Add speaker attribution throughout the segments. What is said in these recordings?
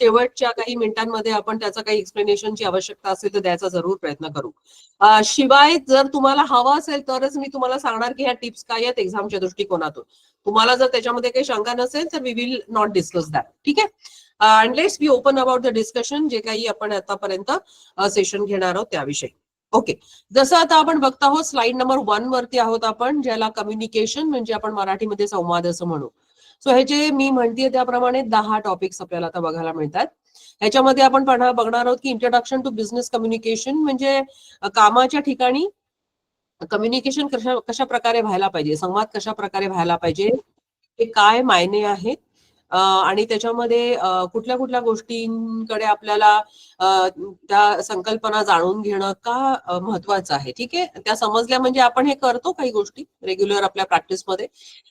Speaker 1: शेवटच्या काही मिनिटांमध्ये आपण त्याचा काही एक्सप्लेनेशनची आवश्यकता असेल तर द्यायचा जरूर प्रयत्न करू. शिवाय जर तुम्हाला हवं असेल तरच मी तुम्हाला सांगणार की ह्या टिप्स काय आहेत एक्झामच्या दृष्टिकोनातून. तुम्हाला जर त्याच्यामध्ये काही शंका नसेल तर we will not discuss that. ठीक आहे. And let's be open about the discussion, जे काही आपण आतापर्यंत सेशन घेणार आहोत त्याविषयी. ओके. जसं आता आपण बघत आहोत स्लाइड नंबर 1 वरती आहोत आपण, ज्याला कम्युनिकेशन म्हणजे आपण मराठीमध्ये संवाद असं म्हणू. सो हे जे मी म्हणतेय त्याप्रमाणे 10 टॉपिक्स आपल्याला आता बघायला मिळतात. ह्याच्यामध्ये आपण बघणार आहोत की इंट्रोडक्शन टू बिझनेस कम्युनिकेशन म्हणजे कामाच्या ठिकाणी कम्युनिकेशन कशा प्रकारे व्हायला पाहिजे, संवाद कशा प्रकारे व्हायला पाहिजे, हे काय मायने आहेत आणि त्याच्यामध्ये कुठल्या कुठल्या गोष्टींकडे आपल्याला त्या संकल्पना जाणून घेणं का महत्वाचं आहे. ठीक आहे. त्या समजल्या म्हणजे आपण हे करतो काही गोष्टी रेग्युलर आपल्या प्रॅक्टिसमध्ये,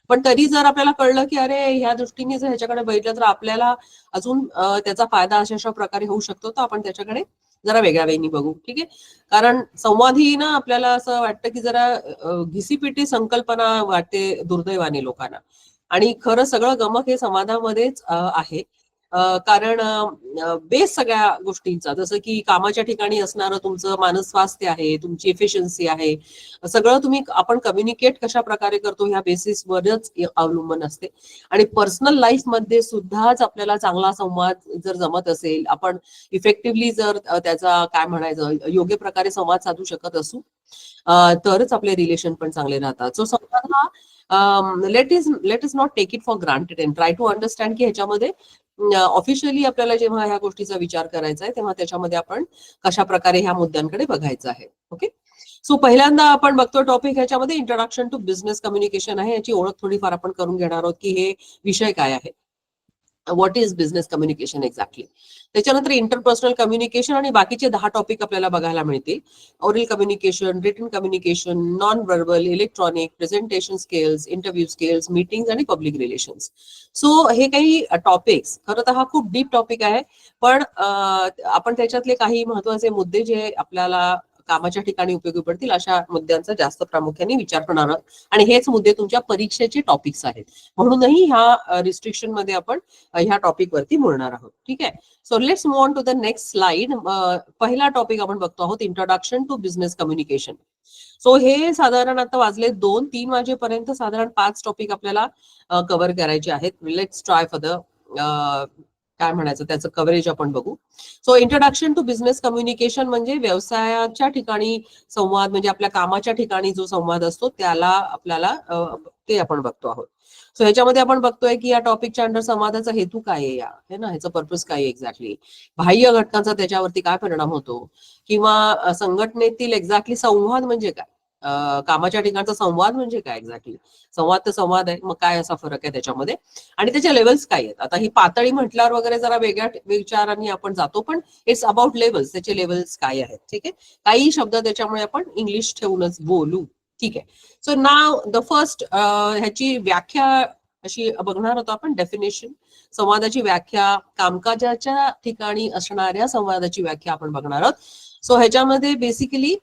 Speaker 1: पण तरी जर आपल्याला कळलं की अरे ह्या दृष्टीने जर ह्याच्याकडे बघितलं तर आपल्याला अजून त्याचा फायदा अशा प्रकारे होऊ शकतो, तर आपण त्याच्याकडे जरा वेगळ्या वेळी बघू. ठीक आहे. कारण संवाद ही ना आपल्याला असं वाटतं की जरा घिसीपिटी संकल्पना वाटते दुर्दैवाने लोकांना, आणि खरं सगळं गमक हे संवादामध्येच आहे. कारण बेस सगळ्या गोष्टींचा, जसं की कामाच्या ठिकाणी असणारं तुमचं मानस स्वास्थ्य आहे, तुमची एफिशियन्सी आहे, सगळं आपण कम्युनिकेट कशा प्रकारे करतो ह्या बेसिसवरच अवलंबून असते. आणि पर्सनल लाईफ मध्ये सुद्धाच आपल्याला चांगला संवाद जर जमत असेल, आपण इफेक्टिव्हली जर त्याचा काय म्हणायचं योग्य प्रकारे संवाद साधू शकत असू, तरच आपले रिलेशन पण चांगले राहतात. सो संवाद हा let is not take it for granted and try to understand की ह्याच्यामध्ये ऑफिशियली आपल्याला जेव्हा ह्या गोष्टीचा विचार करायचा आहे तेव्हा त्याच्यामध्ये आपण कशा प्रकारे ह्या मुद्द्यांकडे बघायचं आहे. ओके. सो पहिल्यांदा आपण बघतो टॉपिक ह्याच्यामध्ये इंट्रोडक्शन टू बिझनेस कम्युनिकेशन आहे. याची ओळख थोडीफार आपण करून घेणार आहोत की हे विषय काय आहे, what is business communication exactly. त्याच्यानंतर इंटरपर्सनल कम्युनिकेशन आणि बाकीचे 10 टॉपिक आपल्याला बघायला मिळतील. Oral communication, written communication, non verbal, electronic, presentation skills, interview skills, meeting आणि पब्लिक रिलेशन्स. सो हे काही टॉपिक्स, खरं तर हा खूप डीप टॉपिक आहे, पण आपण त्याच्यातले काही महत्वाचे मुद्दे जे आपल्याला कामाच्या ठिकाणी उपयोगी पडतील अशा मुद्द्यांचा जास्त प्रामुख्याने विचार करणार आहोत. आणि हेच मुद्दे तुमच्या परीक्षेचे टॉपिक्स आहेत, म्हणूनही ह्या रिस्ट्रिक्शन मध्ये आपण ह्या टॉपिक वरती बोलणार आहोत. ठीक आहे. So let's move on to the next slide. पहिला टॉपिक आपण बघतो आहोत introduction to business communication. So हे साधारण आता वाजले 2-3 वाजेपर्यंत साधारण 5 टॉपिक आपल्याला कव्हर करायचे आहेत. लेट्स ट्राय फॉर द काय म्हणायचं त्याचं कव्हरेज आपण बघू. So introduction to business communication म्हणजे व्यवसायाच्या ठिकाणी संवाद, म्हणजे आपल्या कामाच्या ठिकाणी जो संवाद असतो त्याला आपल्याला ते आपण बघतो आहोत. सो ह्याच्यामध्ये आपण बघतोय की या टॉपिकच्या अंडर संवादाचा हेतू काय आहे, है ना, ह्याचं पर्पज काय आहे एक्झॅक्टली, बाह्य घटकांचा त्याच्यावरती काय परिणाम होतो, किंवा संघटनेतील एक्झॅक्टली संवाद म्हणजे काय, कामाच्या ठिकाणचा संवाद म्हणजे काय एक्झॅक्टली. संवाद तर संवाद आहे, मग काय असा फरक आहे त्याच्यामध्ये, आणि त्याच्या लेवल्स काय आहेत. आता ही पातळी म्हटल्यावर वगैरे जरा वेगळ्या विचारांनी आपण जातो, पण इट्स अबाउट लेवल्स, त्याचे लेवल्स काय आहेत. ठीक आहे. काही शब्द त्याच्यामुळे आपण इंग्लिश ठेवूनच बोलू. ठीक आहे. सो नाव द फर्स्ट ह्याची व्याख्या अशी बघणार होतो आपण, डेफिनेशन, संवादाची व्याख्या, कामकाजाच्या ठिकाणी असणाऱ्या संवादाची व्याख्या आपण बघणार आहोत. सो ह्याच्यामध्ये बेसिकली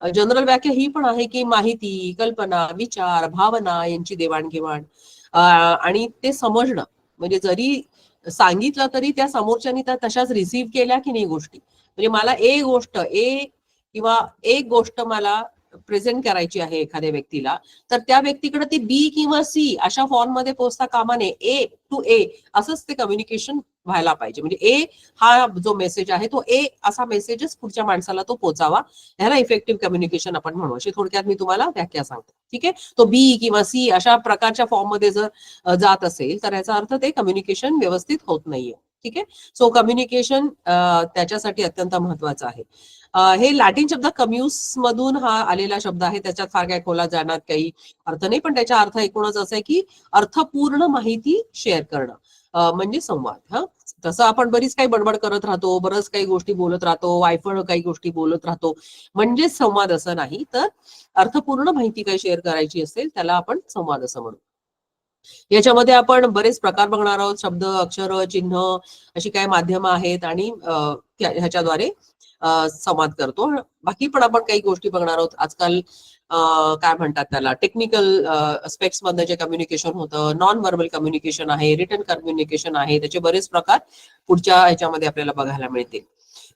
Speaker 1: जनरल व्याख्या ही पण आहे की माहिती, कल्पना, विचार, भावना यांची देवाणघेवाण आणि ते समजणं, म्हणजे जरी सांगितलं तरी त्या समोरच्यानी त्या तशाच रिसीव्ह केल्या की नाही गोष्टी. म्हणजे मला किंवा एक गोष्ट मला प्रेझेंट करायची आहे एखाद्या व्यक्तीला, तर त्या व्यक्तीकडे ती बी किंवा सी अशा फॉर्म मध्ये पोहोचता कामा नये. ए टू ए असंच ते कम्युनिकेशन व्हायला पाहिजे. म्हणजे ए हा जो मेसेज आहे तो ए असा मेसेजच पुढच्या माणसाला तो पोचावा, ह्याला इफेक्टिव्ह कम्युनिकेशन आपण म्हणू. अशी थोडक्यात मी तुम्हाला व्याख्या सांगतो. ठीक आहे. तो बी किंवा सी अशा प्रकारच्या फॉर्म मध्ये जर जात असेल तर याचा अर्थ ते कम्युनिकेशन व्यवस्थित होत नाहीये. ठीक आहे. सो कम्युनिकेशन त्याच्यासाठी अत्यंत महत्वाचं आहे. हे लॅटिन शब्द कम्युस मधून हा आलेला शब्द आहे. त्याच्यात फार काय खोलात जाण्यात काही अर्थ नाही, पण त्याचा अर्थ एकूणच असा आहे की अर्थपूर्ण माहिती शेअर करणं म्हणजे संवाद. हा, तसं आपण बरीच काही बडबड करत राहतो, बरंच काही गोष्टी बोलत राहतो, वायफळ काही गोष्टी बोलत राहतो, म्हणजे संवाद असं नाही, तर अर्थपूर्ण माहिती काही शेअर करायची असेल त्याला आपण संवाद असं म्हणू. याच्यामध्ये आपण बरेच प्रकार बघणार आहोत. शब्द, अक्षर, चिन्ह अशी काही माध्यमं आहेत आणि ह्याच्याद्वारे संवाद करतो. बाकी पण आपण काही गोष्टी बघणार आहोत. आजकाल काय म्हणतात त्याला, टेक्निकल स्पेक्स मधलं जे कम्युनिकेशन होतं, नॉन व्हर्बल कम्युनिकेशन आहे, रिटन कम्युनिकेशन आहे, त्याचे बरेच प्रकार पुढच्या ह्याच्यामध्ये आपल्याला बघायला मिळतील.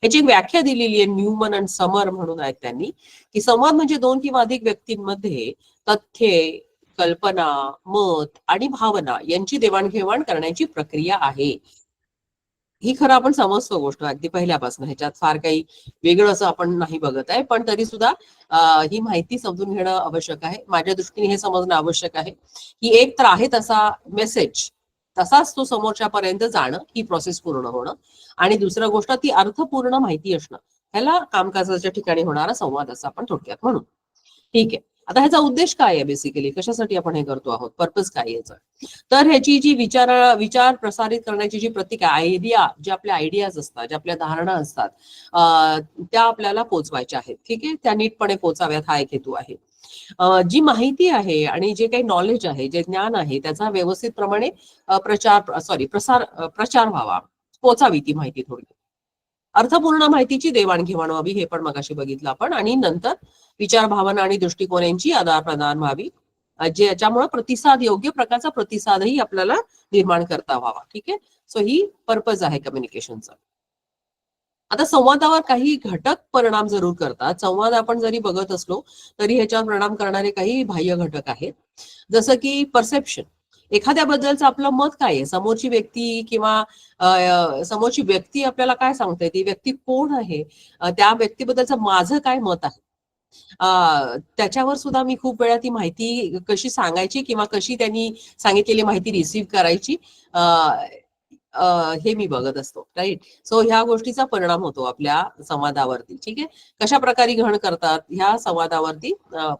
Speaker 1: याची व्याख्या दिलेली आहे न्यूमन आणि समर म्हणून आहेत त्यांनी, की संवाद म्हणजे दोन किंवा अधिक व्यक्तींमध्ये तथ्ये, कल्पना, मत आणि भावना यांची देवाणघेवाण करण्याची प्रक्रिया आहे. ही खरं आपण समजतो गोष्ट अगदी पहिल्यापासून, ह्याच्यात फार काही वेगळं असं आपण नाही बघत आहे, पण तरी सुद्धा ही माहिती समजून घेणं आवश्यक आहे. माझ्या दृष्टीने हे समजणं आवश्यक आहे की एक तर आहे तसा मेसेज तसाच तो समोरच्यापर्यंत जाणं, ही प्रोसेस पूर्ण होणं, आणि दुसरं गोष्ट ती अर्थपूर्ण माहिती असणं, ह्याला कामकाजाच्या ठिकाणी होणारा संवाद असं आपण थोडक्यात म्हणू. ठीक आहे. आता ह्याचा उद्देश काय आहे, बेसिकली कशासाठी आपण हे करतो आहोत, पर्पज काय याचा? तर ह्याची जी विचार प्रसारित करण्याची जी प्रतीक आयडिया, जे आपल्या आयडियाज असतात, ज्या आपल्या धारणा असतात, त्या आपल्याला पोचवायच्या आहेत. ठीक आहे, त्या नीटपणे पोचाव्यात, हा एक हेतू आहे. जी माहिती आहे आणि जे काही नॉलेज आहे, जे ज्ञान आहे, त्याचा व्यवस्थितप्रमाणे प्रचार व्हावा, पोचावी ती माहिती थोडी. अर्थपूर्ण माहितीची देवाणघेवाण व्हावी, हे पण मगाशी बघितलं आपण, आणि नंतर विचार, भावना आणि दृष्टिकोनांची आदान प्रदान व्हावी, ज्याच्यामुळे प्रतिसाद, योग्य प्रकारचा प्रतिसादही आपल्याला निर्माण करता व्हावा. ठीक आहे, सो ही पर्पज आहे कम्युनिकेशनचा. आता संवादावर काही घटक परिणाम जरूर करतात. संवाद आपण जरी बघत असलो तरी ह्याच्यावर परिणाम करणारे काही बाह्य घटक आहेत, जसं की परसेप्शन. एखाद्याबद्दलचं आपलं मत काय आहे, समोरची व्यक्ती किंवा समोरची व्यक्ती आपल्याला काय सांगते, ती व्यक्ती कोण आहे, त्या व्यक्तीबद्दलचं माझं काय मत आहे, त्याच्यावर सुद्धा मी खूप वेळा ती माहिती कशी सांगायची किंवा कशी त्यांनी सांगितलेली माहिती रिसीव्ह करायची, हे मी बघत असतो. राईट. सो ह्या गोष्टीचा परिणाम होतो आपल्या संवादावरती. ठीक आहे, कशा प्रकारे ग्रहण करतात ह्या संवादावरती,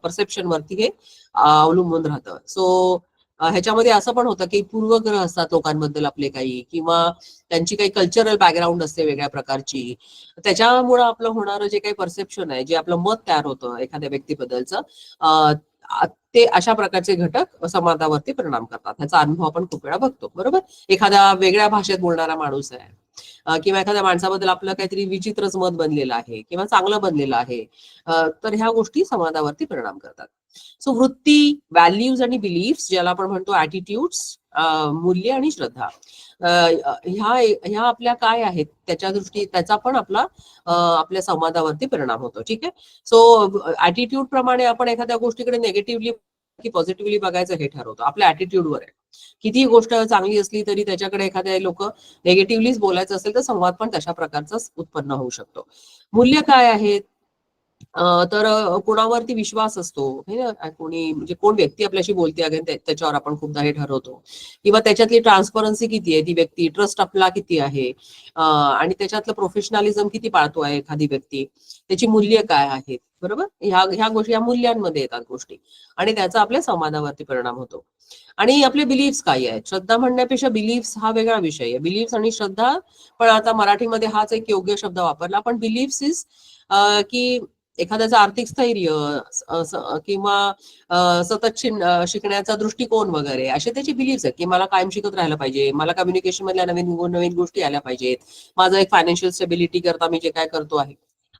Speaker 1: परसेप्शन वरती हे अवलंबून राहतं. सो ह्याच्यामध्ये असं पण होतं की पूर्वग्रह असतात लोकांबद्दल आपले काही, किंवा त्यांची काही कल्चरल बॅकग्राऊंड असते वेगळ्या प्रकारची, त्याच्यामुळं आपलं होणारं जे काही परसेप्शन आहे, जे आपलं मत तयार होतं एखाद्या व्यक्तीबद्दलचं, ते अशा प्रकारचे घटक संवादावरती परिणाम करतात. ह्याचा अनुभव आपण खूप वेळा बघतो. बरोबर. एखाद्या वेगळ्या भाषेत बोलणारा माणूस आहे, किंवा एखाद्या माणसाबद्दल आपलं काहीतरी विचित्रच मत बनलेलं आहे किंवा चांगलं बनलेलं आहे, तर ह्या गोष्टी संवादावरती परिणाम करतात. सो वृत्ती, व्हॅल्यूज आणि बिलीफ्स, ज्याला आपण म्हणतो ऍटिट्यूड्स, मूल्य आणि श्रद्धा, ह्या आपल्या काय आहेत त्याचा पण आपल्या संवादावरती परिणाम होतो. ठीक आहे, सो ऍटिट्यूड प्रमाणे आपण एखाद्या गोष्टीकडे निगेटिव्हली की पॉझिटिव्हली बघायचं हे ठरवतो, आपल्या ऍटिट्यूडवर आहे. किती गोष्ट चांगली असली तरी त्याच्याकडे एखाद्या लोक निगेटिव्हलीच बोलायचं असेल तर संवाद पण तशा प्रकारचाच उत्पन्न होऊ शकतो. मूल्य काय आहेत, तर कोणावरती विश्वास असतो, कोणी म्हणजे कोण व्यक्ती आपल्याशी बोलते अगेन त्याच्यावर आपण खूपदा हे ठरवतो, किंवा त्याच्यातली ट्रान्सपरन्सी किती आहे, ती व्यक्ती ट्रस्ट आपला किती आहे, आणि त्याच्यातलं प्रोफेशनलिझम किती पाळतो आहे एखादी व्यक्ती, त्याची मूल्य काय आहेत. बरोबर, ह्या गोष्टी या मूल्यांमध्ये येतात गोष्टी, आणि त्याचा आपल्या संवादावरती परिणाम होतो. आणि आपले बिलीफ्स काय आहेत, श्रद्धा म्हणण्यापेक्षा बिलीफ्स हा वेगळा विषय आहे. बिलीफ्स आणि श्रद्धा, पण आता मराठीमध्ये हाच एक योग्य शब्द वापरला, पण बिलीफ्स इज की एखाद्याचं आर्थिक स्थैर्य, किंवा सतत शिकण्याचा दृष्टिकोन वगैरे, असे त्याचे बिलीफ्स आहेत की मला कायम शिकत राहायला पाहिजे, मला कम्युनिकेशन मधल्या नवीन नवीन गोष्टी आल्या पाहिजेत, माझं एक फायनान्शियल स्टेबिलिटी करता मी जे काय करतो आहे,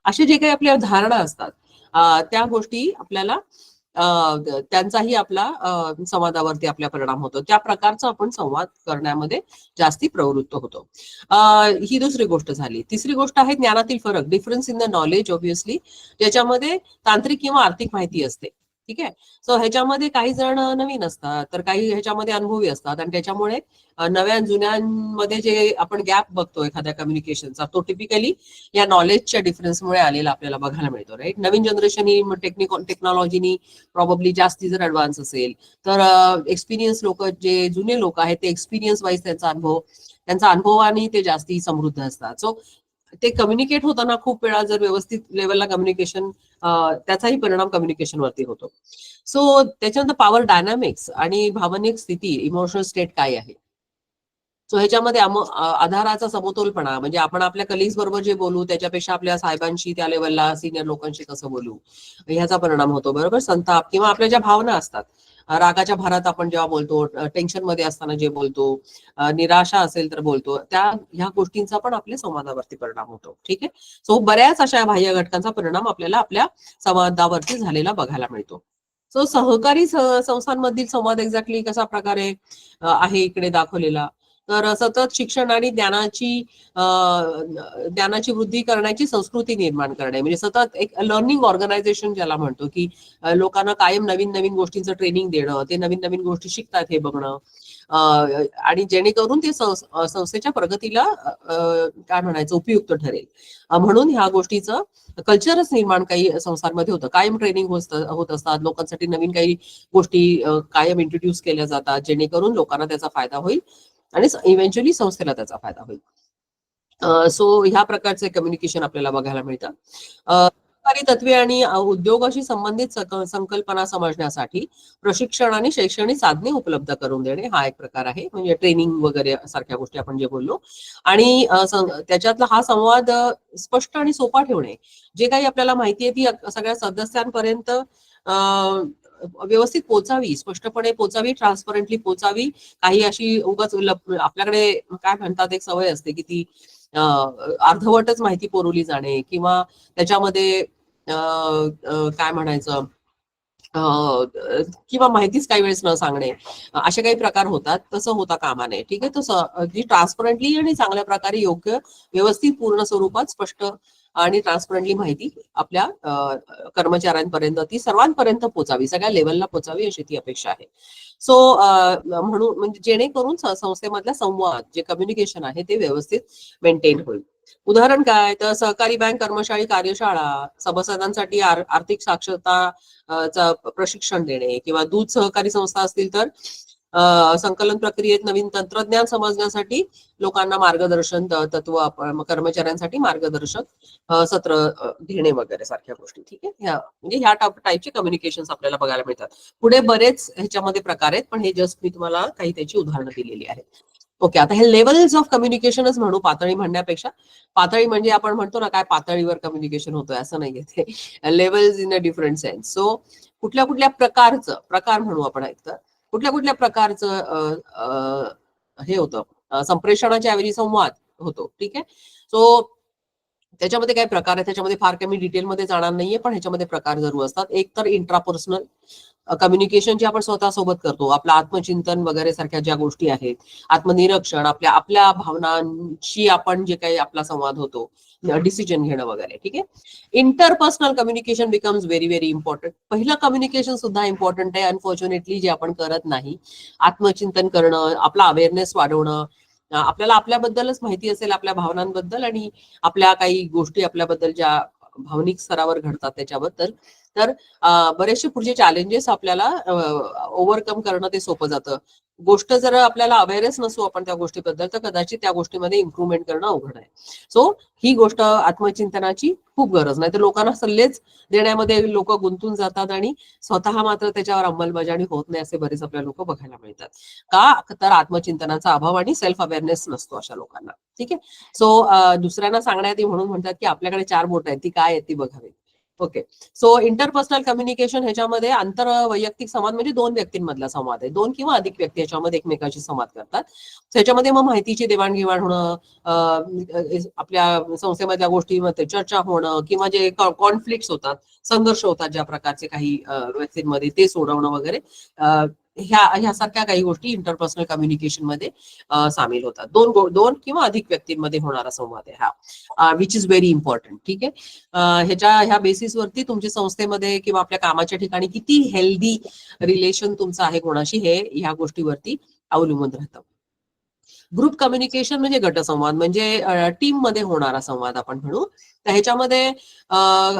Speaker 1: असे जे काही आपल्या धारणा असतात, त्या गोष्टी आपल्याला त्यांचाही आपला संवादावरती आपल्या परिणाम होतो. त्या प्रकारचा आपण संवाद करण्यामध्ये जास्ती प्रवृत्त होतो. ही दुसरी गोष्ट झाली. तिसरी गोष्ट आहे ज्ञानातील फरक, difference in the knowledge, obviously, ज्याच्यामध्ये तांत्रिक किंवा आर्थिक माहिती असते. ठीक आहे, सो ह्याच्यामध्ये काही जण नवीन असतात, तर काही ह्याच्यामध्ये अनुभवी असतात, आणि त्याच्यामुळे नव्या जुन्यांमध्ये जे आपण गॅप बघतो एखाद्या कम्युनिकेशनचा, तो टिपिकली या नॉलेजच्या डिफरन्समुळे आलेला आपल्याला बघायला मिळतो. राईट. नवीन जनरेशन ही टेक्नॉलॉजीनी प्रॉब्ली जास्ती जर ऍडव्हान्स असेल, तर एक्सपिरियन्स लोक, जे जुने लोक आहेत, ते एक्सपिरियन्स वाईज त्यांचा अनुभवाने ते जास्ती समृद्ध असतात. सो ते कम्युनिकेट होताना खूप वेळा जर व्यवस्थित लेवलला कम्युनिकेशन, त्याचाही परिणाम कम्युनिकेशनवरती होतो. सो त्याच्यानंतर पॉवर डायनामिक्स आणि भावनिक स्थिती, इमोशनल स्टेट काय आहे. सो ह्याच्यामध्ये आधाराचा समतोलपणा, म्हणजे आपण आपल्या कलिग्स बरोबर जे बोलू त्याच्यापेक्षा आपल्या साहेबांशी, त्या लेवलला सिनियर लोकांशी कसं बोलू, ह्याचा परिणाम होतो. बरोबर. संताप किंवा आपल्या ज्या भावना असतात, रागाच्या भरात आपण जेव्हा बोलतो, टेन्शन मध्ये असताना जे बोलतो, निराशा असेल तर बोलतो, ह्या गोष्टींचा पण आपल्या संवादावरती परिणाम होतो. ठीक आहे. सो बऱ्याच अशा बाह्य घटकांचा परिणाम आपल्याला आपल्या संवादावरती झालेला बघायला मिळतो. सो सहकारी संस्थांमधील संवाद एक्झॅक्टली कशा प्रकारे आहे इकडे दाखवलेला. तर सतत शिक्षण आणि ज्ञानाची वृद्धी करण्याची संस्कृती निर्माण करणे, म्हणजे सतत एक लर्निंग ऑर्गनायझेशन ज्याला म्हणतो, की लोकांना कायम नवीन नवीन गोष्टींचं ट्रेनिंग देणं, ते नवीन नवीन गोष्टी शिकतात हे बघणं, आणि जेणेकरून ते संस्थेच्या प्रगतीला काय म्हणायचं उपयुक्त ठरेल. म्हणून ह्या गोष्टीचं कल्चरच निर्माण काही संस्थांमध्ये होतं. कायम ट्रेनिंग होत असतात, लोकांसाठी नवीन काही गोष्टी कायम इंट्रोड्यूस केल्या जातात, जेणेकरून लोकांना त्याचा फायदा होईल आणि इव्हेंच्युअली संस्थेला त्याचा फायदा होईल. सो ह्या प्रकारचे कम्युनिकेशन आपल्याला बघायला मिळतं. सरकारी तत्वे आणि उद्योगाशी संबंधित संकल्पना समजण्यासाठी प्रशिक्षण आणि शैक्षणिक साधने उपलब्ध करून देणे हा एक प्रकार आहे, म्हणजे ट्रेनिंग वगैरे सारख्या गोष्टी आपण जे बोललो. आणि त्याच्यातला हा संवाद स्पष्ट आणि सोपा ठेवणे, जे काही आपल्याला माहिती आहे ती सगळ्या सदस्यांपर्यंत व्यवस्थित पोचावी, स्पष्टपणे पोचावी, ट्रान्सपरंटली पोचावी. काही अशी उगाच आपल्याकडे काय म्हणतात एक सवय असते की ती अर्धवटच माहिती पुरवली जाणे, किंवा त्याच्यामध्ये काय म्हणायचं किंवा माहितीच काही वेळेस न सांगणे, असे काही प्रकार होतात. तसं होता कामा नये. ठीक आहे. तर ट्रान्सपरंटली आणि चांगल्या प्रकारे योग्य व्यवस्थित पूर्ण स्वरूपात स्पष्ट आणि ट्रान्सपरंटली माहिती आपल्या कर्मचाऱ्यांपर्यंत, ती सर्वांपर्यंत पोचावी, सगळ्या लेवलला पोचावी अशी ती अपेक्षा आहे. सो म्हणून म्हणजे जेणेकरून संस्थेमधला संवाद जे कम्युनिकेशन आहे ते व्यवस्थित मेंटेन होईल. उदाहरण काय, तर सहकारी बँक कर्मचारी कार्यशाळा, सभासदांसाठी आर्थिक साक्षरता प्रशिक्षण देणे, किंवा दूध सहकारी संस्था असतील तर संकलन प्रक्रियेत नवीन तंत्रज्ञान समजण्यासाठी लोकांना मार्गदर्शन तत्व, कर्मचाऱ्यांसाठी मार्गदर्शक सत्र घेणे वगैरे सारख्या गोष्टी. ठीक आहे. म्हणजे ह्या टाईपचे कम्युनिकेशन आपल्याला बघायला मिळतात. पुढे बरेच ह्याच्यामध्ये प्रकार आहेत, पण हे जस्ट मी तुम्हाला काही त्याची उदाहरणं दिलेली आहेत. ओके. आता हे लेवल्स ऑफ कम्युनिकेशनच म्हणू, पातळी म्हणण्यापेक्षा. पातळी म्हणजे आपण म्हणतो ना काय पातळीवर कम्युनिकेशन होतोय, असं नाहीये ते. Levels in a different sense. So कुठल्या कुठल्या प्रकार म्हणू आपण एक तर कुठल्या कुठल्या प्रकारचं हे होतं, संप्रेषणाच्या ऐवजी संवाद होतो. ठीक आहे. सो त्याच्यामध्ये काय प्रकार आहे, त्याच्यामध्ये फार कमी डिटेलमध्ये जाणार नाहीये, पण ह्याच्यामध्ये प्रकार जरूर असतात. एक तर इंट्रापर्सनल कम्युनिकेशन जे आपण स्वतःसोबत करतो, आपलं आत्मचिंतन वगैरे सारख्या ज्या गोष्टी आहेत, आत्मनिरीक्षण, आपल्या भावनांशी आपण जे काही आपला संवाद होतो, डिसिजन घेणं वगैरे. ठीक आहे. Interpersonal communication becomes very very important. पहिलं कम्युनिकेशन सुद्धा इम्पॉर्टंट आहे, अनफॉर्च्युनेटली जे आपण करत नाही. आत्मचिंतन करणं, आपला अवेअरनेस वाढवणं, आपल्याला आपल्याबद्दलच माहिती असेल, आपल्या भावनांबद्दल आणि आपल्या काही गोष्टी आपल्याबद्दल ज्या भावनिक स्तरावर घडतात त्याच्याबद्दल, तर बरेचसे पुढचे चॅलेंजेस आपल्याला ओव्हरकम करणं ते सोपं जातं. गोष्ट जर आपल्याला अवेअरनेस नसू आपण त्या गोष्टीबद्दल, तर कदाचित त्या गोष्टीमध्ये इम्प्रुव्हमेंट करणं अवघड आहे. सो ही गोष्ट आत्मचिंतनाची खूप गरज. नाही तर लोकांना सल्लेच देण्यामध्ये लोक गुंतून जातात आणि स्वतः मात्र त्याच्यावर अंमलबजावणी होत नाही, असे बरेच आपल्याला लोक बघायला मिळतात. का तर आत्मचिंतनाचा अभाव आणि सेल्फ अवेअरनेस नसतो अशा लोकांना. ठीक आहे. सो दुसऱ्यांना सांगण्यात म्हणून म्हणतात की आपल्याकडे 4 बोट आहेत, ती काय आहेत ती बघावी. ओके. सो इंटरपर्सनल कम्युनिकेशन ह्याच्यामध्ये आंतर वैयक्तिक संवाद म्हणजे 2 व्यक्तींमधला संवाद आहे. 2 किंवा अधिक व्यक्ती याच्यामध्ये एकमेकांशी संवाद करतात. त्याच्यामध्ये मग माहितीची देवाणघेवाण होणं, आपल्या संस्थेमधल्या गोष्टीमध्ये चर्चा होणं, किंवा जे कॉन्फ्लिक्ट होतात, संघर्ष होतात ज्या प्रकारचे काही व्यक्तींमध्ये, ते सोडवणं वगैरे, ह्यासारख्या काही गोष्टी इंटरपर्सनल कम्युनिकेशन मध्ये सामील होतात. 2 किंवा अधिक व्यक्तींमध्ये होणारा संवाद आहे हा, विच इज व्हेरी इम्पॉर्टंट. ठीक आहे. ह्या बेसिसवरती तुमच्या संस्थेमध्ये किंवा आपल्या कामाच्या ठिकाणी किती हेल्दी रिलेशन तुमचं आहे कोणाशी, हे ह्या गोष्टीवरती अवलंबून राहतं. ग्रुप कम्युनिकेशन म्हणजे गटसंवाद, म्हणजे टीम मध्ये होणारा संवाद आपण म्हणू. तर ह्याच्यामध्ये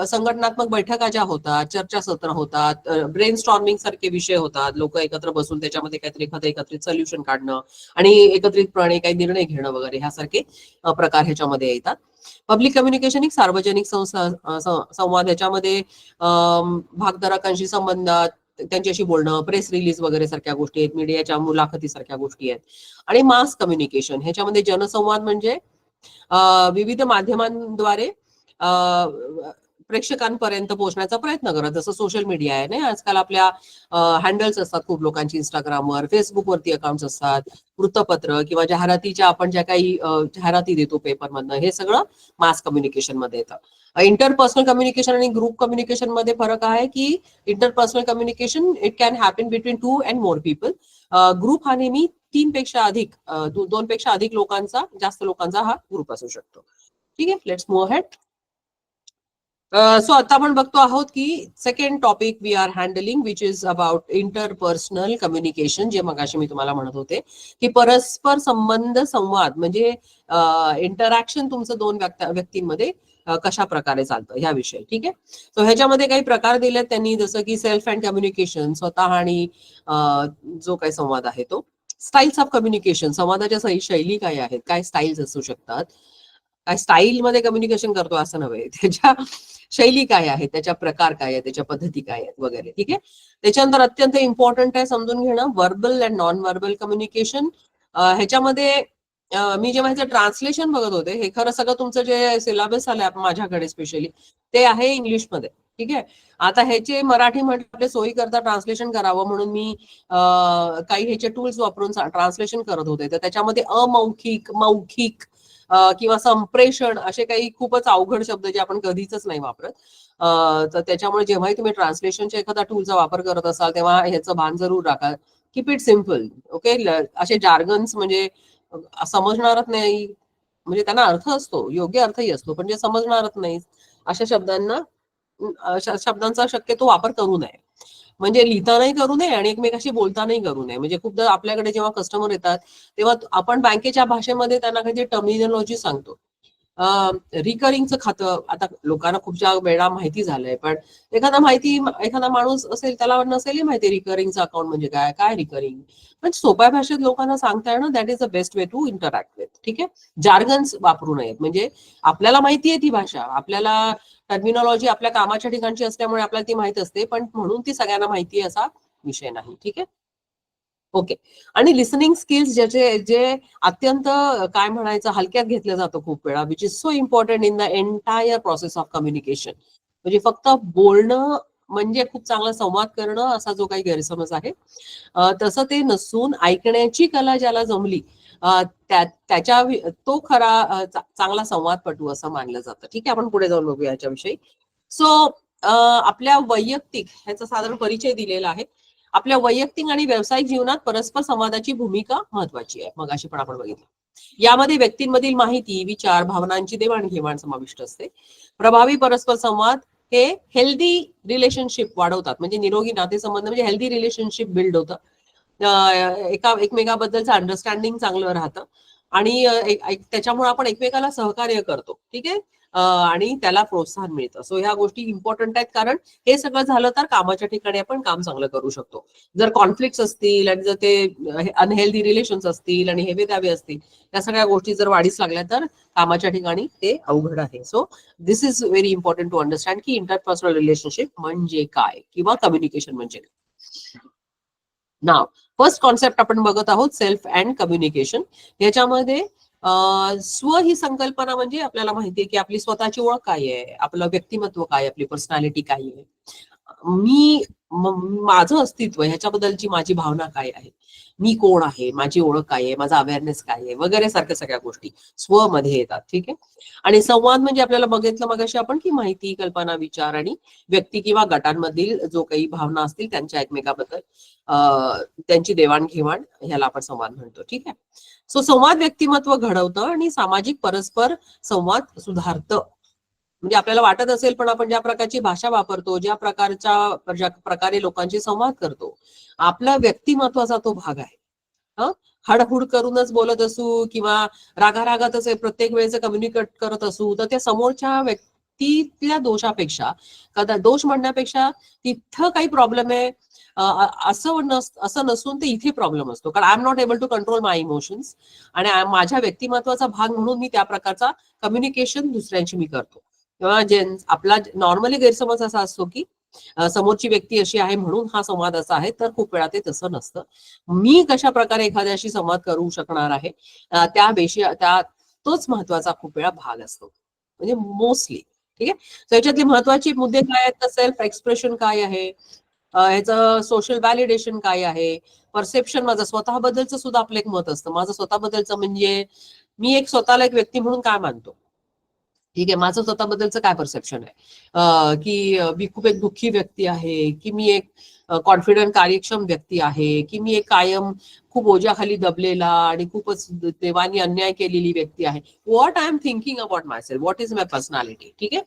Speaker 1: संघटनात्मक बैठका ज्या होतात, चर्चासत्र होतात, ब्रेन स्टॉर्मिंग सारखे विषय होतात, लोक एकत्र बसून त्याच्यामध्ये काहीतरी एखादं एकत्रित सोल्युशन काढणं आणि एकत्रितपणे काही निर्णय घेणं वगैरे ह्यासारखे प्रकार ह्याच्यामध्ये येतात. पब्लिक कम्युनिकेशन एक सार्वजनिक संवाद, ह्याच्यामध्ये भागधारकांशी संबंधात त्यांच्याशी बोलणं, प्रेस रिलीज वगैरे सारख्या गोष्टी आहेत, मीडियाच्या मुलाखती सारख्या गोष्टी आहेत. आणि मास कम्युनिकेशन ह्याच्यामध्ये जनसंवाद म्हणजे विविध माध्यमांद्वारे प्रेक्षकांपर्यंत पोहोचण्याचा प्रयत्न करत, जसं सोशल मीडिया आहे ना आजकाल. आपल्या हँडल्स असतात खूप लोकांची इंस्टाग्रामवर, फेसबुकवरती अकाउंट्स असतात, वृत्तपत्र किंवा जाहिरातीच्या आपण ज्या काही जाहिराती देतो पेपरमधनं, हे सगळं मास कम्युनिकेशन मध्ये येतं. इंटरपर्सनल कम्युनिकेशन आणि ग्रुप कम्युनिकेशन मध्ये फरक आहे की interpersonal communication it can happen between 2 and more people. Group हा नेहमी 3 पेक्षा अधिक 2 पेक्षा अधिक लोकांचा, जास्त लोकांचा हा ग्रुप असू शकतो. ठीक आहे, लेट्स मूव्ह अहेड. सो आता आपण बघतो आहोत की second topic we are handling which is about interpersonal communication, जे मगाशी मी तुम्हाला म्हणत होते की परस्पर संबंध संवाद म्हणजे इंटरॅक्शन तुमचं दोन व्यक्तींमध्ये कशा प्रकारे चालतं ह्याविषयी. ठीक आहे, सो ह्याच्यामध्ये काही प्रकार दिलेत त्यांनी, जसं की सेल्फ अँड कम्युनिकेशन, स्वतः आणि जो काही संवाद आहे तो. स्टाईल्स ऑफ कम्युनिकेशन, संवादाच्या शैली काय आहेत, काय स्टाईल्स असू शकतात, काय स्टाईल मध्ये कम्युनिकेशन करतो असं नव्हे, त्याच्या शैली काय आहे, त्याच्या प्रकार काय आहे, त्याच्या पद्धती काय आहेत वगैरे. ठीक आहे, त्याच्यानंतर अत्यंत इम्पॉर्टंट आहे समजून घेणं verbal and non verbal communication. ह्याच्यामध्ये मी जेव्हा ह्याचं ट्रान्सलेशन बघत होते, हे खरं सगळं तुमचं जे सिलेबस आलंय माझ्याकडे स्पेशली ते आहे इंग्लिशमध्ये. ठीक आहे, आता ह्याचे मराठी म्हटले सोयी करता ट्रान्सलेशन करावं म्हणून मी काही ह्याचे टूल्स वापरून ट्रान्सलेशन करत होते, तर त्याच्यामध्ये अमौखिक, मौखिक किंवा संप्रेषण असे काही खूपच अवघड शब्द जे आपण कधीच नाही वापरत. तर त्याच्यामुळे जेव्हाही तुम्ही ट्रान्सलेशनच्या एखादा टूलचा वापर करत असाल तेव्हा ह्याचं भान जरूर राखा. Keep it simple. ओके, असे जार्गन्स म्हणजे समजणारच नाही, म्हणजे त्यांना अर्थ असतो, योग्य अर्थही असतो, पण जे समजणारच नाही अशा शब्दांचा शक्यतो वापर करू नये. म्हणजे लिहितानाही करू नये आणि एकमेकाशी बोलतानाही करू नये. म्हणजे खूपदा आपल्याकडे जेव्हा कस्टमर येतात तेव्हा आपण बँकेच्या भाषेमध्ये त्यांना काही टर्मिनॉलॉजी सांगतो. रिकरिंगचं खातं आता लोकांना खूपशा वेळा माहिती झालंय, पण एखादा माणूस असेल त्याला नसेलही माहिती रिकरिंगचं अकाउंट म्हणजे काय, काय रिकरिंग. पण सोप्या भाषेत लोकांना सांगता येणं that is the best way to interact with. ठीक आहे, जार्गन्स वापरू नयेत. म्हणजे आपल्याला माहिती आहे ती भाषा, आपल्याला टर्मिनॉलॉजी आपल्या कामाच्या ठिकाणची असल्यामुळे आपल्याला ती माहित असते, पण म्हणून ती सगळ्यांना माहिती आहे असा विषय नाही. ठीक आहे, ओके. आणि लिसनिंग स्किल्स जे अत्यंत काय म्हणायचं हलक्यात घेतलं जातं खूप वेळा, which is so important in the entire process of communication. म्हणजे फक्त बोलणं म्हणजे खूप चांगला संवाद करणं असा जो काही गैरसमज आहे, तसं ते नसून ऐकण्याची कला ज्याला जमली त्याच्या तो खरा चांगला संवादपटू असं मानलं जातं. ठीक आहे, आपण पुढे जाऊन बघूया याच्याविषयी. सो आपल्या वैयक्तिक ह्याचा साधारण परिचय दिलेला आहे. आपल्या वैयक्तिक आणि व्यावसायिक जीवनात परस्पर संवादाची भूमिका महत्वाची आहे, मगाशी पण आपण बघितलं. यामध्ये व्यक्तींमधील माहिती, विचार, भावनांची देवाणघेवाण समाविष्ट असते. प्रभावी परस्पर संवाद हे हेल्दी रिलेशनशिप वाढवतात, म्हणजे निरोगी नातेसंबंध म्हणजे हेल्दी रिलेशनशिप बिल्ड होतं. एकमेकाबद्दलचं अंडरस्टँडिंग चांगलं राहतं आणि त्याच्यामुळे आपण एकमेकाला सहकार्य करतो. ठीक आहे, आणि त्याला प्रोत्साहन मिळतं. सो ह्या गोष्टी इम्पॉर्टंट आहेत, कारण हे सगळं झालं तर कामाच्या ठिकाणी आपण काम चांगलं करू शकतो. जर कॉन्फ्लिक्ट असतील आणि जर ते अनहेल्दी रिलेशन्स असतील आणि हेवे दावे असतील, या सगळ्या गोष्टी जर वाढीस लागल्या तर कामाच्या ठिकाणी ते अवघड आहे. So this is very important to understand की इंटरपर्सनल रिलेशनशिप म्हणजे काय किंवा कम्युनिकेशन म्हणजे काय. नाव फर्स्ट कॉन्सेप्ट आपण बघत आहोत सेल्फ अँड कम्युनिकेशन. याच्यामध्ये स्व ही संकल्पना म्हणजे आपल्याला माहितीये की आपली स्वतःची ओळख काय आहे, आपलं व्यक्तिमत्व काय, आपली पर्सनॅलिटी काय आहे, माझं अस्तित्व ह्याच्याबद्दलची माझी भावना काय आहे, मी कोण आहे, माझी ओळख काय आहे, माझा अवेअरनेस काय आहे वगैरे सारख्या सगळ्या गोष्टी स्व मध्ये येतात. ठीक आहे, आणि संवाद म्हणजे आपल्याला बघितलं मगाशी आपण की माहिती, कल्पना, विचार आणि व्यक्ती किंवा गटांमधील जो काही भावना असतील त्यांच्या एकमेकाबद्दल त्यांची देवाणघेवाण ह्याला आपण संवाद म्हणतो. ठीक आहे, सो संवाद व्यक्तिमत्व घडवतं आणि सामाजिक परस्पर संवाद सुधारतं. म्हणजे आपल्याला वाटत असेल पण आपण ज्या प्रकारची भाषा वापरतो, ज्या प्रकारे लोकांशी संवाद करतो, आपला व्यक्तिमत्वाचा तो भाग आहे. हडहुड करूनच बोलत असू किंवा रागारागातच प्रत्येक वेळेचं कम्युनिकेट करत असू, तर त्या समोरच्या व्यक्तीतल्या दोषापेक्षा दोष म्हणण्यापेक्षा तिथं काही प्रॉब्लेम आहे असं नसून ते इथे प्रॉब्लेम असतो, कारण I am not able to control my emotions आणि माझ्या व्यक्तिमत्वाचा भाग म्हणून मी त्या प्रकारचा कम्युनिकेशन दुसऱ्यांशी मी करतो. किंवा आपला नॉर्मली गैरसमज असा असतो की समोरची व्यक्ती अशी आहे म्हणून हा संवाद असा आहे, तर खूप वेळा ते तसं नसतं. मी कशा प्रकारे एखाद्याशी संवाद करू शकणार आहे तोच महत्वाचा खूप वेळा भाग असतो, म्हणजे मोस्टली. ठीक आहे. सो याच्यातले महत्वाचे मुद्दे काय आहेत? तर सेल्फ एक्सप्रेशन काय आहे, ह्याचं सोशल व्हॅलिडेशन काय आहे, परसेप्शन माझं स्वतःबद्दलचं सुद्धा आपलं एक मत असतं. माझं स्वतःबद्दलचं म्हणजे मी एक स्वतःला एक व्यक्ती म्हणून काय मानतो, ठीक आहे, माझं स्वतःबद्दलचं काय परसेप्शन आहे, की मी खूप एक दुःखी व्यक्ती आहे, की मी एक कॉन्फिडंट कार्यक्षम व्यक्ती आहे, की मी एक कायम खूप ओझ्याखाली दबलेला आणि खूपच देवानी अन्याय केलेली व्यक्ती आहे. What I am thinking about my self, what is my personality. ठीक आहे.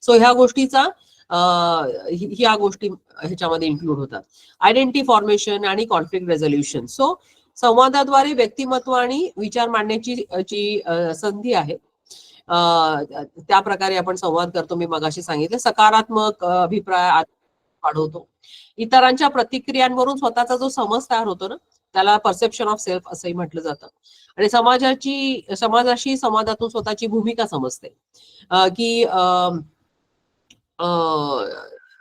Speaker 1: सो ह्या गोष्टीचा ह्या गोष्टी ह्याच्यामध्ये इन्क्लूड होतात. आयडेंटिटी फॉर्मेशन आणि कॉन्फ्लिक्ट रेझोल्युशन. सो संवादाद्वारे व्यक्तिमत्व आणि विचार मांडण्याची जी संधी आहे, त्या प्रकारे आपण संवाद करतो. मी मगाशी सांगितलं सकारात्मक अभिप्राय वाढवतो. इतरांच्या प्रतिक्रियांवरून स्वतःचा जो समज तयार होतो ना, त्याला परसेप्शन ऑफ सेल्फ असंही म्हटलं जातं. आणि समाजाशी समाजातून स्वतःची भूमिका समजते, की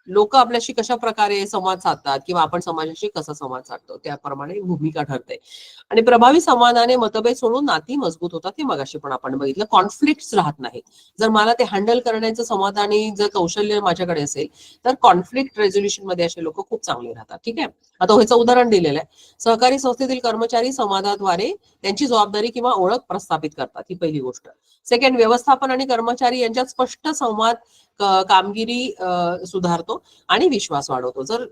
Speaker 1: लोक आपल्याशी कशा प्रकारे संवाद साधतात किंवा आपण समाजाशी कसा संवाद साधतो त्याप्रमाणे भूमिका ठरते. आणि प्रभावी संवादाने मतभेद सोडून नाती मजबूत होतात. हे मगाशी पण आपण बघितलं, कॉन्फ्लिक्ट राहत नाहीत. जर मला ते हँडल करण्याचं समाधानी जर कौशल्य माझ्याकडे असेल तर कॉन्फ्लिक्ट रेझोल्युशन मध्ये असे लोक खूप चांगले राहतात. ठीक आहे. आता ह्याचं उदाहरण दिलेलं आहे. सहकारी संस्थेतील कर्मचारी संवादाद्वारे त्यांची जबाबदारी किंवा ओळख प्रस्थापित करतात. ही पहिली गोष्ट. सेकंड, व्यवस्थापन आणि कर्मचारी यांच्यात स्पष्ट संवाद कामगिरी सुधारतो आणि विश्वास वाढवतो. जर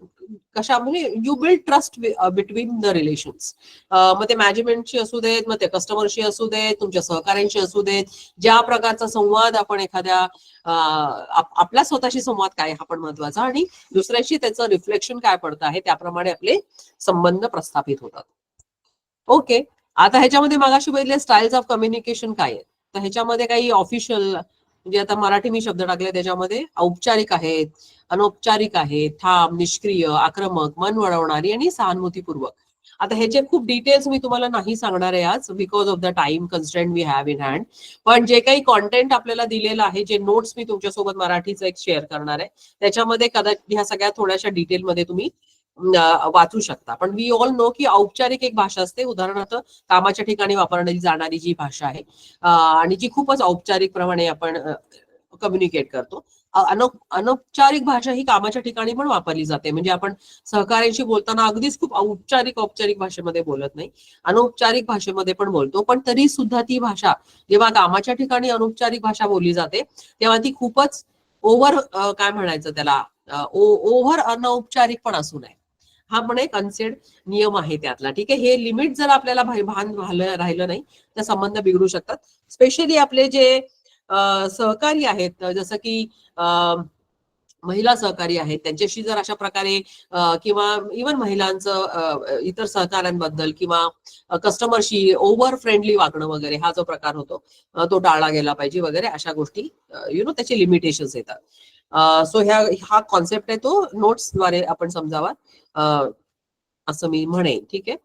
Speaker 1: कशा म्हणजे you build trust between the relations. मग ते मॅनेजमेंटशी असू देत, मग ते कस्टमरशी असू देत, तुमच्या सहकाऱ्यांशी असू देत, ज्या प्रकारचा संवाद आपण एखाद्या आपल्या स्वतःशी संवाद काय हा पण महत्वाचा, आणि दुसऱ्याशी त्याचं रिफ्लेक्शन काय पडतं आहे त्याप्रमाणे आपले संबंध प्रस्थापित होतात. ओके. आता ह्याच्यामध्ये मागाशी बघितले स्टाईल्स ऑफ कम्युनिकेशन काय आहे. तर ह्याच्यामध्ये काही ऑफिशियल म्हणजे आता मराठी मी शब्द टाकले त्याच्यामध्ये औपचारिक आहेत, अनौपचारिक आहेत, ठाम, निष्क्रिय, आक्रमक, मन वळवणारी आणि सहानुभूतीपूर्वक. आता ह्याचे खूप डिटेल्स मी तुम्हाला नाही सांगणार आहे आज, because of the time constraint we have in hand. पण जे काही कॉन्टेंट आपल्याला दिलेलं आहे, जे नोट्स मी तुमच्यासोबत मराठीचं एक शेअर करणार आहे, त्याच्यामध्ये कदाचित ह्या सगळ्या थोड्याशा डिटेलमध्ये तुम्ही वाचू शकता. पण वी ऑल नो की औपचारिक एक भाषा असते, उदाहरणार्थ कामाच्या ठिकाणी वापरण्याची जाणारी जी भाषा आहे आणि जी खूपच औपचारिक प्रमाणे आपण कम्युनिकेट करतो. अनौपचारिक भाषा ही कामाच्या ठिकाणी पण वापरली जाते. म्हणजे आपण सहकार्यांशी बोलताना अगदीच खूप औपचारिक भाषेमध्ये बोलत नाही, अनौपचारिक भाषेमध्ये पण बोलतो. पण तरी सुद्धा ती भाषा जेव्हा कामाच्या ठिकाणी अनौपचारिक भाषा बोलली जाते तेव्हा ती खूपच ओव्हर काय म्हणायचं त्याला, ओव्हर अनौपचारिक पण असू नये. हा पण एक अनसेड नियम आहे त्यातला. ठीक आहे. हे लिमिट जर आपल्याला भान राहिलं नाही तर संबंध बिघडू शकतात. स्पेशली आपले जे सहकारी आहेत, जसं की महिला सहकारी आहेत, त्यांच्याशी जर अशा प्रकारे किंवा इव्हन महिलांचं इतर सहकाऱ्यांबद्दल किंवा कस्टमरशी ओव्हर फ्रेंडली वागणं वगैरे हा जो प्रकार होतो तो टाळला गेला पाहिजे वगैरे, अशा गोष्टी त्याचे लिमिटेशन्स येतात. सो हा कॉन्सेप्ट आहे तो नोट्सद्वारे आपण समजावा असं मी म्हणेन. ठीक आहे.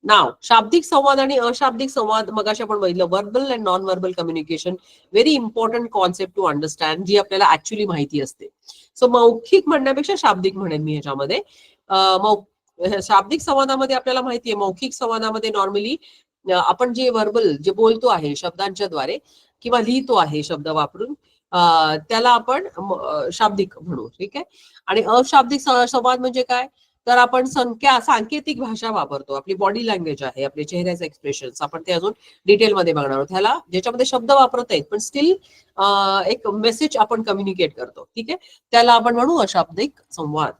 Speaker 1: नाव शाब्दिक संवाद आणि अशाब्दिक संवाद मगाशी आपण बघितलं, verbal and non verbal communication, very important concept to understand, जी आपल्याला ऍक्च्युअली माहिती असते. सो मौखिक म्हणण्यापेक्षा शाब्दिक म्हणेन मी ह्याच्यामध्ये. शाब्दिक संवादामध्ये आपल्याला माहितीये, मौखिक संवादामध्ये नॉर्मली आपण जे वर्बल जे बोलतो आहे शब्दांच्या द्वारे किंवा लिहितो आहे शब्द वापरून, त्याला आपण शाब्दिक म्हणू. ठीक आहे. आणि अशाब्दिक संवाद म्हणजे काय, तर आपण सांकेतिक भाषा वापरतो, आपली बॉडी लँग्वेज आहे, आपले चेहऱ्याचे एक्सप्रेशन, आपण ते अजून डिटेलमध्ये बघणार आहोत. ह्याला ज्याच्यामध्ये शब्द वापरत आहेत पण स्टील एक मेसेज आपण कम्युनिकेट करतो. ठीक आहे. त्याला आपण म्हणू अशाब्दिक संवाद.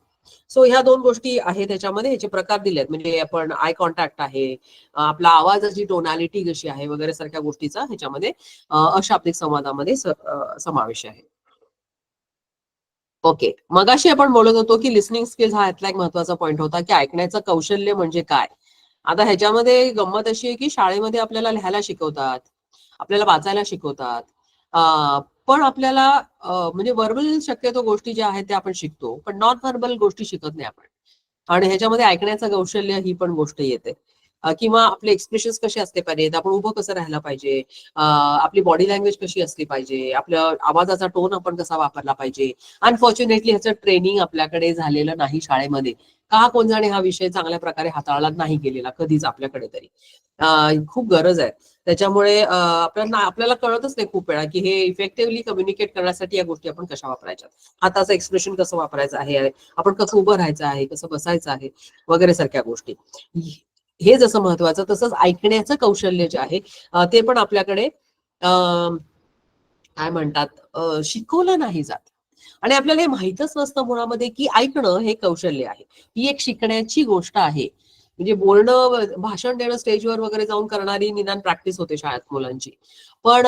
Speaker 1: सो ह्या दोन गोष्टी आहेत त्याच्यामध्ये, ह्याचे प्रकार दिलेत. म्हणजे आपण आय कॉन्टॅक्ट आहे, आपला आवाजाची टोनॅलिटी कशी आहे वगैरे सारख्या गोष्टीचा ह्याच्यामध्ये अशाब्दिक संवादामध्ये समावेश आहे. ओके. मगाशी आपण बोलत होतो की लिसनिंग स्किल्स हा यातला एक महत्वाचा पॉईंट होता, की ऐकण्याचं कौशल्य म्हणजे काय. आता ह्याच्यामध्ये गंमत अशी आहे की शाळेमध्ये आपल्याला लिहायला शिकवतात, आपल्याला वाचायला शिकवतात, पण आपल्याला म्हणजे वर्बल शक्यतो गोष्टी ज्या आहेत त्या आपण शिकतो, पण नॉन व्हर्बल गोष्टी शिकत नाही आपण. आणि ह्याच्यामध्ये ऐकण्याचं कौशल्य ही पण गोष्ट येते. किंवा आपले एक्सप्रेशन्स कसे असले पाहिजेत, आपण उभं कसं राहायला पाहिजे, आपली बॉडी लँग्वेज कशी असली पाहिजे, आपल्या आवाजाचा टोन आपण कसा वापरला पाहिजे. अनफॉर्च्युनेटली ह्याचं ट्रेनिंग आपल्याकडे झालेलं नाही शाळेमध्ये. का कोण जाणे हा विषय चांगल्या प्रकारे हाताळला नाही गेलेला कधीच आपल्याकडे तरी. खूप गरज आहे. त्याच्यामुळे आपल्याला कळतच नाही खूप वेळा की हे इफेक्टिव्हली कम्युनिकेट करण्यासाठी या गोष्टी आपण कशा वापरायच्या, हाताचं एक्सप्रेशन कसं वापरायचं आहे, आपण कसं उभं राहायचं आहे, कसं बसायचं आहे वगैरे सारख्या गोष्टी. हे जसं महत्वाचं तसंच ऐकण्याचं कौशल्य जे आहे ते पण आपल्याकडे काय म्हणतात शिकवलं नाही जात. आणि आपल्याला हे माहितच नसतं मुळामध्ये की ऐकणं हे कौशल्य आहे, ही एक शिकण्याची गोष्ट आहे. म्हणजे बोलणं, भाषण देणं स्टेजवर वगैरे जाऊन करणारी निदान प्रॅक्टिस होते शाळेत मुलांची. पण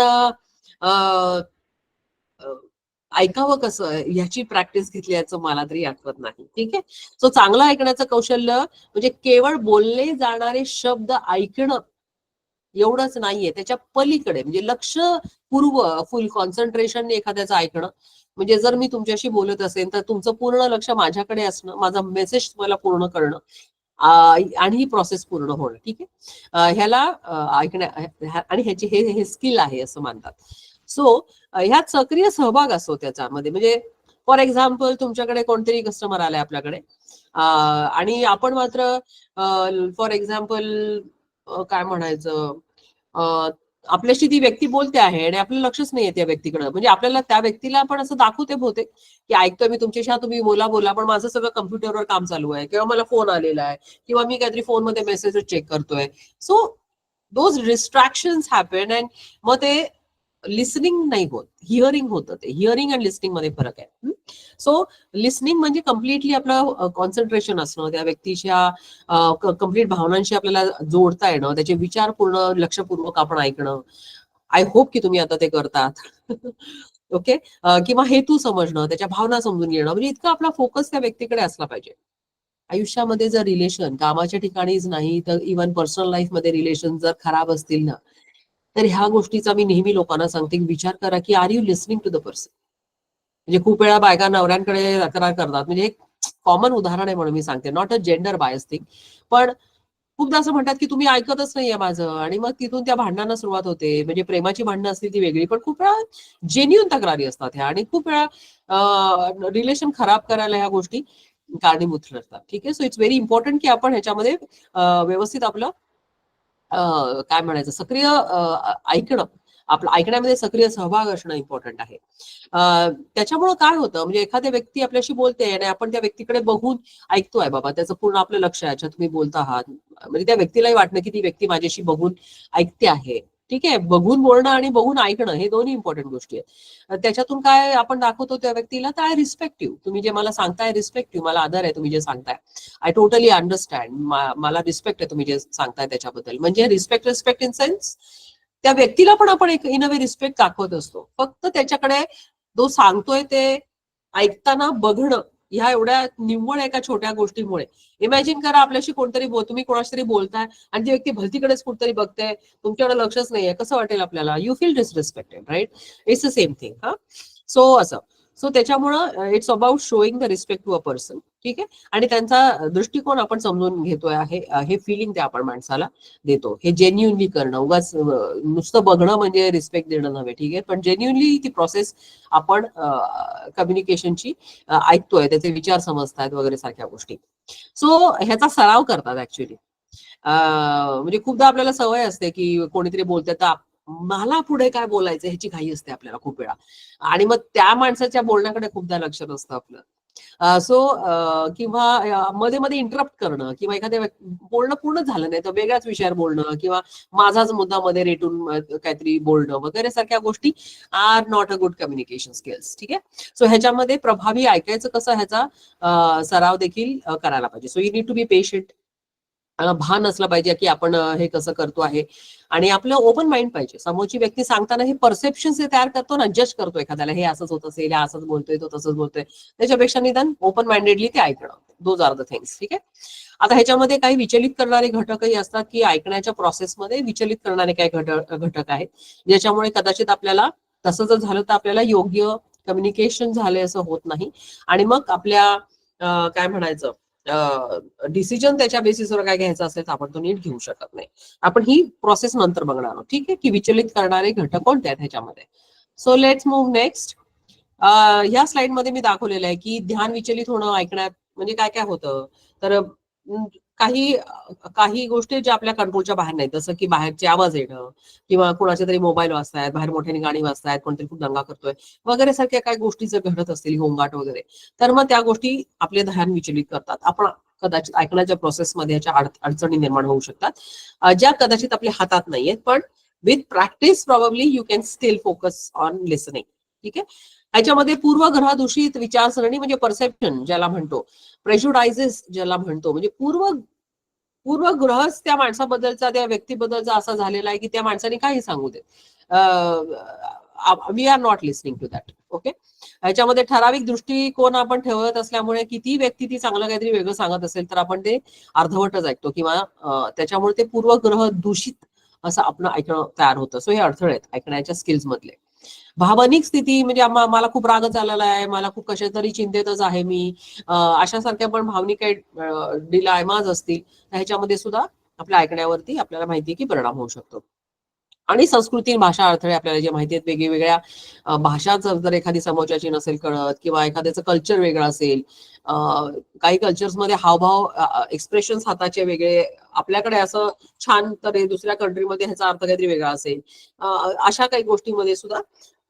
Speaker 1: ऐकावं कसं ह्याची प्रॅक्टिस घेतली याचं मला तरी आठवत नाही. ठीक आहे. सो चांगलं ऐकण्याचं कौशल्य म्हणजे केवळ बोलले जाणारे शब्द ऐकणं एवढंच नाहीये, त्याच्या पलीकडे म्हणजे लक्षपूर्व फुल कॉन्सन्ट्रेशन एखाद्याचं ऐकणं. म्हणजे जर मी तुमच्याशी बोलत असेल तर तुमचं पूर्ण लक्ष माझ्याकडे असणं, माझा मेसेज तुम्हाला पूर्ण करणं आणि ही प्रोसेस पूर्ण होणं. ठीक आहे. ह्याला ऐकण्या आणि ह्याची हे स्किल आहे असं मानतात. सो ह्यात सक्रिय सहभाग असतो त्याच्यामध्ये. म्हणजे फॉर एक्झाम्पल तुमच्याकडे कोणतरी कस्टमर आलाय आपल्याकडे आणि आपण मात्र फॉर एक्झाम्पल काय म्हणायचं आपल्याशी ती व्यक्ती बोलते आहे आणि आपलं लक्षच नाहीये त्या व्यक्तीकडे. म्हणजे आपल्याला त्या व्यक्तीला आपण असं दाखवते बहुतेक की ऐकतोय मी तुमच्याशी, तुम्ही बोला पण माझं सगळं कम्प्युटरवर काम चालू आहे किंवा मला फोन आलेला आहे किंवा मी काहीतरी फोनमध्ये मेसेज चेक करतोय. So those distractions happen and मग ते लिसनिंग नाही होत, हिअरिंग होतं. ते हिअरिंग आणि लिसनिंग मध्ये फरक आहे. सो लिसनिंग म्हणजे कम्प्लिटली आपलं कॉन्सन्ट्रेशन असणं, त्या व्यक्तीच्या कम्प्लीट भावनांशी आपल्याला जोडता येणं, त्याचे विचार पूर्ण लक्षपूर्वक आपण ऐकणं. आय होप की तुम्ही आता ते करतात. ओके. किंवा हेतू समजणं, त्याच्या भावना समजून घेणं, म्हणजे इतका आपला फोकस त्या व्यक्तीकडे असला पाहिजे. आयुष्यामध्ये जर रिलेशन कामाच्या ठिकाणीच नाही तर इव्हन पर्सनल लाईफ मध्ये रिलेशन जर खराब असतील ना, तर ह्या गोष्टीचा मी नेहमी लोकांना सांगते की विचार करा की are you listening to the person. म्हणजे खूप वेळा बायका नवऱ्यांकडे तक्रार करतात. म्हणजे एक कॉमन उदाहरण आहे म्हणून मी सांगते, not a gender bias thing. पण खूपदा असं म्हणतात की तुम्ही ऐकतच नाहीये माझं, आणि मग तिथून त्या भांडणांना सुरुवात होते. म्हणजे प्रेमाची भांडणं असतील ती वेगळी, पण खूप वेळा जेन्युन तक्रारी असतात ह्या, आणि खूप वेळा रिलेशन खराब करायला ह्या गोष्टी कारणीभूत ठरतात. ठीक आहे. सो इट्स व्हेरी इम्पॉर्टंट की आपण ह्याच्यामध्ये व्यवस्थित आपलं काय म्हणायचं सक्रिय ऐकणं, आपलं ऐकण्यामध्ये सक्रिय सहभाग असणं इम्पॉर्टंट आहे. त्याच्यामुळं काय होतं म्हणजे एखाद्या व्यक्ती आपल्याशी बोलते आणि आपण त्या व्यक्तीकडे बघून ऐकतोय, बाबा त्याचं पूर्ण आपलं लक्ष याच्यात तुम्ही बोलत आहात, म्हणजे त्या व्यक्तीलाही वाटणं की ती व्यक्ती माझ्याशी बघून ऐकते आहे. ठीक आहे. बघून बोलणं आणि बघून ऐकणं हे दोन्ही इम्पॉर्टंट गोष्टी आहेत. त्याच्यातून काय आपण दाखवतो त्या व्यक्तीला, तर आय रिस्पेक्टिव्ह, तुम्ही जे मला सांगताय रिस्पेक्टिव्ह, मला आदर आहे तुम्ही जे सांगताय, आय टोटली अंडरस्टँड, मला रिस्पेक्ट आहे तुम्ही जे सांगताय त्याच्याबद्दल. म्हणजे रिस्पेक्ट इन सेन्स त्या व्यक्तीला पण आपण एक इन अ वे रिस्पेक्ट दाखवत असतो. फक्त त्याच्याकडे जो सांगतोय ते ऐकताना बघणं, ह्या एवढ्या निव्वळ एका छोट्या गोष्टीमुळे. इमॅजिन करा आपल्याशी कोणतरी तुम्ही कोणाशी तरी बोलताय आणि ती व्यक्ती भलतीकडेच कुठतरी बघते, तुमच्याकडे लक्षच नाहीये, कसं वाटेल आपल्याला? You feel disrespected, right? It's the same thing. So असं, सो त्याच्यामुळं it's about showing the respect to a person. ठीक आहे. आणि त्यांचा दृष्टिकोन आपण समजून घेतोय आहे, हे फिलिंग ते आपण माणसाला देतो, हे जेन्युनली करणं. उगाच नुसतं बघणं म्हणजे रिस्पेक्ट देणं नव्हे. ठीक आहे. पण जेन्युनली ती प्रोसेस आपण कम्युनिकेशनची ऐकतोय, त्याचे विचार समजतायत वगैरे सारख्या गोष्टी. सो ह्याचा सराव करतात ऍक्च्युली. म्हणजे खूपदा आपल्याला सवय असते की कोणीतरी बोलते तर मला पुढे काय बोलायचं ह्याची घाई असते आपल्याला खूप वेळा, आणि मग त्या माणसाच्या बोलण्याकडे खूपदा लक्ष नसतं आपलं. सो किंवा मध्ये मध्ये इंटरप्ट करणं, किंवा एखाद्या बोलणं पूर्ण झालं नाही तर वेगळ्याच विषयावर बोलणं, किंवा माझाच मुद्दा मध्ये रेटून काहीतरी बोलणं वगैरे सारख्या गोष्टी are not a good communication skills. ठीक आहे. सो ह्याच्यामध्ये प्रभावी ऐकायचं कसं ह्याचा सराव देखील करायला पाहिजे. So you need to be patient. भान असलं पाहिजे की आपण हे कसं करतो आहे, आणि आपलं ओपन माइंड पाहिजे. समोरची व्यक्ती सांगताना हे परसेप्शन तयार करतो ना, जज करतो एखाद्याला, हे असंच होत असेल, हे असंच बोलतोय, तो तसंच बोलतोय, त्याच्यापेक्षा निदान ओपन माइंडेडली ते ऐकणं. Those are the things. ठीक आहे. आता ह्याच्यामध्ये काही विचलित करणारे घटकही असतात, की ऐकण्याच्या प्रोसेसमध्ये विचलित करणारे काही घटक आहेत, ज्याच्यामुळे कदाचित आपल्याला तसं जर झालं तर आपल्याला योग्य कम्युनिकेशन झाले असं होत नाही, आणि मग आपल्या काय म्हणायचं डिसिजन त्याच्या बेसिसवर काय घ्यायचं असेल तर आपण तो नीट घेऊ शकत नाही. आपण ही प्रोसेस नंतर बघणार आहोत, ठीक आहे, की विचलित करणारे घटक कोणते आहेत ह्याच्यामध्ये. So let's move next. ह्या स्लाइड मध्ये मी दाखवलेलं आहे की ध्यान विचलित होणं ऐकण्यात म्हणजे काय काय होतं. तर काही काही गोष्टी ज्या आपल्या कंट्रोलच्या बाहेर नाहीत, जसं की बाहेरचे आवाज येणं किंवा कुणाचे तरी मोबाईल वाजतायत, बाहेर मोठ्याने गाणी वाजतायत, कोणतरी खूप दंगा करतोय वगैरे सारख्या काही गोष्टी जर घडत असतील, गोंगाट वगैरे, तर मग त्या गोष्टी आपले ध्यान विचलित करतात. आपण कदाचित ऐकण्याच्या प्रोसेसमध्ये याच्या अडचणी निर्माण होऊ शकतात, ज्या कदाचित आपल्या हातात नाहीयेत, पण with practice probably you can still focus on listening. ठीक आहे. ह्याच्यामध्ये पूर्वग्रह दूषित विचारसरणी म्हणजे परसेप्शन ज्याला म्हणतो, प्रेजुडायझेस ज्याला म्हणतो, म्हणजे पूर्वग्रहच त्या माणसाबद्दलचा, त्या व्यक्तीबद्दलचा असा झालेला आहे की त्या माणसाने काही सांगू दे, we are not listening to that. Okay. ह्याच्यामध्ये ठराविक दृष्टिकोन आपण ठेवत असल्यामुळे किती व्यक्ती ती चांगलं काहीतरी वेगळं सांगत असेल तर आपण ते अर्धवटच ऐकतो किंवा त्याच्यामुळे ते पूर्वग्रह दूषित असं आपण ऐकणं तयार होतं. सो हे अडथळे आहेत ऐकण्याच्या स्किल्स मधले. भावनिक स्थिती म्हणजे मला खूप रागच आलेला आहे, मला खूप कशा तरी चिंतेतच आहे मी, अशासारख्या पण भावनिक काही डिलायमाज असतील, ह्याच्यामध्ये सुद्धा आपल्या ऐकण्यावरती आपल्याला माहिती आहे की परिणाम होऊ शकतो. आणि संस्कृती भाषा अडथळे आपल्याला जे माहिती आहेत, वेगवेगळ्या भाषा जर एखादी समोरच्याची नसेल कळत किंवा एखाद्याचं कल्चर वेगळं असेल, काही कल्चर्समध्ये हावभाव एक्सप्रेशन्स हाताचे वेगळे, आपल्याकडे असं छान तर दुसऱ्या कंट्रीमध्ये ह्याचा अर्थ काहीतरी वेगळा असेल, अशा काही गोष्टींमध्ये सुद्धा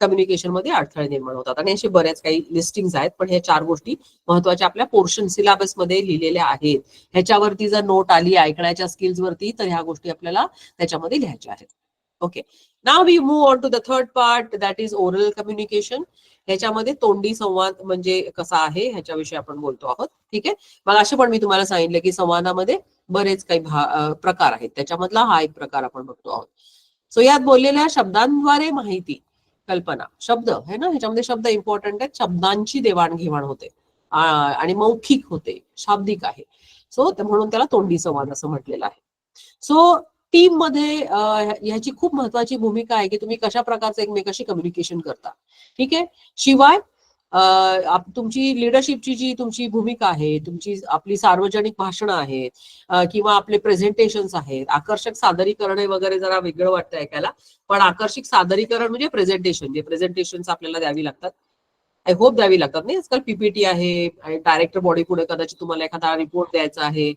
Speaker 1: कम्युनिकेशन मध्ये अडथळे निर्माण होतात. आणि असे बऱ्याच काही लिस्टिंग्स आहेत, पण ह्या 4 गोष्टी महत्वाच्या आपल्या पोर्शन सिलेबस मध्ये लिहिलेल्या आहेत. ह्याच्यावरती जर नोट आली ऐकण्याच्या स्किल्स वरती तर ह्या गोष्टी आपल्याला त्याच्यामध्ये लिहायच्या आहेत. Okay. Now we move on to the third part, that is oral communication. ह्याच्यामध्ये तोंडी संवाद म्हणजे कसा आहे ह्याच्याविषयी आपण बोलतो आहोत. ठीक आहे. मग असे पण मी तुम्हाला सांगितलं की संवादामध्ये बरेच काही प्रकार आहेत, त्याच्यामधला हा एक प्रकार आपण बघतो आहोत. सो यात बोललेल्या शब्दांद्वारे माहिती, कल्पना, शब्द आहे ना, ह्याच्यामध्ये शब्द इम्पॉर्टंट आहेत. शब्दांची देवाणघेवाण होते आणि मौखिक होते, शाब्दिक आहे. सो म्हणून त्याला तोंडी संवाद असं म्हटलेलं आहे. सो टीम मध्ये ह्याची खूप महत्वाची भूमिका आहे की तुम्ही कशा प्रकारचं एकमेकाशी कम्युनिकेशन करता. ठीक आहे. शिवाय तुमची लिडरशिपची जी तुमची भूमिका आहे, तुमची आपली सार्वजनिक भाषणं आहेत किंवा आपले प्रेझेंटेशन्स आहेत, आकर्षक सादरीकरणे वगैरे जरा वेगळं वाटतं ऐकायला, पण आकर्षक सादरीकरण म्हणजे प्रेझेंटेशन, जे प्रेझेंटेशन्स आपल्याला द्यावी लागतात, आय होप द्यावी लागतात. नाही आजकाल पीपीटी आहे, डायरेक्टर बॉडी पुढे कदाचित तुम्हाला एखादा रिपोर्ट द्यायचा आहे,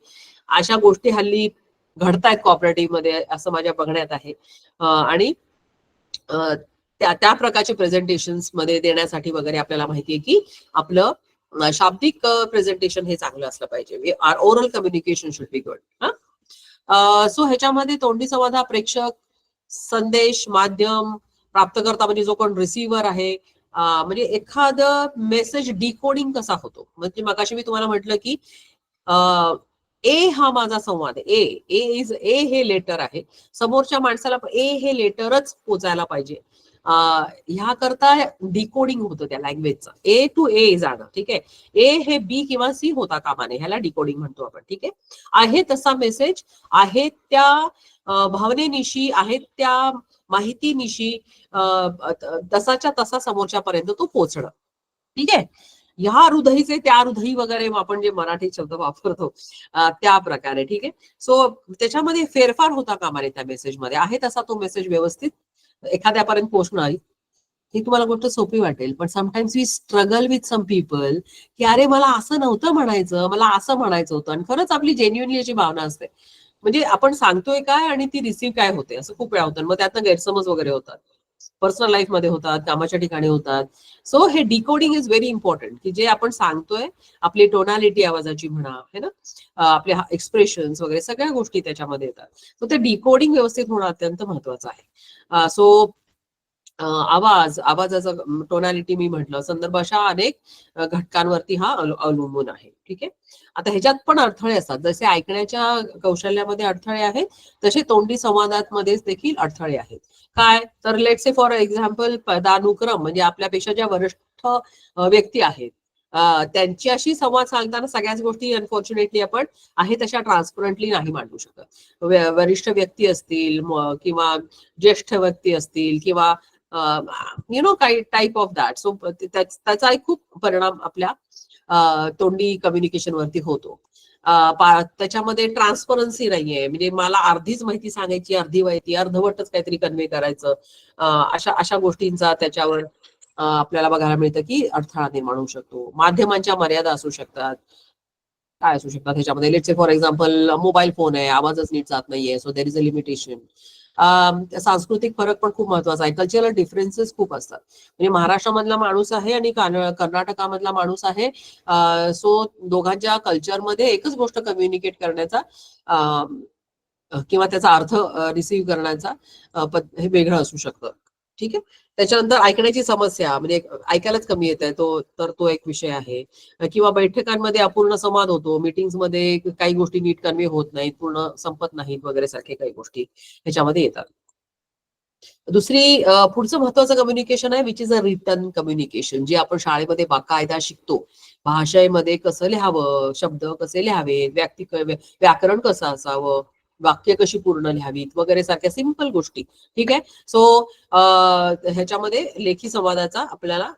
Speaker 1: अशा गोष्टी हल्ली घडतायत कॉपरेटिव्ह मध्ये असं माझ्या बघण्यात आहे. आणि त्या प्रकारचे प्रेझेंटेशन्स मध्ये देण्यासाठी वगैरे आपल्याला माहितीये की आपलं शाब्दिक प्रेझेंटेशन हे चांगलं असलं पाहिजे. Our oral communication should be good. So ह्याच्यामध्ये तोंडी संवाद हा प्रेक्षक, संदेश, माध्यम, प्राप्तकर्ता म्हणजे जो कोण रिसिव्हर आहे, म्हणजे एखादं मेसेज डिकोडिंग कसा होतो. म्हणजे मगाशी मी तुम्हाला म्हटलं की ए हा माझा संवाद आहे. ए हे लेटर आहे, समोरच्या माणसाला ए हे लेटरच पोचायला पाहिजे. ह्या करता डिकोडिंग होतं त्या लँग्वेजचं, ए टू ए जाणं. ठीक आहे. ए हे बी किंवा सी होता कामा नये, ह्याला डिकोडिंग म्हणतो आपण. ठीक आहे तसा मेसेज आहे त्या भावनेनिशी, आहेत त्या माहितीनिशी तसाच्या तसा समोरच्यापर्यंत तो पोचणं. ठीक आहे. ह्या हृदयीचे त्या हृदयी वगैरे आपण जे मराठी शब्द वापरतो त्या प्रकारे. ठीक आहे. सो त्याच्यामध्ये फेरफार होता कामा नये त्या मेसेजमध्ये, आहे तसा तो मेसेज व्यवस्थित एखाद्यापर्यंत पोहोचणार. ही तुम्हाला गोष्ट सोपी वाटेल, पण sometimes we struggle with some people की अरे मला असं नव्हतं म्हणायचं, मला असं म्हणायचं होतं. आणि खरंच आपली जेन्युअनली याची भावना असते, म्हणजे आपण सांगतोय काय आणि ती रिसीव्ह काय होते असं खूप वेळा होतं. मग त्यातनं गैरसमज वगैरे होतात, पर्सनल लाईफ मध्ये होतात, कामाच्या ठिकाणी होतात. सो हे डिकोडिंग इज व्हेरी इम्पॉर्टंट, की जे आपण सांगतोय, आपली टोनॅलिटी आवाजाची म्हणा, है ना, आपले एक्सप्रेशन्स वगैरे सगळ्या गोष्टी त्याच्यामध्ये येतात. सो ते डिकोडिंग व्यवस्थित होणं अत्यंत महत्वाचं आहे. सो आवाजाचं टोनॅलिटी मी म्हटलं, संदर्भ, अशा अनेक घटकांवरती हा अवलंबून आहे. ठीक आहे. आता ह्याच्यात पण अडथळे असतात, जसे ऐकण्याच्या कौशल्यामध्ये अडथळे आहेत तसे तोंडी संवादामध्येच देखील अडथळे आहेत. काय तर लेट्स से फॉर एक्झाम्पल पदानुक्रम, म्हणजे आपल्यापेक्षा ज्या वरिष्ठ व्यक्ती आहेत त्यांच्याशी संवाद साधताना सगळ्याच गोष्टी अनफॉर्च्युनेटली आपण आहे तशा ट्रान्सपरंटली नाही मांडू शकत. वरिष्ठ व्यक्ती असतील किंवा ज्येष्ठ व्यक्ती असतील किंवा काही टाईप ऑफ दॅट. सो त्याचा एक खूप परिणाम आपल्या तोंडी कम्युनिकेशन वरती होतो. त्याच्यामध्ये ट्रान्सपरन्सी नाहीये, म्हणजे मला अर्धीच माहिती सांगायची, अर्धी माहिती अर्धवटच काहीतरी कन्व्हे करायचं, अशा अशा गोष्टींचा त्याच्यावर आपल्याला बघायला मिळतं की अडथळा निर्माण होऊ शकतो. माध्यमांच्या मर्यादा असू शकतात. काय असू शकतात ह्याच्यामध्ये, let's say for example mobile phone आहे, आवाजच नीट जात नाहीये, so there is a limitation. सांस्कृतिक फरक पण खूप महत्वाचा आहे, कल्चरल डिफरन्सेस खूप असतात. म्हणजे महाराष्ट्रामधला माणूस आहे आणि कर्नाटकामधला माणूस आहे, सो दोघांच्या कल्चरमध्ये एकच गोष्ट कम्युनिकेट करण्याचा किंवा त्याचा अर्थ रिसीव्ह करण्याचा हे वेगळं असू शकतं. ठीक आहे. त्याच्यानंतर ऐकण्याची समस्या, म्हणजे ऐकायलाच कमी येत आहे तो एक विषय आहे. किंवा बैठकांमध्ये अपूर्ण संवाद होतो, मीटिंग्समध्ये काही गोष्टी नीट कन्वे होत नाहीत, पूर्ण संपत नाहीत वगैरे सारखे काही गोष्टी ह्याच्यामध्ये येतात. दुसरी पुढचं महत्वाचं कम्युनिकेशन आहे which is a return communication, जे आपण शाळेमध्ये बाकायदा शिकतो. भाषेमध्ये कसं लिहावं, शब्द कसे लिहावे, व्याकरण कसं असावं, वाक्य कशी पूर्ण लिहावीत वगैरे सारख्या सिंपल गोष्टी. ठीक आहे. सो ह्याच्यामध्ये लेखी संवादाचा आपल्याला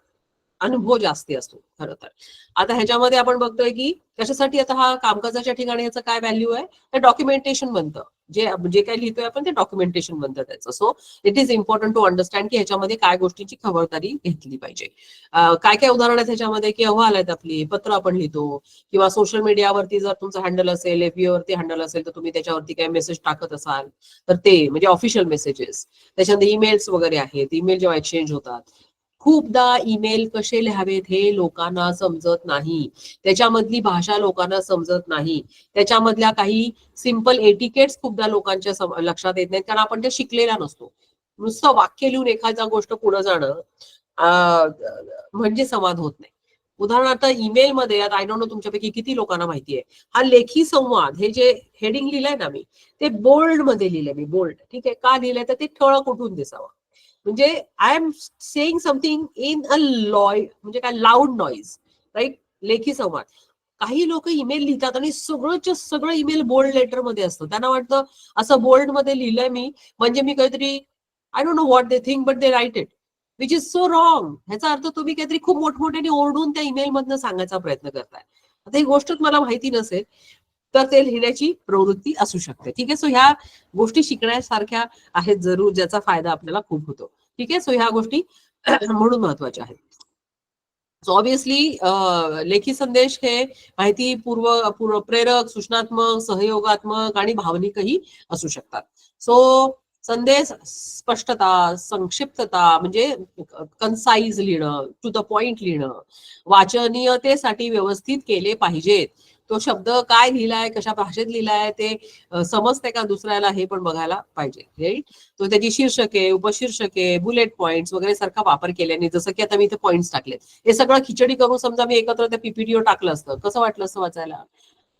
Speaker 1: अनुभव जास्ती असतो खरं तर. आता ह्याच्यामध्ये आपण बघतोय की कशासाठी आता हा कामकाजाच्या ठिकाणी ह्याचं काय व्हॅल्यू आहे, तर डॉक्युमेंटेशन बनतं. जे जे काही लिहितोय आपण ते डॉक्युमेंटेशन बनतं त्याचं. So it is important to understand की ह्याच्यामध्ये काय गोष्टींची खबरदारी घेतली पाहिजे. काय काय उदाहरण आहेत ह्याच्यामध्ये, की अहवाल आहेत आपली, पत्र आपण लिहितो, किंवा सोशल मीडियावरती जर तुमचं हँडल असेल, एफबी वरती हँडल असेल, तर तुम्ही त्याच्यावरती काही मेसेज टाकत असाल तर ते म्हणजे ऑफिशियल मेसेजेस. त्याच्यानंतर ईमेल्स वगैरे आहेत, ईमेल जेव्हा एक्सचेंज होतात, खूपदा ईमेल कसे लिहावेत हे लोकांना समजत नाही, त्याच्यामधली भाषा लोकांना समजत नाही, त्याच्यामधल्या काही सिंपल एटिकेट्स खूपदा लक्षात येत नाहीत, कारण आपण ते शिकलेला नसतो. नुसतं वाक्य लिहून एखाद्या गोष्ट पुढे जाणं म्हणजे संवाद होत नाही. उदाहरणार्थ ईमेलमध्ये, आता आय डोंट नो तुमच्यापैकी किती लोकांना माहिती आहे, हा लेखी संवाद हे जे हेडिंग लिहिलंय ना मी, ते बोल्ड मध्ये लिहिलंय मी, बोल्ड. ठीक आहे. का लिहिलंय, तर ते ठळक उठून दिसावं. म्हणजे I am saying something in a म्हणजे काय लाऊड नॉईज, राईट. लेखी संवाद. काही लोक ईमेल लिहितात आणि सगळंच्या सगळं ईमेल बोल्ड लेटर मध्ये असतं. त्यांना वाटतं असं बोल्ड मध्ये लिहिलंय मी म्हणजे मी काहीतरी, I don't know what they think, but they write it, which is so wrong. ह्याचा अर्थ तुम्ही काहीतरी खूप मोठमोठ्याने ओरडून त्या ईमेल मधनं सांगायचा प्रयत्न करताय. आता ही गोष्ट मला माहिती नसेल तर ते लिहिण्याची प्रवृत्ती असू शकते. ठीक आहे. सो ह्या गोष्टी शिकण्यासारख्या आहेत जरूर, ज्याचा फायदा आपल्याला खूप होतो. ठीक आहे. सो ह्या गोष्टी म्हणून महत्वाच्या आहेत. सो ऑब्विसली लेखी संदेश हे माहिती प्रेरक, सूचनात्मक, सहयोगात्मक आणि भावनिकही असू शकतात. सो संदेश स्पष्टता, संक्षिप्तता, म्हणजे कन्साईज लिहिणं, टू द पॉइंट लिहिणं, वाचनीयतेसाठी व्यवस्थित केले पाहिजेत. तो शब्द काय लिहिलाय, कशा भाषेत लिहिलाय, ते समजते का दुसऱ्याला, हे पण बघायला पाहिजे. राईट. तो त्याची शीर्षके, उपशीर्षके, बुलेट पॉइंट्स वगैरे सारखा वापर केल्याने, जसं की आता मी इथे पॉइंट्स टाकलेत, हे सगळं खिचडी करून समजा मी एकत्र त्या पीपीटीवर टाकलं असतं, कसं वाटलं असतं वाचायला.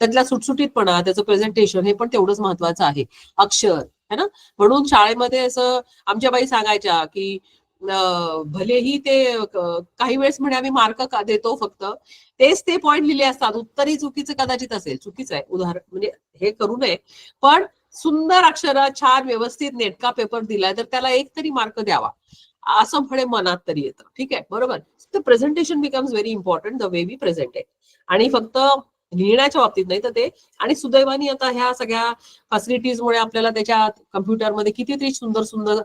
Speaker 1: त्यातला सुटसुटीतपणा, त्याचं प्रेझेंटेशन हे पण तेवढंच महत्वाचं आहे. अक्षर है ना. म्हणून शाळेमध्ये असं आमच्या बाई सांगायच्या की भलेही ते काही वेळेस म्हणे आम्ही मार्क का देतो, फक्त तेच ते पॉइंट लिहिले असतात, उत्तरही चुकीचं कदाचित असेल, चुकीचं आहे उदाहरण, म्हणजे हे करू नये, पण सुंदर अक्षरात छान व्यवस्थित नेटका पेपर दिलाय तर त्याला एक तरी मार्क द्यावा, असं म्हणे मनात तरी येतं. ठीक आहे. बरोबर. The presentation becomes very important, the way we presented. आणि फक्त लिहिण्याच्या बाबतीत नाही तर ते, आणि सुदैवाने आता ह्या सगळ्या फॅसिलिटीजमुळे आपल्याला त्याच्या कम्प्युटरमध्ये कितीतरी सुंदर सुंदर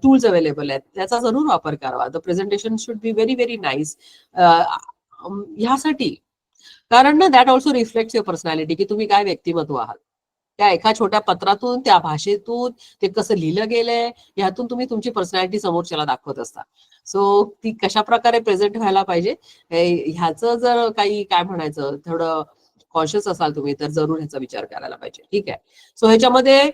Speaker 1: टूल्स अवेलेबल आहेत, त्याचा जरूर वापर करावा. The presentation should be very very nice. ह्यासाठी, कारण ना that also reflect your personality, की तुम्ही काय व्यक्तिमत्व आहात. त्या एका छोट्या पत्रातून, त्या भाषेतून, ते कसं लिहिलं गेलंय, यातून तुम्ही तुमची पर्सनॅलिटी समोरच्याला दाखवत असता. सो ती कशा प्रकारे प्रेझेंट व्हायला पाहिजे, ह्याचं जर काही काय म्हणायचं थोडं कॉन्शियस असाल तुम्ही, तर जरूर ह्याचा विचार करायला पाहिजे. ठीक आहे. सो ह्याच्यामध्ये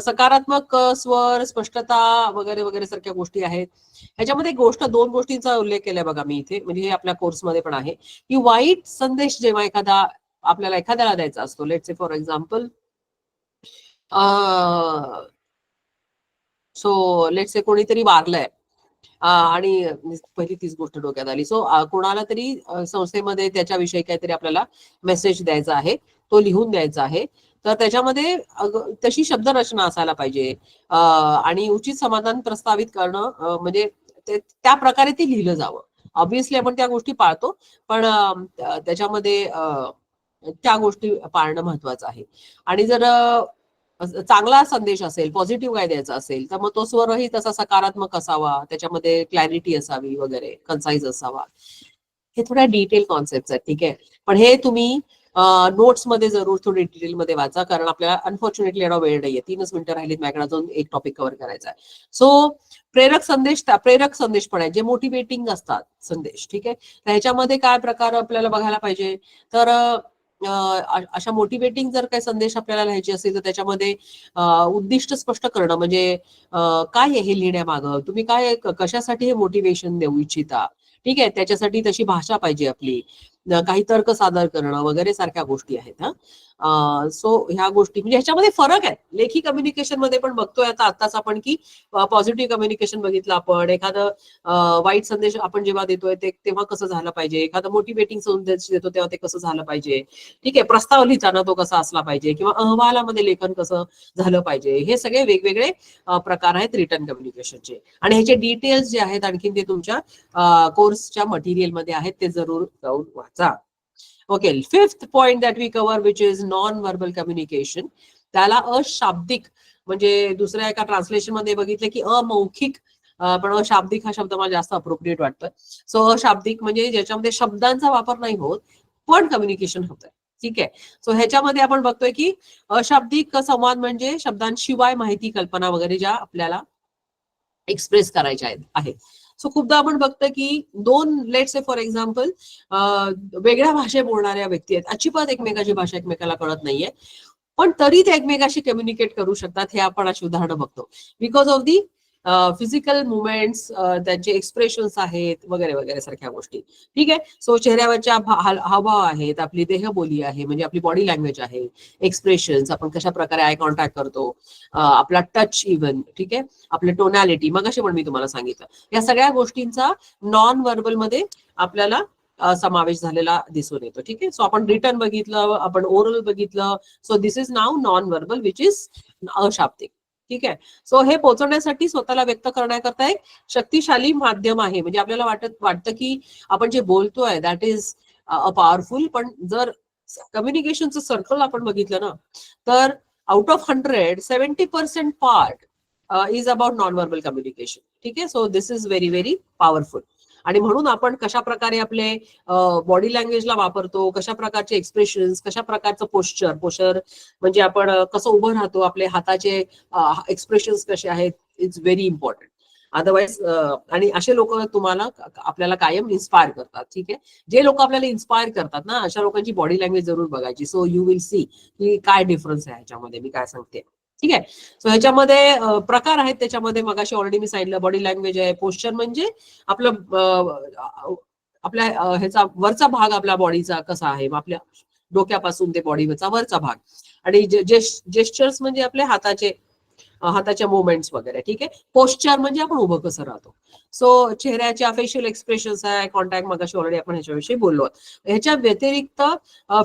Speaker 1: सकारात्मक स्वर, स्पष्टता वगैरे वगैरे सारख्या गोष्टी आहेत. ह्याच्यामध्ये दोन गोष्टींचा उल्लेख केलाय बघा मी इथे, म्हणजे हे आपल्या कोर्समध्ये पण आहे, की वाईट संदेश जेव्हा आपल्याला एखाद्याला द्यायचा असतो, let's say for example, so let's say कोणीतरी वारलंय, आणि पहिली तीच गोष्ट डोक्यात आली. सो कोणाला तरी संस्थेमध्ये त्याच्याविषयी काहीतरी आपल्याला मेसेज द्यायचा आहे, तो लिहून द्यायचा आहे, तर त्याच्यामध्ये तशी शब्दरचना असायला पाहिजे, आणि उचित समाधान प्रस्तावित करणं, म्हणजे त्या प्रकारे ते लिहिलं जावं. ऑब्व्हियसली आपण त्या गोष्टी पाळतो, पण त्याच्यामध्ये त्या गोष्टी पाळणं महत्वाचं आहे. आणि जर चांगला संदेश असेल, पॉझिटिव्ह काय द्यायचा असेल, तर मग तो स्वरही तसा सकारात्मक असावा, त्याच्यामध्ये क्लॅरिटी असावी वगैरे, कन्साइज असावा. हे थोड्या डिटेल कॉन्सेप्ट आहेत, ठीक आहे. पण हे तुम्ही नोट्स मध्ये जरूर थोडी डिटेल मध्ये वाचा, कारण आपल्याला अनफॉर्च्युनेटली एवढा वेळ नाहीये, 3च मिनिटं राहिलीत माझ्याकडे, अजून एक टॉपिक कव्हर करायचा आहे. सो प्रेरक संदेश पण आहेत, जे मोटिवेटिंग असतात संदेश, ठीक आहे. ह्याच्यामध्ये काय प्रकार आपल्याला बघायला पाहिजे, तर अशा मोटिवेटिंग जर काही संदेश आपल्याला लिहायचे असेल तर त्याच्यामध्ये उद्दिष्ट स्पष्ट करणं, म्हणजे काय आहे हे लिहिण्यामागं, तुम्ही काय कशासाठी हे मोटिवेशन देऊ इच्छिता, ठीक आहे. त्याच्यासाठी तशी भाषा पाहिजे आपली, काही तर्क सादर करणं वगैरे सारख्या गोष्टी आहेत. सो ह्या गोष्टी म्हणजे ह्याच्यामध्ये फरक आहे. लेखी कम्युनिकेशन मध्ये पण बघतोय आताच आपण की पॉझिटिव्ह कम्युनिकेशन बघितलं आपण, एखादं वाईट संदेश आपण जेव्हा देतोय तेव्हा कसं झालं पाहिजे, एखादं मोटिवेटिंग संदेश देतो तेव्हा ते कसं झालं पाहिजे, ठीक आहे. प्रस्ताव लिहिताना तो कसा असला पाहिजे, किंवा अहवालामध्ये लेखन कसं झालं पाहिजे, हे सगळे वेगवेगळे प्रकार आहेत रिटर्न कम्युनिकेशनचे. आणि ह्याचे डिटेल्स जे आहेत आणखीन ते तुमच्या कोर्सच्या मटेरियल मध्ये आहेत, ते जरूर जाऊन वाचा. Okay, fifth point that we cover which is non verbal communication. त्याला अशाब्दिक, म्हणजे दुसऱ्या एका ट्रान्सलेशन मध्ये बघितलं की अमौखिक, पण अशाब्दिक हा शब्द मला जास्त अप्रोप्रिएट वाटतोय. सो अशाब्दिक म्हणजे ज्याच्यामध्ये शब्दांचा वापर नाही होत पण कम्युनिकेशन होत आहे, ठीक आहे. सो ह्याच्यामध्ये आपण बघतोय की अशाब्दिक संवाद म्हणजे शब्दांशिवाय माहिती, कल्पना वगैरे ज्या आपल्याला एक्सप्रेस करायच्या आहेत. सो खूपदा आपण बघतो की दोन, लेट्स से फॉर एक्झाम्पल, वेगळ्या भाषे बोलणाऱ्या व्यक्ती आहेत, अजिबात एकमेकाची भाषा एकमेकाला कळत नाहीये, पण तरी ते एकमेकाशी कम्युनिकेट करू शकतात. हे आपण अशी उदाहरणं बघतो, because of the physical movements, त्यांचे एक्सप्रेशन्स आहेत वगैरे वगैरे सारख्या गोष्टी, ठीक आहे. सो चेहऱ्यावरच्या हावभाव आहेत, आपली देहबोली आहे, म्हणजे आपली बॉडी लँग्वेज आहे, एक्सप्रेशन्स, आपण कशा प्रकारे आय कॉन्टॅक्ट करतो, आपला टच इव्हन, ठीक आहे, आपलं टोनॅलिटी, मग अशी पण मी तुम्हाला सांगितलं, या सगळ्या गोष्टींचा नॉन व्हर्बल मध्ये आपल्याला समावेश झालेला दिसून येतो, ठीक आहे. सो आपण रिटर्न बघितलं, आपण ओरल बघितलं. So this is now non verbal which is अशाब्दिक, ठीक आहे. सो हे पोहोचवण्यासाठी स्वतःला व्यक्त करण्याकरता एक शक्तिशाली माध्यम आहे. म्हणजे आपल्याला वाटतं की आपण जे बोलतोय दॅट इज अ पॉवरफुल, पण जर कम्युनिकेशनचं सर्कल आपण बघितलं ना, तर out of 100, 70% part is about non verbal communication, ठीक आहे. So this is very very powerful. आणि म्हणून आपण कशा प्रकारे आपले बॉडी लँग्वेजला वापरतो, कशा प्रकारचे एक्सप्रेशन्स, कशा प्रकारचं पोश्चर म्हणजे आपण कसं उभं राहतो, आपले हाताचे एक्सप्रेशन्स कसे आहेत, इट्स व्हेरी इम्पॉर्टंट. अदरवाईज आणि असे लोक तुम्हाला आपल्याला कायम इन्स्पायर करतात, ठीक आहे. जे लोक आपल्याला इन्स्पायर करतात ना, अशा लोकांची बॉडी लँग्वेज जरूर बघायची. सो यू विल सी की काय डिफरन्स आहे ह्याच्यामध्ये, मी काय सांगते, ठीक आहे. सो ह्याच्यामध्ये प्रकार आहेत, त्याच्यामध्ये मगाशी ऑलरेडी मी सांगितलं, बॉडी लँग्वेज आहे, पोश्चर म्हणजे आपलं आपल्या ह्याचा वरचा भाग आपल्या बॉडीचा कसा आहे, आपल्या डोक्यापासून ते बॉडीवरचा वरचा भाग, आणि जेस्चर्स म्हणजे आपले हाताच्या मुवमेंट्स वगैरे, ठीक आहे. पोश्चर म्हणजे आपण उभं कसं राहतो. सो चेहऱ्याच्या फेशियल एक्सप्रेशन्स आहे, कॉन्टॅक्ट, मगाशी ऑलरेडी आपण ह्याच्याविषयी बोललो. ह्याच्या व्यतिरिक्त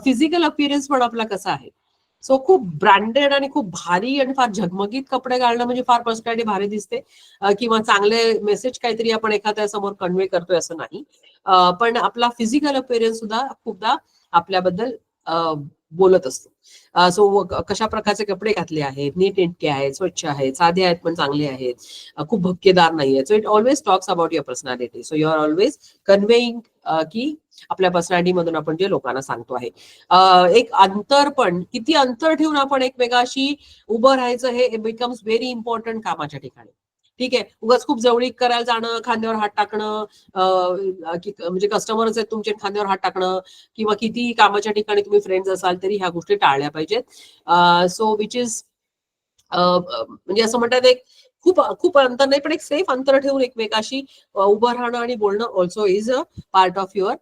Speaker 1: फिजिकल अपिअरन्स पण आपला कसा आहे. सो खूप ब्रँडेड आणि खूप भारी आणि फार झगमगीत कपडे घालणं म्हणजे फार पर्सनॅलिटी भारी दिसते, किंवा चांगले मेसेज काहीतरी आपण एखाद्या समोर कन्वे करतोय असं नाही, पण आपला फिजिकल अपिअरन्स सुद्धा खूपदा आपल्याबद्दल बोलत असतो. सो कशा प्रकारचे कपडे घातले आहेत, नीट नेटके आहेत, स्वच्छ आहेत, साधे आहेत पण चांगले आहेत, खूप भपकेदार नाही आहेत. So it always talks about your personality. So you are always conveying की आपल्या पर्सनॅलिटी मधून आपण जे लोकांना सांगतो आहे. एक अंतर, पण किती अंतर ठेवून आपण एकमेकाशी उभं राहायचं, हे बिकम्स व्हेरी इम्पॉर्टंट कामाच्या ठिकाणी, ठीक आहे. उगाच खूप जवळीक करायला जाणं, खांद्यावर हात टाकणं, म्हणजे कस्टमर्स आहेत तुमचे, खांद्यावर हात टाकणं, किंवा किती कामाच्या ठिकाणी तुम्ही फ्रेंड्स असाल तरी ह्या गोष्टी टाळल्या पाहिजेत. सो विच इज म्हणजे असं म्हणतात, एक खूप खूप अंतर नाही, पण एक सेफ अंतर ठेवून एकमेकाशी उभं राहणं आणि बोलणं also is a part of your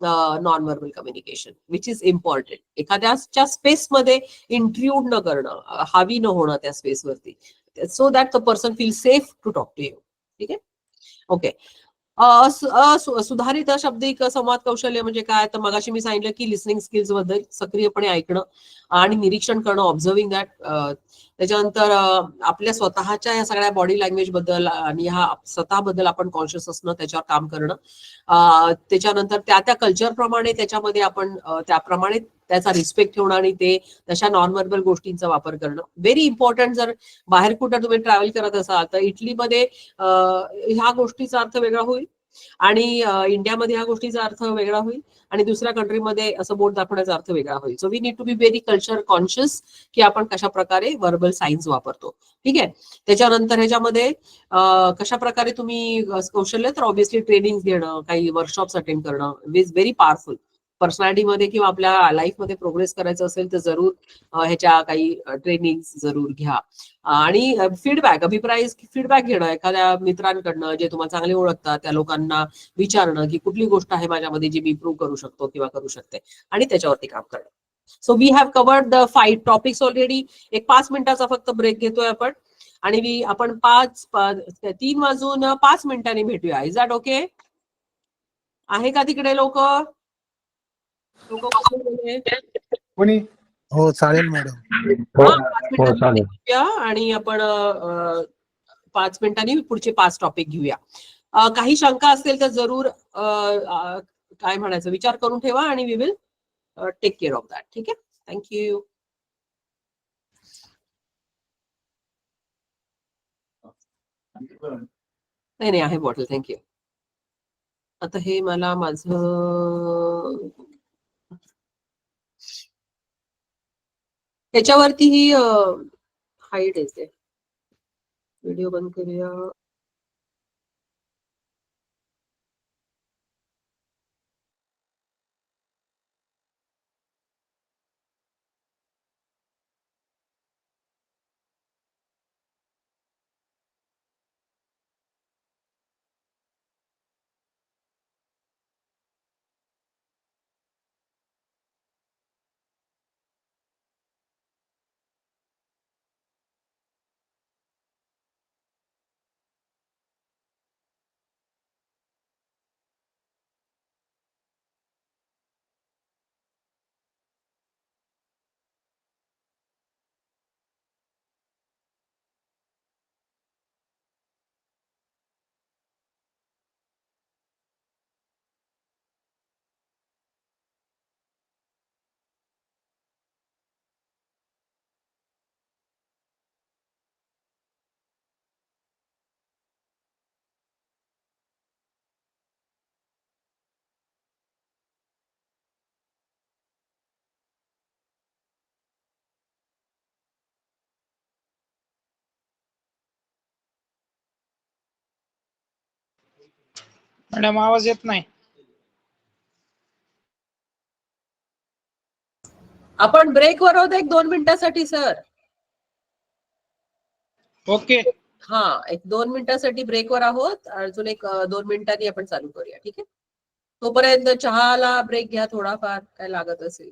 Speaker 1: non verbal communication, which is important. एखाद्याच्या स्पेसमध्ये इंट्रूड न करणं, हावी न होणं त्या स्पेसवरती, so that the person feel safe to talk to you, ठीक आहे. ओके. सुधारित शब्दिक संवाद कौशल्य म्हणजे काय, तर मगाशी मी सांगितलं की लिसनिंग स्किल्स बद्दल सक्रियपणे ऐकणं आणि निरीक्षण करणं, ऑब्झर्विंग दॅट. त्याच्यानंतर आपल्या स्वतःच्या या सगळ्या बॉडी लँग्वेज बद्दल आणि ह्या स्वतःबद्दल आपण कॉन्शियस असणं, त्याच्यावर काम करणं. त्याच्यानंतर त्या कल्चर प्रमाणे त्याच्यामध्ये आपण त्याप्रमाणे त्याचा रिस्पेक्ट ठेवणं आणि ते तशा नॉन व्हर्बल गोष्टींचा वापर करणं व्हेरी इम्पॉर्टंट. जर बाहेर कुठं तुम्ही ट्रॅव्हल करत असाल तर इटलीमध्ये ह्या गोष्टीचा अर्थ वेगळा होईल आणि इंडियामध्ये ह्या गोष्टीचा अर्थ वेगळा होईल आणि दुसऱ्या कंट्रीमध्ये असं बोट दाखवण्याचा अर्थ वेगळा होईल. So we need to be very culture conscious की आपण कशा प्रकारे व्हर्बल सायन्स वापरतो. ठीक आहे. त्याच्यानंतर ह्याच्यामध्ये कशा प्रकारे तुम्ही कौशल्य, तर ऑब्व्हियसली ट्रेनिंग घेणं, काही वर्कशॉप्स अटेंड करणं इज व्हेरी पॉवरफुल. पर्सनॅलिटीमध्ये किंवा आपल्या लाईफमध्ये प्रोग्रेस करायचं असेल तर जरूर ह्याच्या काही ट्रेनिंग जरूर घ्या. आणि फीडबॅक, अभिप्राय फीडबॅक घेणं एखाद्या मित्रांकडनं जे तुम्हाला चांगले ओळखतात त्या लोकांना विचारणं की कुठली गोष्ट आहे माझ्यामध्ये जी मी इम्प्रूव्ह करू शकतो किंवा करू शकते आणि त्याच्यावरती काम करणं. So we have covered the 5 topics already. एक 5 मिनिटाचा फक्त ब्रेक घेतोय आपण आणि आपण 3:05 भेटूया. Is that okay? आहे का तिकडे लोक?
Speaker 2: कोणी? हो चालेल मॅडम.
Speaker 1: हा, 5 मिनिटांनी भेटूया आणि आपण 5 मिनिटांनी पुढचे 5 टॉपिक घेऊया. काही शंका असतील तर जरूर काय म्हणायचं विचार करून ठेवा आणि we will take care of that. ठीक आहे. थँक्यू. नाही नाही आहे बॉटल. थँक्यू. आता हे मला माझं त्याच्यावरती ही हाईट येते. व्हिडिओ बंद करूया.
Speaker 3: मॅडम आवाज येत नाही.
Speaker 1: आपण ब्रेकवर आहोत 1-2 मिनिटासाठी सर.
Speaker 3: ओके.
Speaker 1: हा, 1-2 मिनिटासाठी ब्रेकवर आहोत. अजून 1-2 मिनिटांनी आपण चालू करूया. ठीक आहे. तोपर्यंत चहाला ब्रेक घ्या थोडाफार काय लागत असेल.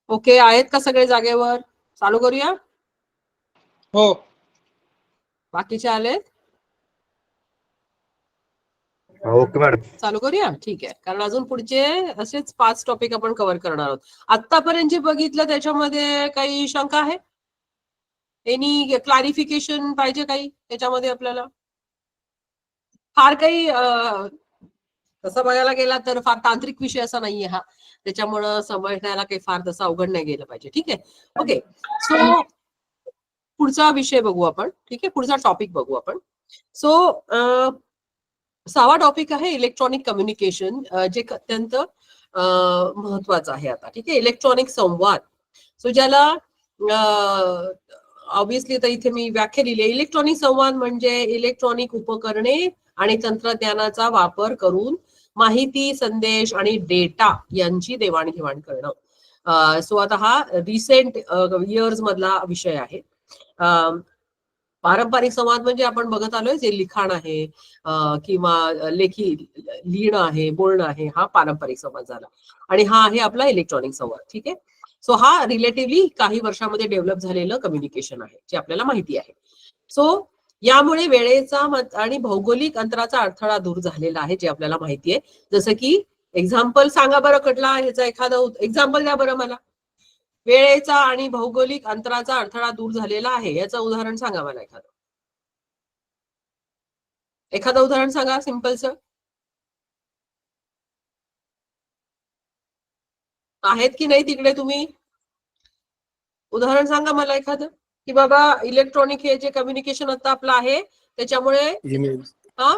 Speaker 1: ओके, आहेत का सगळे जागेवर? चालू करूया.
Speaker 2: हो.
Speaker 1: बाकीचे आलेत?
Speaker 3: Okay madam.
Speaker 1: चालू करूया, ठीक आहे. कारण अजून पुढचे असेच 5 टॉपिक आपण कव्हर करणार आहोत. आतापर्यंत जे बघितलं त्याच्यामध्ये काही शंका आहे? एनी क्लॅरिफिकेशन पाहिजे काही त्याच्यामध्ये आपल्याला? फार काही तसं बघायला गेला तर फार तांत्रिक विषय असा नाहीये हा, त्याच्यामुळं समजण्याला काही फार तसं अवघड नाही गेलं पाहिजे. ठीक आहे, ओके. सो पुढचा विषय बघू आपण. ठीक आहे, पुढचा टॉपिक बघू आपण. सो 6वा टॉपिक आहे इलेक्ट्रॉनिक कम्युनिकेशन, जे अत्यंत महत्वाचं आहे आता. ठीक आहे, इलेक्ट्रॉनिक संवाद. सो ज्याला ऑब्विसली तर इथे मी व्याख्या लिहिली आहे. इलेक्ट्रॉनिक संवाद म्हणजे इलेक्ट्रॉनिक उपकरणे आणि तंत्रज्ञानाचा वापर करून माहिती, संदेश आणि डेटा यांची देवाणघेवाण करणं. सो आता हा रिसेंट इयर्स मधला विषय आहे. पारंपरिक संवाद म्हणजे आपण बघत आलोय जे लिखाण आहे किंवा लेखी लिहिणं आहे, बोलणं आहे, हा पारंपरिक संवाद झाला. आणि हा आहे आपला इलेक्ट्रॉनिक संवाद. ठीक आहे, सो हा रिलेटिव्हली काही वर्षामध्ये डेव्हलप झालेलं कम्युनिकेशन आहे जे आपल्याला माहिती आहे. सो यामुळे वेळेचा आणि भौगोलिक अंतराचा अडथळा दूर झालेला आहे जे आपल्याला माहिती आहे. जसं की एक्झाम्पल सांगा बरं, कटला ह्याचा एखादं एक्झाम्पल द्या बरं मला. वेळेचा आणि भौगोलिक अंतराचा अडथळा दूर झालेला आहे याचं उदाहरण सांगा मला. एखादं उदाहरण सांगा सिंपलचं. आहेत की नाही तिकडे तुम्ही? उदाहरण सांगा मला एखादं की बाबा इलेक्ट्रॉनिक हे जे कम्युनिकेशन आता आपलं आहे त्याच्यामुळे
Speaker 2: ईमेल.
Speaker 1: हा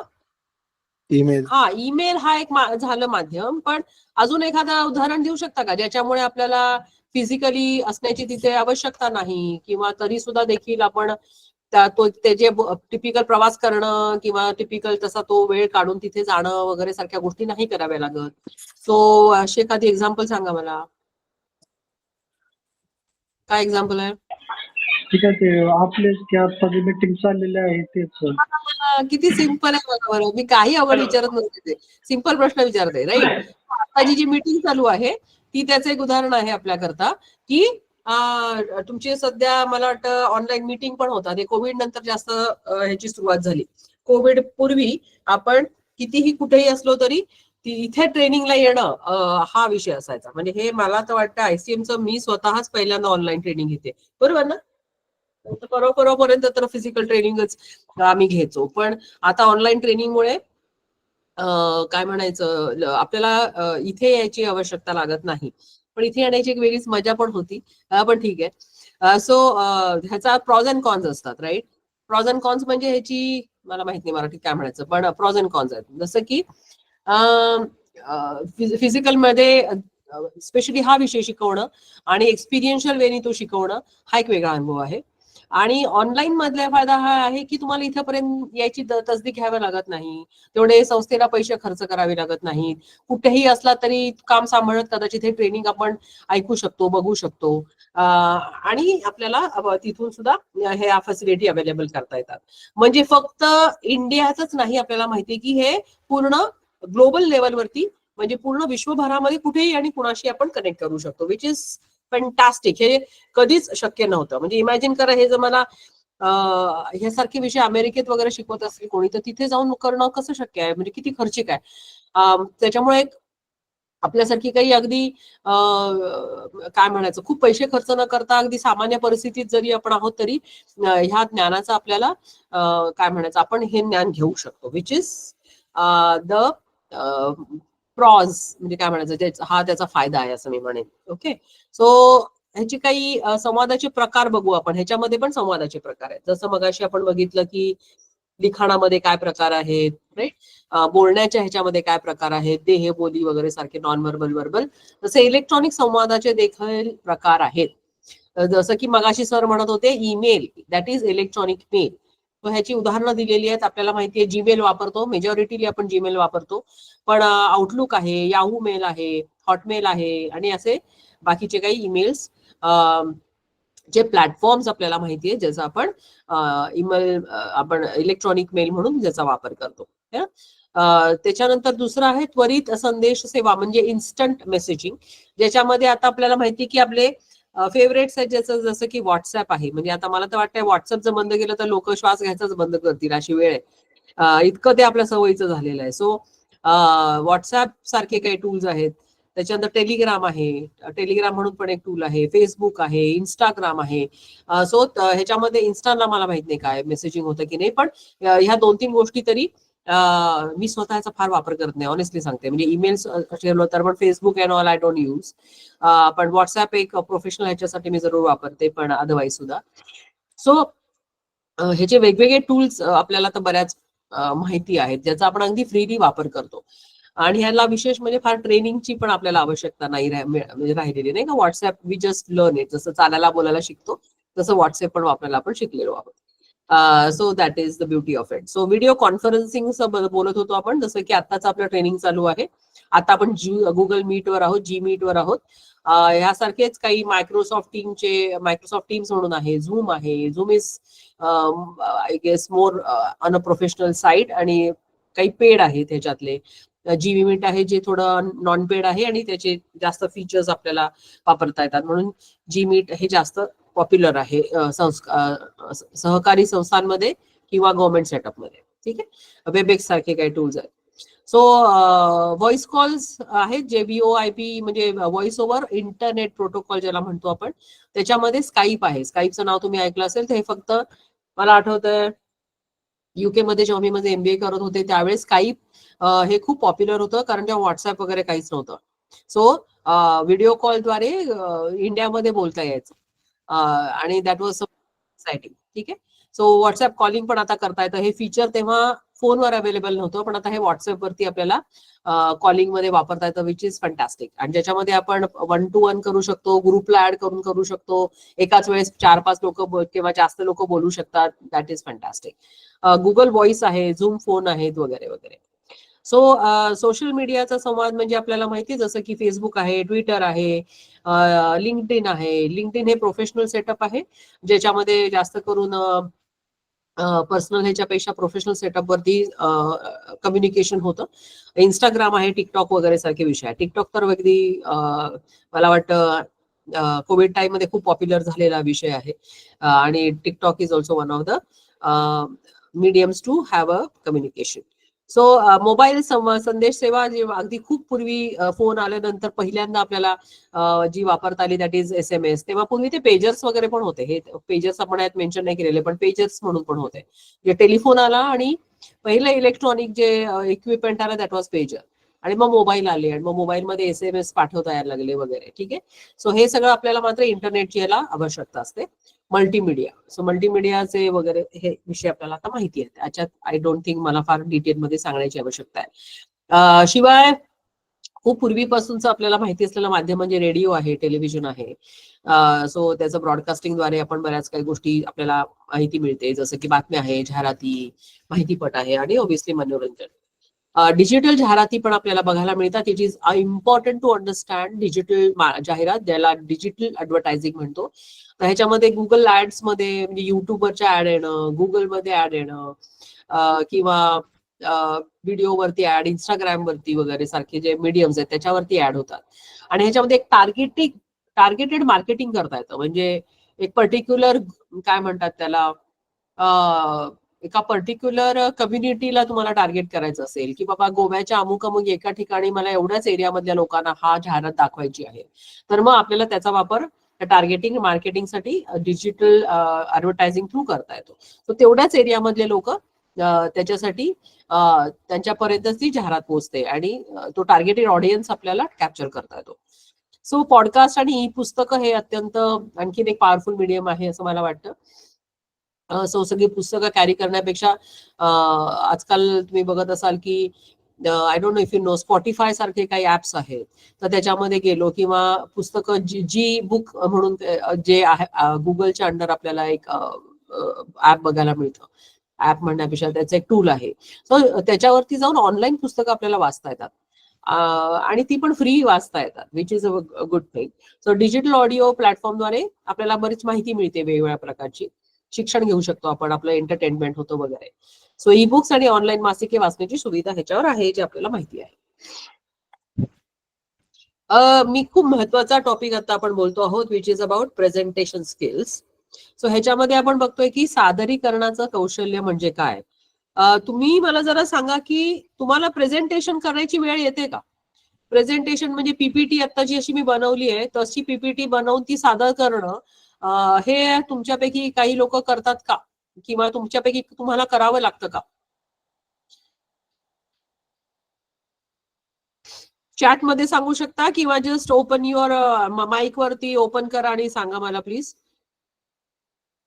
Speaker 2: ईमेल.
Speaker 1: हा, ईमेल हा एक झालं माध्यम, पण अजून एखादं उदाहरण देऊ शकता का ज्याच्यामुळे आपल्याला फिजिकली असण्याची तिथे आवश्यकता नाही, किंवा तरी सुद्धा देखील आपण ते जे टिपिकल प्रवास करणं किंवा टिपिकल तसा तो वेळ काढून तिथे जाणं वगैरे सारख्या गोष्टी नाही कराव्या लागत. सो अशी एखादी एक्झाम्पल सांगा मला. काय एक्झाम्पल आहे?
Speaker 4: ठीक आहे, ते आपले जे आता जे मीटिंग चाललेले आहे तेच.
Speaker 1: किती सिंपल आहे बघा बरं. मी काही अवघड विचारत नसते, सिंपल प्रश्न विचारते, राईट. आता जी मिटिंग चालू आहे ती त्याचं एक उदाहरण आहे आपल्याकरता की तुमची सध्या मला वाटतं ऑनलाईन मीटिंग पण होतात. हे कोविड नंतर जास्त ह्याची सुरुवात झाली. कोविड पूर्वी आपण कितीही कुठेही असलो तरी इथे ट्रेनिंगला येणं हा विषय असायचा. म्हणजे हे मला तर वाटतं ICMचं मी स्वतःच पहिल्यांदा ऑनलाईन ट्रेनिंग घेते, बरोबर ना? परवापर्यंत तर फिजिकल ट्रेनिंगच आम्ही घ्यायचो, पण आता ऑनलाईन ट्रेनिंगमुळे काय म्हणायचं आपल्याला इथे यायची आवश्यकता लागत नाही. पण इथे येण्याची एक वेगळीच मजा पण होती, पण ठीक आहे. सो ह्याचा प्रॉज अँड कॉन्स असतात, राईट. प्रॉज अँड कॉन्स म्हणजे ह्याची मला माहित नाही मराठीत काय म्हणायचं, पण प्रॉज अँड कॉन्स आहेत. जसं की फिजिकल मध्ये स्पेशली हा विषय शिकवणं आणि एक्सपिरियन्शियल वेनी तो शिकवणं हा एक वेगळा अनुभव आहे. आणि ऑनलाईन मधला फायदा हा आहे की तुम्हाला इथपर्यंत यायची तसदी घ्यावी लागत नाही, तेवढे संस्थेला पैसे खर्च करावे लागत नाहीत. कुठेही असला तरी काम सांभाळत कदाचित हे ट्रेनिंग आपण ऐकू शकतो, बघू शकतो, आणि आपल्याला तिथून सुद्धा ह्या फॅसिलिटी अवेलेबल करता येतात. म्हणजे फक्त इंडियाच नाही, आपल्याला माहिती की हे पूर्ण ग्लोबल लेवलवरती म्हणजे पूर्ण विश्वभरामध्ये कुठेही आणि कुणाशी आपण कनेक्ट करू शकतो, विच इज फॅन्टास्टिक. हे कधीच शक्य नव्हतं. म्हणजे इमॅजिन करा, हे जर मला ह्यासारखे विषय अमेरिकेत वगैरे शिकवत असेल कोणी, तर तिथे जाऊन करणं कसं शक्य आहे? म्हणजे किती खर्चिक आहे. त्याच्यामुळे आपल्यासारखी काही अगदी काय म्हणायचं खूप पैसे खर्च न करता अगदी सामान्य परिस्थितीत जरी आपण आहोत तरी ह्या ज्ञानाचा आपल्याला काय म्हणायचं आपण हे ज्ञान घेऊ शकतो, विच इज द प्रॉज म्हणजे काय म्हणायचं हा त्याचा फायदा आहे असं मी म्हणेन. ओके, सो ह्याची काही संवादाचे प्रकार बघू आपण. ह्याच्यामध्ये पण संवादाचे प्रकार आहेत. जसं मगाशी आपण बघितलं की लिखाणामध्ये काय प्रकार आहेत, राईट. बोलण्याच्या ह्याच्यामध्ये काय प्रकार आहेत, देहबोली वगैरे सारखे नॉन व्हर्बल, वर्बल. तसे इलेक्ट्रॉनिक संवादाचे देखील प्रकार आहेत. जसं की मगाशी सर म्हणत होते email, that is electronic mail. ह्याची उदाहरणं दिलेली आहेत. आपल्याला माहितीये जीमेल वापरतो, मेजॉरिटीली आपण जीमेल वापरतो, पण आउटलुक आहे, याहू मेल आहे, हॉटमेल आहे, आणि असे बाकीचे काही ईमेल्स जे प्लॅटफॉर्म्स आपल्याला माहितीये ज्याचा आपण ईमेल आपण इलेक्ट्रॉनिक मेल म्हणून ज्याचा वापर करतो. त्याच्यानंतर दुसरं आहे त्वरित संदेश सेवा म्हणजे इन्स्टंट मेसेजिंग, ज्याच्यामध्ये आता आपल्याला माहिती की आपले फेवरेट्स आहेत ज्याचं जसं की व्हॉट्सअप आहे. म्हणजे आता मला तर वाटतंय व्हॉट्सअप जर बंद केलं तर लोक श्वास घ्यायचाच बंद करतील अशी वेळ आहे. इतकं ते आपल्या सवयीचं झालेलं आहे. सो व्हॉट्सअप सारखे काही टूल्स आहेत. त्याच्यानंतर टेलिग्राम आहे, टेलिग्राम म्हणून पण एक टूल आहे, फेसबुक आहे, इंस्टाग्राम आहे. सो ह्याच्यामध्ये इन्स्टाला मला माहित नाही काय मेसेजिंग होतं की नाही, पण ह्या 2-3 गोष्टी तरी मी स्वतःचा फार वापर करत नाही, ऑनेस्टली सांगते. म्हणजे ईमेल्स ठेवलं तर पण Facebook and all I don't use. पण व्हॉट्सअप एक प्रोफेशनल ह्याच्यासाठी मी जरूर वापरते, पण अदरवाईज सुद्धा. सो ह्याचे वेगवेगळे टूल्स आपल्याला तर बऱ्याच माहिती आहेत ज्याचा आपण अगदी फ्रीली वापर करतो. आणि ह्याला विशेष म्हणजे फार ट्रेनिंगची पण आपल्याला आवश्यकता नाही म्हणजे राहिलेली नाही का. WhatsApp we just learn it. जसं चालायला बोलायला शिकतो तसं व्हॉट्सअप पण वापरायला आपण शिकलेलो आहोत. So that is the beauty of it. So video conferencing बोलत होतो आपण, जसं की आत्ताच आपलं ट्रेनिंग चालू आहे. आता आपण गुगल मीटवर आहोत, जी मीटवर आहोत. ह्यासारखेच काही मायक्रोसॉफ्ट टीम्स म्हणून आहे, झूम आहे. Zoom is I guess more on a professional site आणि काही पेड आहेत ह्याच्यातले. जी मीट आहे जे थोडं नॉन पेड आहे आणि त्याचे जास्त फीचर्स आपल्याला वापरता येतात, म्हणून जी मीट हे जास्त पॉप्युलर आहे सहकारी संस्थांमध्ये किंवा गव्हर्नमेंट सेटअपमध्ये. ठीक आहे. वेबएक्स सारखे काही टूल्स आहेत. सो व्हॉइस कॉल्स आहेत जे VoIP म्हणजे व्हॉइस ओव्हर इंटरनेट प्रोटोकॉल ज्याला म्हणतो आपण. त्याच्यामध्ये स्काईप आहे. स्काईपचं नाव तुम्ही ऐकलं असेल. तर हे फक्त मला आठवतंय UK मध्ये जेव्हा मी माझे MBA करत होते त्यावेळेस स्काईप हे खूप पॉप्युलर होतं, कारण तेव्हा व्हॉट्सअप वगैरे काहीच नव्हतं. सो व्हिडिओ कॉलद्वारे इंडियामध्ये बोलता यायचं आणि दॅट वॉज एक्साइटिंग. ठीक आहे. सो व्हॉट्सअप कॉलिंग पण आता करता येतं. हे फीचर तेव्हा फोनवर अवेलेबल नव्हतं, पण आता हे व्हॉट्सअपवरती आपल्याला कॉलिंग मध्ये वापरता येतं, विच इज फॅन्टॅस्टिक. आणि ज्याच्यामध्ये आपण 1 to 1 करू शकतो, ग्रुपला ऍड करू शकतो. एकाच वेळेस 4-5 लोक किंवा जास्त लोक बोलू शकतात. That is fantastic. Google voice आहे, झूम फोन आहेत वगैरे वगैरे. सो सोशल मीडियाचा संवाद म्हणजे आपल्याला माहिती जसं की फेसबुक आहे, ट्विटर आहे, लिंक्डइन आहे. लिंक्डइन हे प्रोफेशनल सेटअप आहे ज्याच्यामध्ये जास्त करून पर्सनल ह्याच्यापेक्षा प्रोफेशनल सेटअप वरती कम्युनिकेशन होतं. इंस्टाग्राम आहे, टिकटॉक वगैरे सारखे विषय आहे. टिकटॉक तर अगदी मला वाटतं कोविड टाइम मध्ये खूप पॉप्युलर झालेला विषय आहे आणि TikTok is also one of the mediums to have a communication. So mobile संदेश सेवा जी अगदी खूप पूर्वी फोन आल्यानंतर पहिल्यांदा आपल्याला जी वापरता आली दॅट इज SMS. तेव्हा पूर्वी ते पेजर्स वगैरे पण होते. हे पेजर्स आपण यात मेन्शन नाही केलेले, पण पेजर्स म्हणून पण होते. जे टेलिफोन आला आणि पहिलं इलेक्ट्रॉनिक जे इक्विपमेंट आलं दॅट वॉज पेजर. आणि मग मोबाईल आले आणि मग मोबाईलमध्ये SMS पाठवता यायला लागले वगैरे. ठीक आहे. सो हे सगळं आपल्याला मात्र इंटरनेटची याला आवश्यकता असते. मल्टीमीडिया. सो मल्टीमीडियाचे वगैरे हे विषय आपल्याला आता माहिती आहेत. त्याच्यात आय डोंट थिंक मला फार डिटेलमध्ये सांगण्याची आवश्यकता आहे. शिवाय खूप पूर्वीपासूनच आपल्याला माहिती असलेलं माध्यम म्हणजे रेडिओ आहे, टेलिव्हिजन आहे. सो त्याचं ब्रॉडकास्टिंगद्वारे आपण बऱ्याच काही गोष्टी आपल्याला माहिती मिळते, जसं की बातम्या आहे, जाहिराती, माहितीपट आहे आणि ऑब्व्हियसली मनोरंजन. डिजिटल जाहिराती पण आपल्याला बघायला मिळतात. It is important to understand. Digital जाहिरात ज्याला डिजिटल ऍडव्हर्टायझिंग म्हणतो. तर ह्याच्यामध्ये गुगल ऍड्स मध्ये म्हणजे युट्यूबवरच्या ऍड येणं, गुगलमध्ये ऍड येणं किंवा व्हिडिओवरती ऍड, इंस्टाग्राम वरती वगैरे सारखे जे मीडियम्स आहेत त्याच्यावरती ऍड होतात. आणि ह्याच्यामध्ये एक टार्गेटेड मार्केटिंग करता येतं. म्हणजे एक पर्टिक्युलर काय म्हणतात त्याला, एका पर्टिक्युलर कम्युनिटीला तुम्हाला टार्गेट करायचं असेल की बाबा गोव्याच्या अमुक एका ठिकाणी मला एवढ्याच एरियामधल्या लोकांना हा जाहिरात दाखवायची आहे, तर मग आपल्याला त्याचा वापर टार्गेटिंग मार्केटिंगसाठी डिजिटल ऍडव्हर्टायझिंग थ्रू करता येतो. तर तेवढ्याच एरियामधले लोक त्याच्यासाठी त्यांच्यापर्यंतच ती जाहिरात पोहोचते आणि तो टार्गेटेड ऑडियन्स आपल्याला कॅप्चर करता येतो. सो पॉडकास्ट आणि ई पुस्तकं हे अत्यंत आणखीन एक पॉवरफुल मीडियम आहे असं मला वाटतं. सो सगळी पुस्तकं कॅरी करण्यापेक्षा आजकाल तुम्ही बघत असाल की I don't know if you know Spotify सारखे काही ऍप्स आहेत, तर त्याच्यामध्ये गेलो किंवा पुस्तकं जी बुक म्हणून जे आहे गुगलच्या अंडर आपल्याला एक ऍप बघायला मिळतं. ऍप म्हणण्यापेक्षा त्याचं एक टूल आहे. सो त्याच्यावरती जाऊन ऑनलाईन पुस्तकं आपल्याला वाचता येतात आणि ती पण फ्री वाचता येतात, which is a good thing. So digital audio प्लॅटफॉर्मद्वारे आपल्याला बरीच माहिती मिळते वेगवेगळ्या प्रकारची. शिक्षण घेऊ शकतो आपण, आपलं एंटरटेनमेंट होतं वगैरे. सो ई बुक्स आणि ऑनलाईन मासिके वाचण्याची सुविधा ह्याच्यावर आहे, जे आपल्याला माहिती आहे. मी खूप महत्वाचा टॉपिक आता आपण बोलतो आहोत, which is about presentation skills. So ह्याच्यामध्ये आपण बघतोय की सादरीकरणाचं कौशल्य म्हणजे काय. तुम्ही मला जरा सांगा की तुम्हाला प्रेझेंटेशन करायची वेळ येते का? प्रेझेंटेशन म्हणजे पीपीटी आता जी अशी मी बनवली आहे तशी पीपीटी बनवून ती सादर करणं, हे तुमच्यापैकी काही लोक करतात का, किंवा तुमच्यापैकी तुम्हाला करावं लागतं का? चॅट मध्ये सांगू शकता किंवा जस्ट ओपन युअर माईक वरती ओपन करा आणि सांगा मला प्लीज.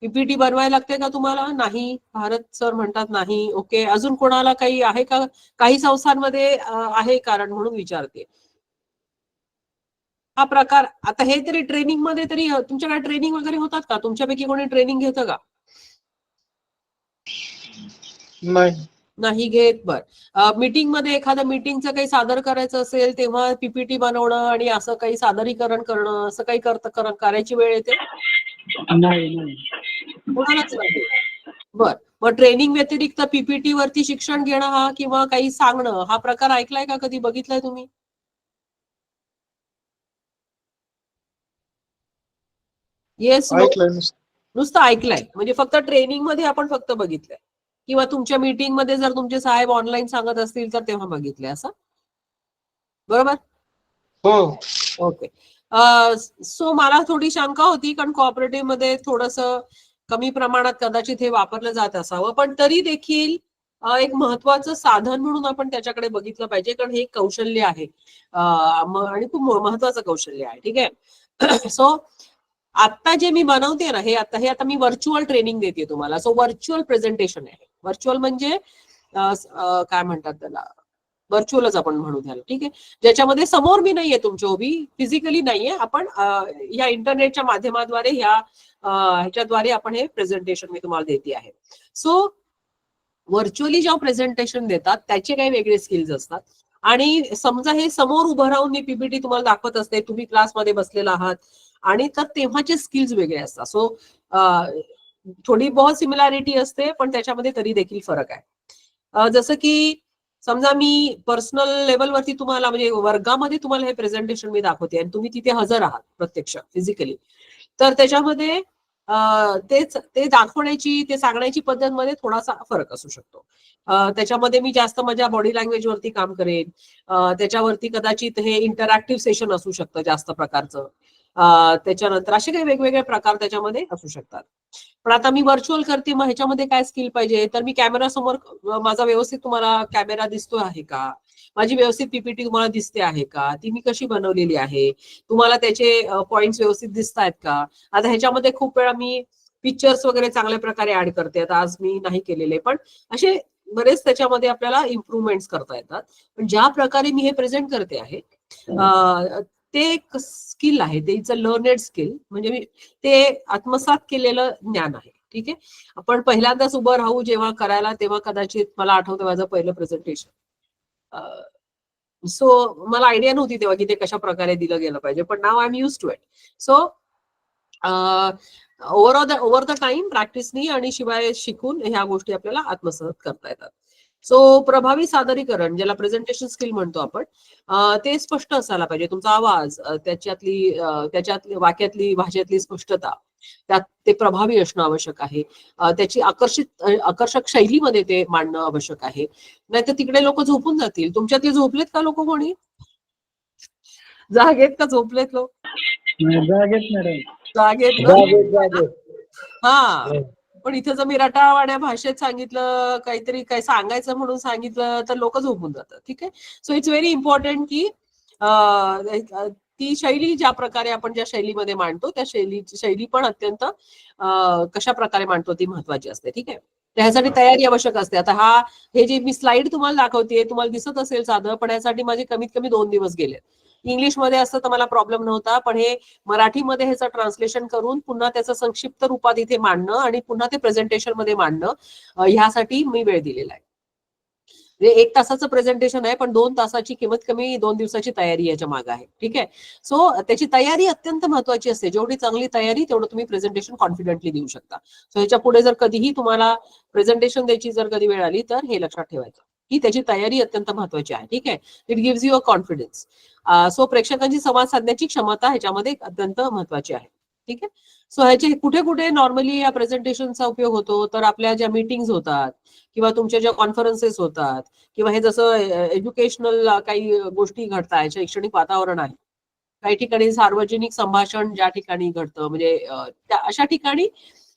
Speaker 1: पीपीटी बनवायला लागते का तुम्हाला? नाही, भारत सर म्हणतात नाही. ओके, अजून कोणाला काही आहे का? काही संस्थांमध्ये आहे कारण म्हणून विचारते. हा प्रकार आता हे तरी ट्रेनिंग मध्ये तरी तुमच्याकडे ट्रेनिंग वगैरे होतात का? तुमच्यापैकी कोणी ट्रेनिंग घेतं का? नाही घेत. बर, मीटिंग मध्ये एखाद्या मीटिंगचं काही सादर करायचं असेल तेव्हा पीपीटी बनवणं आणि असं काही सादरीकरण करणं असं काही करायची वेळ येते?
Speaker 4: नाही.
Speaker 1: कोणालाच नाही. बर, मग ट्रेनिंग व्यतिरिक्त पीपीटी वरती शिक्षण घेणं हा किंवा काही सांगणं हा प्रकार ऐकलाय का, कधी बघितलाय तुम्ही? येस, नुसतं ऐकलंय म्हणजे फक्त ट्रेनिंग मध्ये आपण फक्त बघितलंय, किंवा तुमच्या मीटिंग मध्ये जर तुमचे साहेब ऑनलाईन सांगत असतील तर तेव्हा बघितलंय असं, बरोबर?
Speaker 2: हो.
Speaker 1: ओके. सो मला थोडी शंका होती कारण कोऑपरेटिव्ह मध्ये थोडंसं कमी प्रमाणात कदाचित हे वापरलं जात असावं, पण तरी देखील एक महत्वाचं साधन म्हणून आपण त्याच्याकडे बघितलं पाहिजे, कारण हे एक कौशल्य आहे आणि खूप महत्वाचं कौशल्य आहे. ठीक आहे. सो आता जे मी बनवते ना हे आता मी व्हर्च्युअल ट्रेनिंग देते तुम्हाला. सो व्हर्च्युअल प्रेझेंटेशन आहे. व्हर्च्युअल म्हणजे काय म्हणतात त्याला, व्हर्च्युअलच आपण म्हणू द्याल. ठीक आहे, ज्याच्यामध्ये समोर मी नाहीये, तुमच्या उभी फिजिकली नाहीये, आपण या इंटरनेटच्या माध्यमाद्वारे ह्याच्याद्वारे आपण हे प्रेझेंटेशन मी तुम्हाला देते आहे. सो व्हर्च्युअली जेव्हा प्रेझेंटेशन देतात त्याचे काही वेगळे स्किल्स असतात, आणि समजा हे समोर उभं राहून मी पीपीटी तुम्हाला दाखवत असते, तुम्ही क्लासमध्ये बसलेला आहात, आणि तर तेव्हाचे स्किल्स वेगळे असतात. सो थोडी बहुत सिमिलॅरिटी असते, पण त्याच्यामध्ये तरी देखील फरक आहे. जसं की समजा मी पर्सनल लेवलवरती तुम्हाला म्हणजे वर्गामध्ये तुम्हाला हे प्रेझेंटेशन मी दाखवते आणि तुम्ही तिथे हजर आहात प्रत्यक्ष फिजिकली, तर त्याच्यामध्ये ते दाखवण्याची ते सांगण्याची पद्धत मध्ये थोडासा फरक असू शकतो. त्याच्यामध्ये मी जास्त माझ्या बॉडी लँग्वेज वरती काम करेन, त्याच्यावरती कदाचित हे इंटरॅक्टिव्ह सेशन असू शकतं जास्त प्रकारचं, त्याच्यानंतर असे काही वेगवेगळे प्रकार त्याच्यामध्ये असू शकतात. पण आता मी व्हर्च्युअल करते, मग ह्याच्यामध्ये काय स्किल पाहिजे, तर मी कॅमेरा समोर माझा व्यवस्थित तुम्हाला कॅमेरा दिसतो आहे का, माझी व्यवस्थित पीपीटी तुम्हाला दिसते आहे का, ती मी कशी बनवलेली आहे, तुम्हाला त्याचे पॉइंट्स व्यवस्थित दिसत आहेत का. आता ह्याच्यामध्ये खूप वेळा मी पिक्चर्स वगैरे चांगल्या प्रकारे ऍड करते, आता आज मी नाही केलेले, पण असे बरेच त्याच्यामध्ये आपल्याला इम्प्रुव्हमेंट्स करता येतात. पण ज्या प्रकारे मी हे प्रेझेंट करते आहे ते एक स्किल आहे, ते इट्स अ लर्नेड स्किल, म्हणजे मी ते आत्मसात केलेलं ज्ञान आहे. ठीक आहे, आपण पहिल्यांदाच उभं राहू जेव्हा करायला, तेव्हा कदाचित मला आठवतं माझं पहिलं प्रेझेंटेशन, सो मला आयडिया नव्हती तेव्हा की ते कशा प्रकारे दिलं गेलं पाहिजे, पण नाव I am use to it. So over the time प्रॅक्टिसनी आणि शिवाय शिकून ह्या गोष्टी आपल्याला आत्मसात करता येतात. सो प्रभावी सादरीकरण, ज्याला प्रेझेंटेशन स्किल म्हणतो आपण, ते स्पष्ट असायला पाहिजे. तुमचा आवाज, त्याच्यातली वाक्यातली भाषेतली स्पष्टता, त्यात ते प्रभावी असणं आवश्यक आहे. त्याची आकर्षक शैलीमध्ये ते मांडणं आवश्यक आहे. नाहीतर तिकडे लोक झोपून जातील. तुमच्यातले झोपलेत का लोक कोणी? जागेत का झोपलेत लोक? जागेत ना? हा, पण इथे जर मी रटाळवाण्या भाषेत सांगितलं, काहीतरी काय सांगायचं म्हणून सांगितलं तर लोक झोपून जातात. ठीक आहे, सो इट्स व्हेरी इम्पॉर्टंट की ती शैली ज्या प्रकारे आपण ज्या शैलीमध्ये मांडतो त्या शैली पण अत्यंत कशा प्रकारे मांडतो ती महत्वाची असते. ठीक आहे, त्यासाठी तयारी आवश्यक असते. आता हे जे मी स्लाइड तुम्हाला दाखवते तुम्हाला दिसत असेल साधं, पण यासाठी माझे कमीत कमी 2 दिवस गेले. इंग्लिशमध्ये असतं तर मला प्रॉब्लेम नव्हता, पण हे मराठीमध्ये ह्याचं ट्रान्सलेशन करून पुन्हा त्याचं संक्षिप्त रूपात इथे मांडणं आणि पुन्हा ते प्रेझेंटेशन मध्ये मांडणं, ह्यासाठी मी वेळ दिलेला आहे. म्हणजे 1 तासाचं प्रेझेंटेशन आहे, पण 2 तासाची किंमत कमी 2 दिवसाची तयारी याच्या मागे आहे. ठीक आहे. सो त्याची तयारी अत्यंत महत्वाची असते. जेवढी चांगली तयारी तेवढं तुम्ही प्रेझेंटेशन कॉन्फिडेंटली देऊ शकता. सो ह्याच्या पुढे जर कधीही तुम्हाला प्रेझेंटेशन द्यायची जर कधी वेळ आली तर हे लक्षात ठेवायचं की त्याची तयारी अत्यंत महत्वाची आहे. ठीक आहे. It gives you a confidence. So प्रेक्षकांची संवाद साधण्याची क्षमता ह्याच्यामध्ये अत्यंत महत्वाची आहे. ठीक आहे. सो ह्याचे कुठे कुठे नॉर्मली या प्रेझेंटेशनचा उपयोग होतो तर आपल्या ज्या मीटिंग्स होतात किंवा तुमच्या ज्या कॉन्फरन्सेस होतात किंवा हे जसं एज्युकेशनल काही गोष्टी घडतात, शैक्षणिक वातावरण आहे, काही ठिकाणी सार्वजनिक संभाषण ज्या ठिकाणी घडतं म्हणजे अशा ठिकाणी,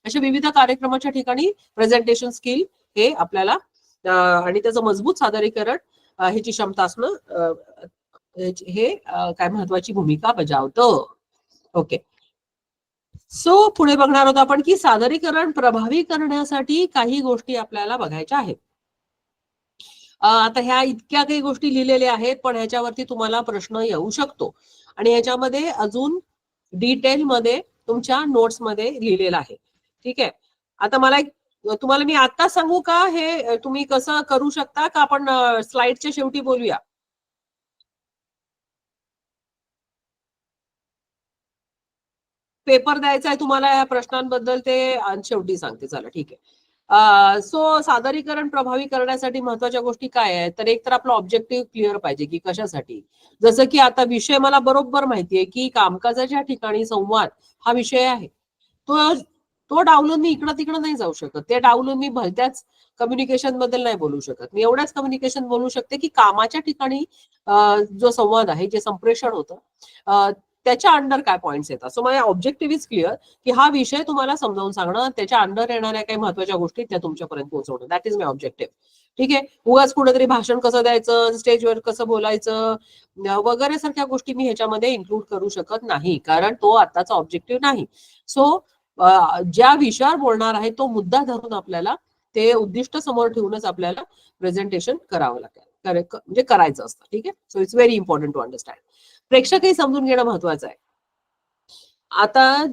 Speaker 1: अशा विविध कार्यक्रमाच्या ठिकाणी प्रेझेंटेशन स्किल हे आपल्याला आणि त्याचं मजबूत सादरीकरण ह्याची क्षमता असणं हे काय महत्वाची भूमिका बजावतं. ओके. सो पुढे बघणार आहोत आपण की सादरीकरण प्रभावी करण्यासाठी काही गोष्टी आपल्याला बघायच्या आहेत. आता ह्या इतक्या काही गोष्टी लिहिलेल्या आहेत, पण ह्याच्यावरती तुम्हाला प्रश्न येऊ शकतो आणि ह्याच्यामध्ये अजून डिटेल मध्ये तुमच्या नोट्स मध्ये लिहिलेलं आहे. ठीक आहे. आता मला तुम्हाला मी आता सांगू का हे तुम्ही कसं करू शकता का आपण स्लाइडच्या शेवटी बोलूया? पेपर द्यायचा आहे तुम्हाला या प्रश्नांबद्दल ते शेवटी सांगते. चला ठीक आहे. सो सादरीकरण प्रभावी करण्यासाठी महत्वाच्या गोष्टी काय आहेत तर एक तर आपलं ऑब्जेक्टिव्ह क्लिअर पाहिजे की कशासाठी. जसं की आता विषय मला बरोबर माहितीये की कामकाजाच्या ठिकाणी संवाद हा विषय आहे. तो डावलून मी इकडं तिकडं नाही जाऊ शकत. ते डावलून मी भलत्याच कम्युनिकेशन बद्दल नाही बोलू शकत. मी एवढ्याच कम्युनिकेशन बोलू शकते की कामाच्या ठिकाणी जो संवाद आहे, जे संप्रेषण होतं त्याच्या अंडर काय पॉइंट्स येतात. सो माझा ऑब्जेक्टिव्ह इज क्लिअर की हा विषय तुम्हाला समजावून सांगणं, त्याच्या अंडर येणाऱ्या काही महत्वाच्या गोष्टी त्या तुमच्यापर्यंत पोहोचवणं. That is my objective. ठीक आहे. उगाच कुठेतरी भाषण कसं द्यायचं, स्टेजवर कसं बोलायचं वगैरे सारख्या गोष्टी मी ह्याच्यामध्ये इन्क्लूड करू शकत नाही, कारण तो आताचा ऑब्जेक्टिव्ह नाही. सो ज्या विषयावर बोलणार आहे तो मुद्दा धरून आपल्याला ते उद्दिष्ट समोर ठेवूनच आपल्याला प्रेझेंटेशन करावं लागेल, म्हणजे करायचं असतं. ठीक आहे. So it's very important to understand. प्रेक्षकही समजून घेणं महत्वाचं आहे. आता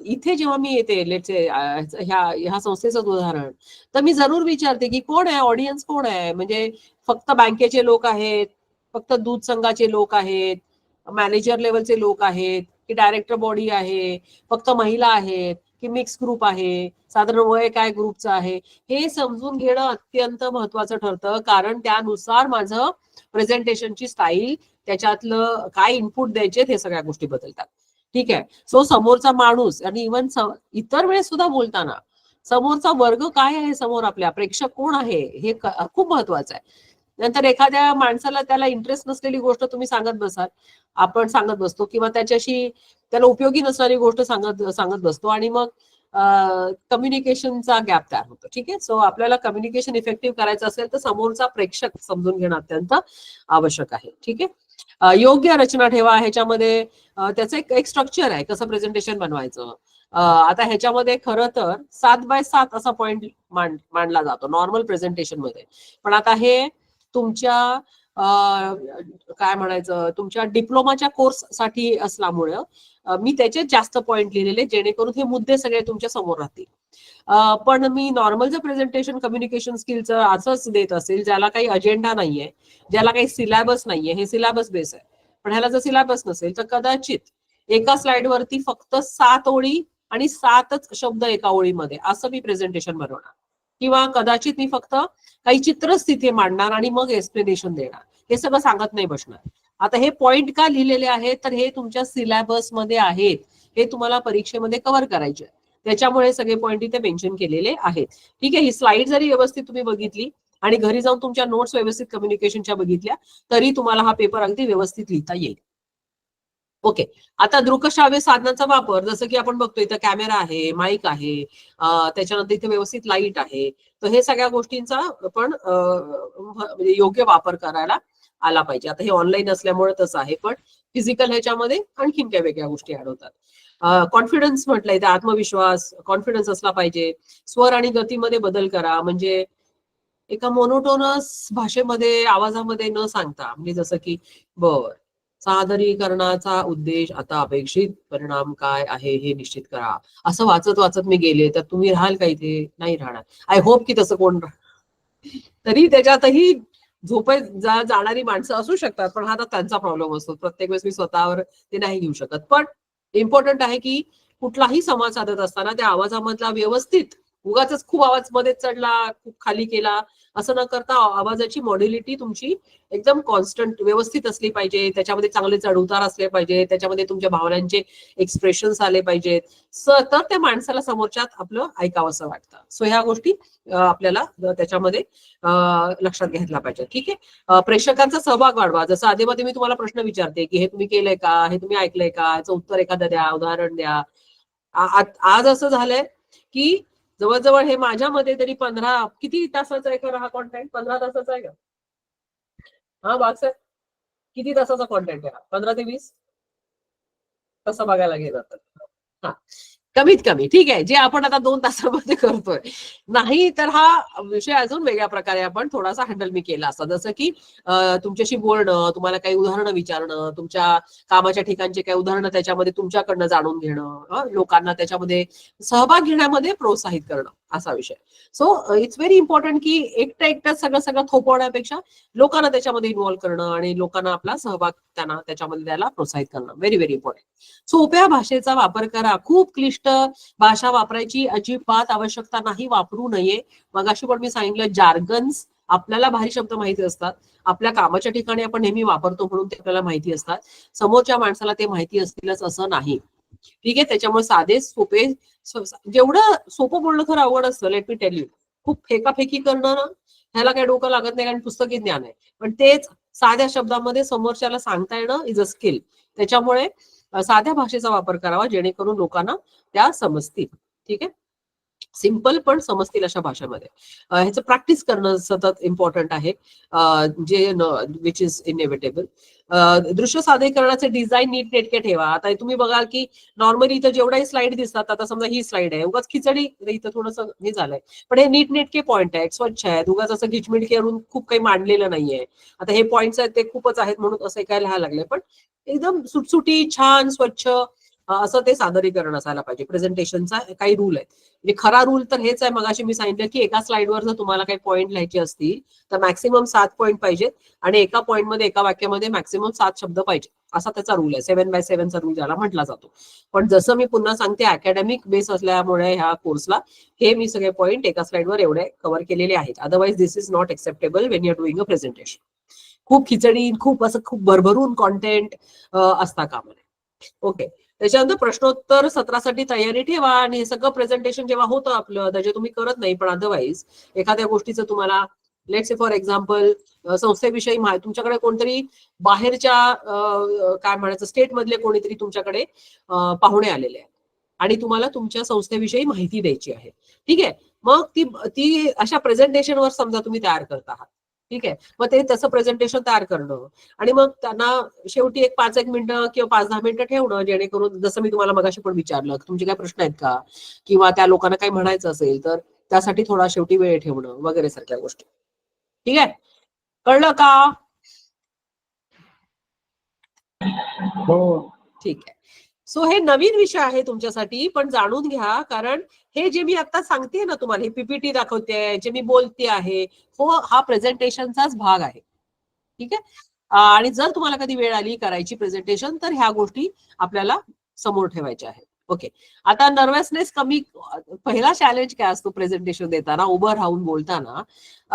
Speaker 1: इथे जेव्हा मी येते लेट्स से ह्या संस्थेचं उदाहरण तर मी जरूर विचारते की कोण आहे, ऑडियन्स कोण आहे. म्हणजे फक्त बँकेचे लोक आहेत, फक्त दूध संघाचे लोक आहेत, मॅनेजर लेवलचे लोक आहेत की डायरेक्टर बॉडी आहे, फक्त महिला आहेत की मिक्स ग्रुप आहे, साधारण वय काय ग्रुपचं आहे, हे समजून घेणं अत्यंत महत्वाचं ठरतं. कारण त्यानुसार माझं प्रेझेंटेशनची स्टाईल, त्याच्यातलं काय इनपुट द्यायचे हे सगळ्या गोष्टी बदलतात. ठीक आहे. सो समोरचा माणूस आणि इव्हन इतर वेळेस सुद्धा बोलताना समोरचा वर्ग काय आहे, समोर आपल्या प्रेक्षक कोण आहे हे खूप महत्वाचं आहे. नंतर एखाद्या माणसाला त्याला इंटरेस्ट नसलेली गोष्ट तुम्ही सांगत बसाल, आपण सांगत बसतो किंवा त्याला उपयोगी नसणारी गोष्ट सांगत बसतो आणि मग कम्युनिकेशनचा गॅप तयार होतो. ठीक आहे. सो आपल्याला कम्युनिकेशन इफेक्टिव्ह करायचं असेल तर समोरचा प्रेक्षक समजून घेणं अत्यंत आवश्यक आहे. ठीक आहे. योग्य रचना ठेवा. ह्याच्यामध्ये त्याचं एक स्ट्रक्चर आहे कसं प्रेझेंटेशन बनवायचं. आता ह्याच्यामध्ये खरं तर 7x7 असा पॉइंट मांडला जातो नॉर्मल प्रेझेंटेशन मध्ये. पण आता हे तुमच्या काय म्हणायचं, तुमच्या डिप्लोमाच्या कोर्स साठी असल्यामुळं मी त्याचे जास्त पॉइंट लिहिलेले, जेणेकरून हे मुद्दे सगळे तुमच्या समोर राहतील. पण मी नॉर्मल जर प्रेझेंटेशन कम्युनिकेशन स्किलचं असंच देत असेल, ज्याला काही अजेंडा नाहीये, ज्याला काही सिलेबस नाहीये, हे सिलेबस बेस आहे, पण ह्याला जर सिलेबस नसेल तर कदाचित एका स्लाइड वरती फक्त 7 ओळी आणि 7च शब्द एका ओळीमध्ये असं मी प्रेझेंटेशन बनवणार, किंवा कदाचित मी फक्त काही चित्रच तिथे मांडणार आणि मग एक्सप्लेनेशन देणार. हे सगळं सांगत नाही बसणार. आता हे पॉइंट का लिहिलेले आहेत तर हे तुमच्या सिलेबस मध्ये आहेत, हे तुम्हाला परीक्षेमध्ये कव्हर करायचे, त्याच्यामुळे सगळे पॉइंट इथे मेन्शन केलेले आहेत. ठीक आहे. ही स्लाइड जरी व्यवस्थित तुम्ही बघितली आणि घरी जाऊन तुमच्या नोट्स व्यवस्थित कम्युनिकेशनच्या बघितल्या तरी तुम्हाला हा पेपर अगदी व्यवस्थित लिहिता येईल. ओके. आता दृकश्राव्य साधनांचा वापर, जसं की आपण बघतो इथं कॅमेरा आहे, माईक आहे, त्याच्यानंतर इथे व्यवस्थित लाईट आहे, तर हे सगळ्या गोष्टींचा पण म्हणजे योग्य वापर करायला आला पाहिजे. आता हे ऑनलाईन असल्यामुळे तसं आहे, पण फिजिकल ह्याच्यामध्ये आणखीन काही वेगळ्या गोष्टी ऍड होतात. कॉन्फिडन्स म्हटलंय, तर आत्मविश्वास, कॉन्फिडन्स असला पाहिजे. स्वर आणि गतीमध्ये बदल करा, म्हणजे एका मोनोटोनस भाषेमध्ये, आवाजामध्ये न सांगता, म्हणजे जसं की सादरीकरणाचा उद्देश, आता अपेक्षित परिणाम काय आहे हे निश्चित करा, असं वाचत वाचत मी गेले तर तुम्ही राहाल का इथे? नाही राहणार. आय होप की तसं कोण तरी त्याच्यातही जाणारी माणसं असू शकतात, पण हा तर त्यांचा प्रॉब्लेम असतो. प्रत्येक वेळेस मी स्वतःवर ते नाही घेऊ शकत. पण इम्पॉर्टंट आहे की कुठलाही संवाद साधत असताना त्या आवाजामधला व्यवस्थित, उगाच खूप आवाज मध्ये चढला, खूप खाली केला असं न करता आवाजाची मॉड्युलिटी तुमची एकदम कॉन्स्टंट व्यवस्थित असली पाहिजे. त्याच्यामध्ये चांगले चढउतार असले पाहिजे, त्याच्यामध्ये तुमच्या भावनांचे एक्सप्रेशन्स आले पाहिजेत, तर त्या माणसाला समोरच्यात आपलं ऐकावंसं वाटतं. सो ह्या गोष्टी आपल्याला त्याच्यामध्ये लक्षात घ्यायला पाहिजे. ठीक आहे. प्रेक्षकांचा सहभाग वाढवा. जसं आधीमध्ये मी तुम्हाला प्रश्न विचारते की हे तुम्ही केलंय का, हे तुम्ही ऐकलंय का, याचं उत्तर एखादं द्या, उदाहरण द्या. आज असं झालंय की जवळजवळ हे माझ्या मध्ये तरी 15 किती तासाचा आहे खरं हा कॉन्टेंट? 15 तासाचा आहे का हा बाग? किती तासाचा कॉन्टेंट आहे? 15 ते 20 तसं बघायला गेलं तर हा कमीत कमी. ठीक आहे, जे आपण आता 2 तासामध्ये करतोय. नाही तर हा विषय अजून वेगळ्या प्रकारे आपण थोडासा हँडल मी केला असता. जसं की तुमच्याशी बोलणं, तुम्हाला काही उदाहरणं विचारणं, तुमच्या कामाच्या ठिकाणचे काही उदाहरणं त्याच्यामध्ये तुमच्याकडनं जाणून घेणं, लोकांना त्याच्यामध्ये सहभाग घेण्यामध्ये प्रोत्साहित करणं, असा विषय. सो इट्स व्हेरी इम्पॉर्टंट की एकटं सगळं थोपवण्यापेक्षा लोकांना त्याच्यामध्ये इन्व्हॉल्व्ह करणं आणि लोकांना आपला सहभाग त्यांना त्याच्यामध्ये द्यायला प्रोत्साहित करणं व्हेरी व्हेरी इम्पॉर्टंट. सोप्या भाषेचा वापर करा. खूप क्लिष्ट भाषा वापरायची अजिबात आवश्यकता नाही, वापरू नये. मगाशी पण मी सांगितलं, जार्गन्स आपल्याला भारी शब्द माहिती असतात, आपल्या कामाच्या ठिकाणी आपण नेहमी वापरतो म्हणून ते आपल्याला माहिती असतात. समोरच्या माणसाला ते माहिती असतीलच असं नाही. ठीक आहे. त्याच्यामुळे साधे सोपे, जेवढं सोपं बोलणं खरं अवघड असतं, लेट मी टेल यू. खूप फेकाफेकी करणं ना, ह्याला काही डोकं लागत नाही, कारण पुस्तकी ज्ञान आहे. पण तेच साध्या शब्दामध्ये समोरच्याला सांगता येणं इज अ स्किल. त्याच्यामुळे साध्या भाषेचा वापर करावा, जेणेकरून लोकांना त्या समजतील. ठीक आहे. सिंपल पण समजतील अशा भाषेमध्ये. ह्याचं प्रॅक्टिस करणं सतत इम्पॉर्टंट आहे, जे विच इज इनएव्हिटेबल. दृश्य सादरीकरणाचे डिझाईन नीटनेटके ठेवा. आता तुम्ही बघाल की नॉर्मली इथं जेवढाही स्लाईड दिसतात, आता समजा ही स्लाईड आहे, उगाच खिचडी इथं थोडंसं हे झालंय, पण हे नीटनेटके पॉईंट आहेत, स्वच्छ आहेत, उगाच असं घिचमिट करून खूप काही मांडलेलं नाहीये. आता हे पॉईंट्स आहेत ते खूपच आहेत म्हणून असं काय लिहायला लागले, पण एकदम सुटसुटी, छान, स्वच्छ असं ते सादरीकरण असायला पाहिजे. प्रेझेंटेशनचा काही रूल आहे. म्हणजे खरा रूल तर हेच आहे, मगाशी मी सांगितलं की एका स्लाइडवर जर तुम्हाला काही पॉईंट लिहायचे असतील तर मॅक्सिमम 7 पॉईंट पाहिजेत आणि एका पॉईंटमध्ये, एका वाक्यामध्ये मॅक्सिमम 7 शब्द पाहिजे, असा त्याचा रूल आहे. 7x7 रूल ज्याला म्हटला जातो. पण जसं मी पुन्हा सांगते, अकॅडमिक बेस असल्यामुळे ह्या कोर्सला हे मी सगळे पॉईंट एका स्लाइडवर एवढे कव्हर केलेले आहेत. Otherwise this is not acceptable when you are doing a presentation. खूप खिचडी, खूप असं खूप भरभरून कॉन्टेंट असता कामा नये. ओके. त्याच्यानंतर प्रश्नोत्तर सत्रासाठी तयारी ठेवा. आणि हे सगळं प्रेझेंटेशन जेव्हा होतं आपलं, त्याचे तुम्ही करत नाही, पण अदरवाईज एखाद्या गोष्टीचं तुम्हाला, लेट्स से फॉर एक्झाम्पल, संस्थेविषयी माहिती, तुमच्याकडे कोणतरी बाहेरच्या काय म्हणायचं स्टेट मधले कोणीतरी तुमच्याकडे पाहुणे आलेले आहेत आणि तुम्हाला तुमच्या संस्थेविषयी माहिती द्यायची आहे. ठीक आहे. मग ती अशा प्रेझेंटेशनवर समजा तुम्ही तयार करत आहात. ठीक आहे. मग ते तसं प्रेझेंटेशन तयार करणं आणि मग त्यांना शेवटी एक 5-1 मिनिटं किंवा 5-10 मिनिटं ठेवणं, जेणेकरून जसं मी तुम्हाला मगाशी पण विचारलं, तुमचे काय प्रश्न आहेत का, किंवा त्या लोकांना काही म्हणायचं असेल तर त्यासाठी थोडा शेवटी वेळ ठेवणं वगैरे सारख्या गोष्टी. ठीक आहे. कळलं का?
Speaker 4: हो.
Speaker 1: ठीक आहे. सो हे नवीन विषय आहे तुमच्यासाठी, पण जाणून घ्या, कारण हे जे मी आता सांगते ना तुम्हाला, हे पीपीटी दाखवते, जे मी बोलते आहे, हो, हा प्रेझेंटेशनचाच भाग आहे. ठीक आहे. आणि जर तुम्हाला कधी वेळ आली करायची प्रेझेंटेशन, तर ह्या गोष्टी आपल्याला समोर ठेवायच्या आहेत. ओके. आता नर्वसनेस कमी, पहिला चॅलेंज काय असतो प्रेझेंटेशन देताना, उभं राहून बोलताना,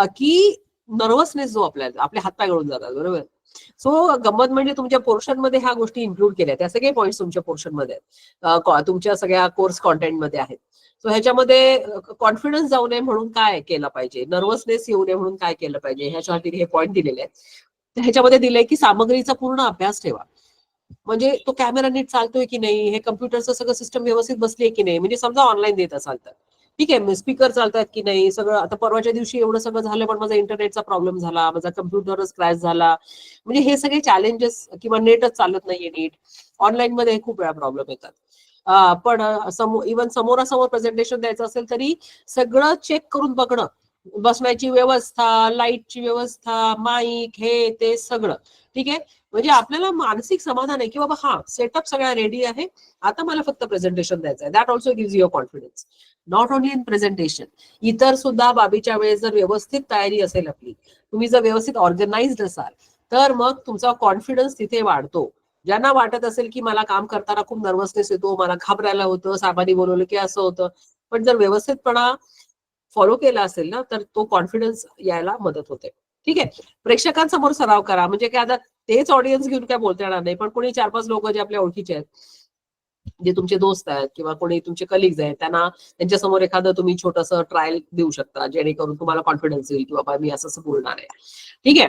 Speaker 1: की नर्वसनेस जो आपले हातपाय गळून जातात, बरोबर. सो गंमत म्हणजे तुमच्या पोर्शन मध्ये ह्या गोष्टी इन्क्लूड केल्या, त्या सगळे पॉईंट्स तुमच्या पोर्शन मध्ये आहेत, तुमच्या सगळ्या कोर्स कॉन्टेंट मध्ये आहेत. सो ह्याच्यामध्ये कॉन्फिडन्स जाऊ नये म्हणून काय केलं पाहिजे, नर्वसनेस येऊ नये म्हणून काय केलं पाहिजे, ह्याच्यासाठी हे पॉईंट दिलेले आहेत. ह्याच्यामध्ये दिलंय की सामग्रीचा पूर्ण अभ्यास ठेवा. म्हणजे तो कॅमेरा नीट चालतोय की नाही, हे कम्प्युटरचं सगळं सिस्टम व्यवस्थित बसलीये की नाही, म्हणजे समजा ऑनलाईन देत असाल तर ठीक आहे, स्पीकर चालतात की नाही, सगळं. आता परवाच्या दिवशी एवढं सगळं झालं, पण माझा इंटरनेटचा प्रॉब्लेम झाला, माझा कम्प्युटरच क्रॅश झाला, म्हणजे हे सगळे चॅलेंजेस, किंवा नेटच चालत नाहीये नीट, ऑनलाईन मध्ये खूप वेळा प्रॉब्लेम येतात. पण इव्हन समोरासमोर प्रेझेंटेशन द्यायचं असेल तरी सगळं चेक करून बघणं, बसण्याची व्यवस्था, लाईटची व्यवस्था, माईक, हे ते सगळं. ठीक आहे. म्हणजे आपल्याला मानसिक समाधान आहे की बाबा हा सेटअप सगळा रेडी आहे, आता मला फक्त प्रेझेंटेशन द्यायचं आहे. That also gives your confidence. Not only in presentation, इतर सुद्धा बाबीच्या वेळेस जर व्यवस्थित तयारी असेल आपली, तुम्ही जर व्यवस्थित ऑर्गनाइज्ड असाल, तर मग तुमचा कॉन्फिडन्स तिथे वाढतो. ज्यांना वाटत असेल की मला काम करताना खूप नर्वसनेस येतो, मला घाबरायला होतं, साहेबांनी बोलवलं की असं होतं, पण जर व्यवस्थितपणा फॉलो केला असेल ना, तर तो कॉन्फिडन्स यायला मदत होते. ठीक आहे. प्रेक्षकांसमोर सराव करा, म्हणजे काय आता तेच ऑडियन्स घेऊन काय बोलता येणार नाही, पण कोणी 4-5 लोक जे आपल्या ओळखीचे आहेत, जे तुमचे दोस्त आहेत किंवा कोणी तुमचे कलिग्स आहेत, त्यांना त्यांच्यासमोर एखादं तुम्ही छोटंसं ट्रायल देऊ शकता, जेणेकरून तुम्हाला कॉन्फिडन्स येईल की बाबा मी असं बोलणार आहे. ठीक आहे.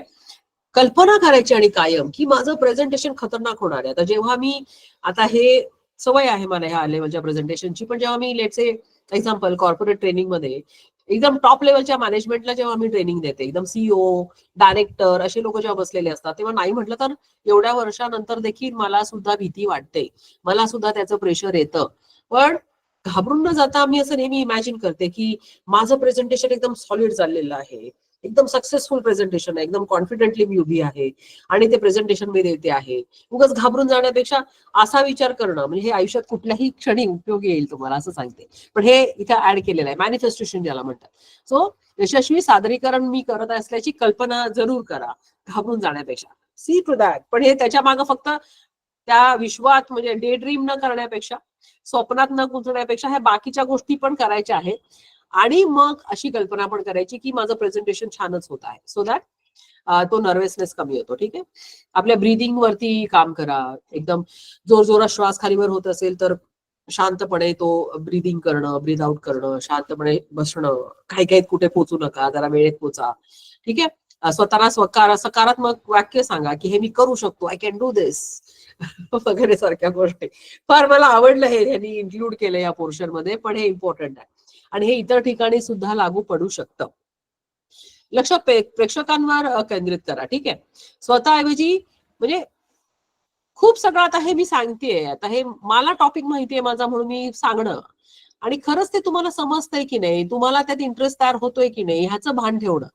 Speaker 1: कल्पना करायची आणि कायम की माझं प्रेझेंटेशन खतरनाक होणार आहे. आता जेव्हा मी, आता हे सवय आहे मला ह्या लेवलच्या प्रेझेंटेशनची, पण जेव्हा मी let's say example corporate training मध्ये एकदम टॉप लेवलच्या मॅनेजमेंटला जेव्हा मी ट्रेनिंग देते, एकदम सीईओ, डायरेक्टर असे लोक जेव्हा बसलेले असतात, तेव्हा नाही म्हटलं तर एवढ्या वर्षानंतर देखील मला सुद्धा भीती वाटते, मला सुद्धा त्याचं प्रेशर येतं. पण घाबरून न जाता मी असं नेहमी इमॅजिन करते की माझं प्रेझेंटेशन एकदम सॉलिड चाललेलं आहे, एकदम सक्सेसफुल प्रेझेंटेशन आहे, एकदम कॉन्फिडेंटली मी उभी आहे आणि ते प्रेझेंटेशन मी देते आहे. उगाच घाबरून जाण्यापेक्षा असा विचार करणं, म्हणजे हे आयुष्यात कुठल्याही क्षणी उपयोगी येईल तुम्हाला, असं सांगते. पण हे इथं ऍड केलेलं आहे, मॅनिफेस्टेशन ज्याला म्हणतात. सो यशस्वी सादरीकरण मी करत असल्याची कल्पना जरूर करा, घाबरून जाण्यापेक्षा. See to that. पण हे त्याच्या मागे फक्त त्या विश्वात म्हणजे डे ड्रीम न करण्यापेक्षा, स्वप्नात न गुंतवण्यापेक्षा ह्या बाकीच्या गोष्टी पण करायच्या आहेत. आणि मग अशी कल्पना पण करायची की माझं प्रेझेंटेशन छानच होत आहे, सो दॅट तो नर्वसनेस कमी होतो. ठीक आहे. आपल्या ब्रीदिंग वरती काम करा. एकदम जोरजोरात श्वास खालीवर होत असेल तर शांतपणे तो ब्रीदिंग करणं, ब्रीद आउट करणं, शांतपणे बसणं, काही कुठे पोचू नका, जरा वेळेत पोचा. ठीक आहे. स्वतःला सकारात्मक वाक्य सांगा की हे मी करू शकतो, आय कॅन डू दिस वगैरे सारख्या गोष्टी. फार मला आवडलं हे, यांनी इन्क्लूड केलं या पोर्शन मध्ये, पण हे इम्पॉर्टंट आहे आणि हे इतर ठिकाणी सुद्धा लागू पडू शकतं. लक्ष प्रेक्षकांवर केंद्रित करा. ठीक आहे. स्वतःऐवजी म्हणजे खूप सगळं आता हे मी सांगतेय, आता हे मला टॉपिक माहितीये माझा म्हणून मी सांगणं, आणि खरंच ते तुम्हाला समजतंय की नाही, तुम्हाला त्यात इंटरेस्ट तयार होतोय की नाही, ह्याचं भान ठेवणं,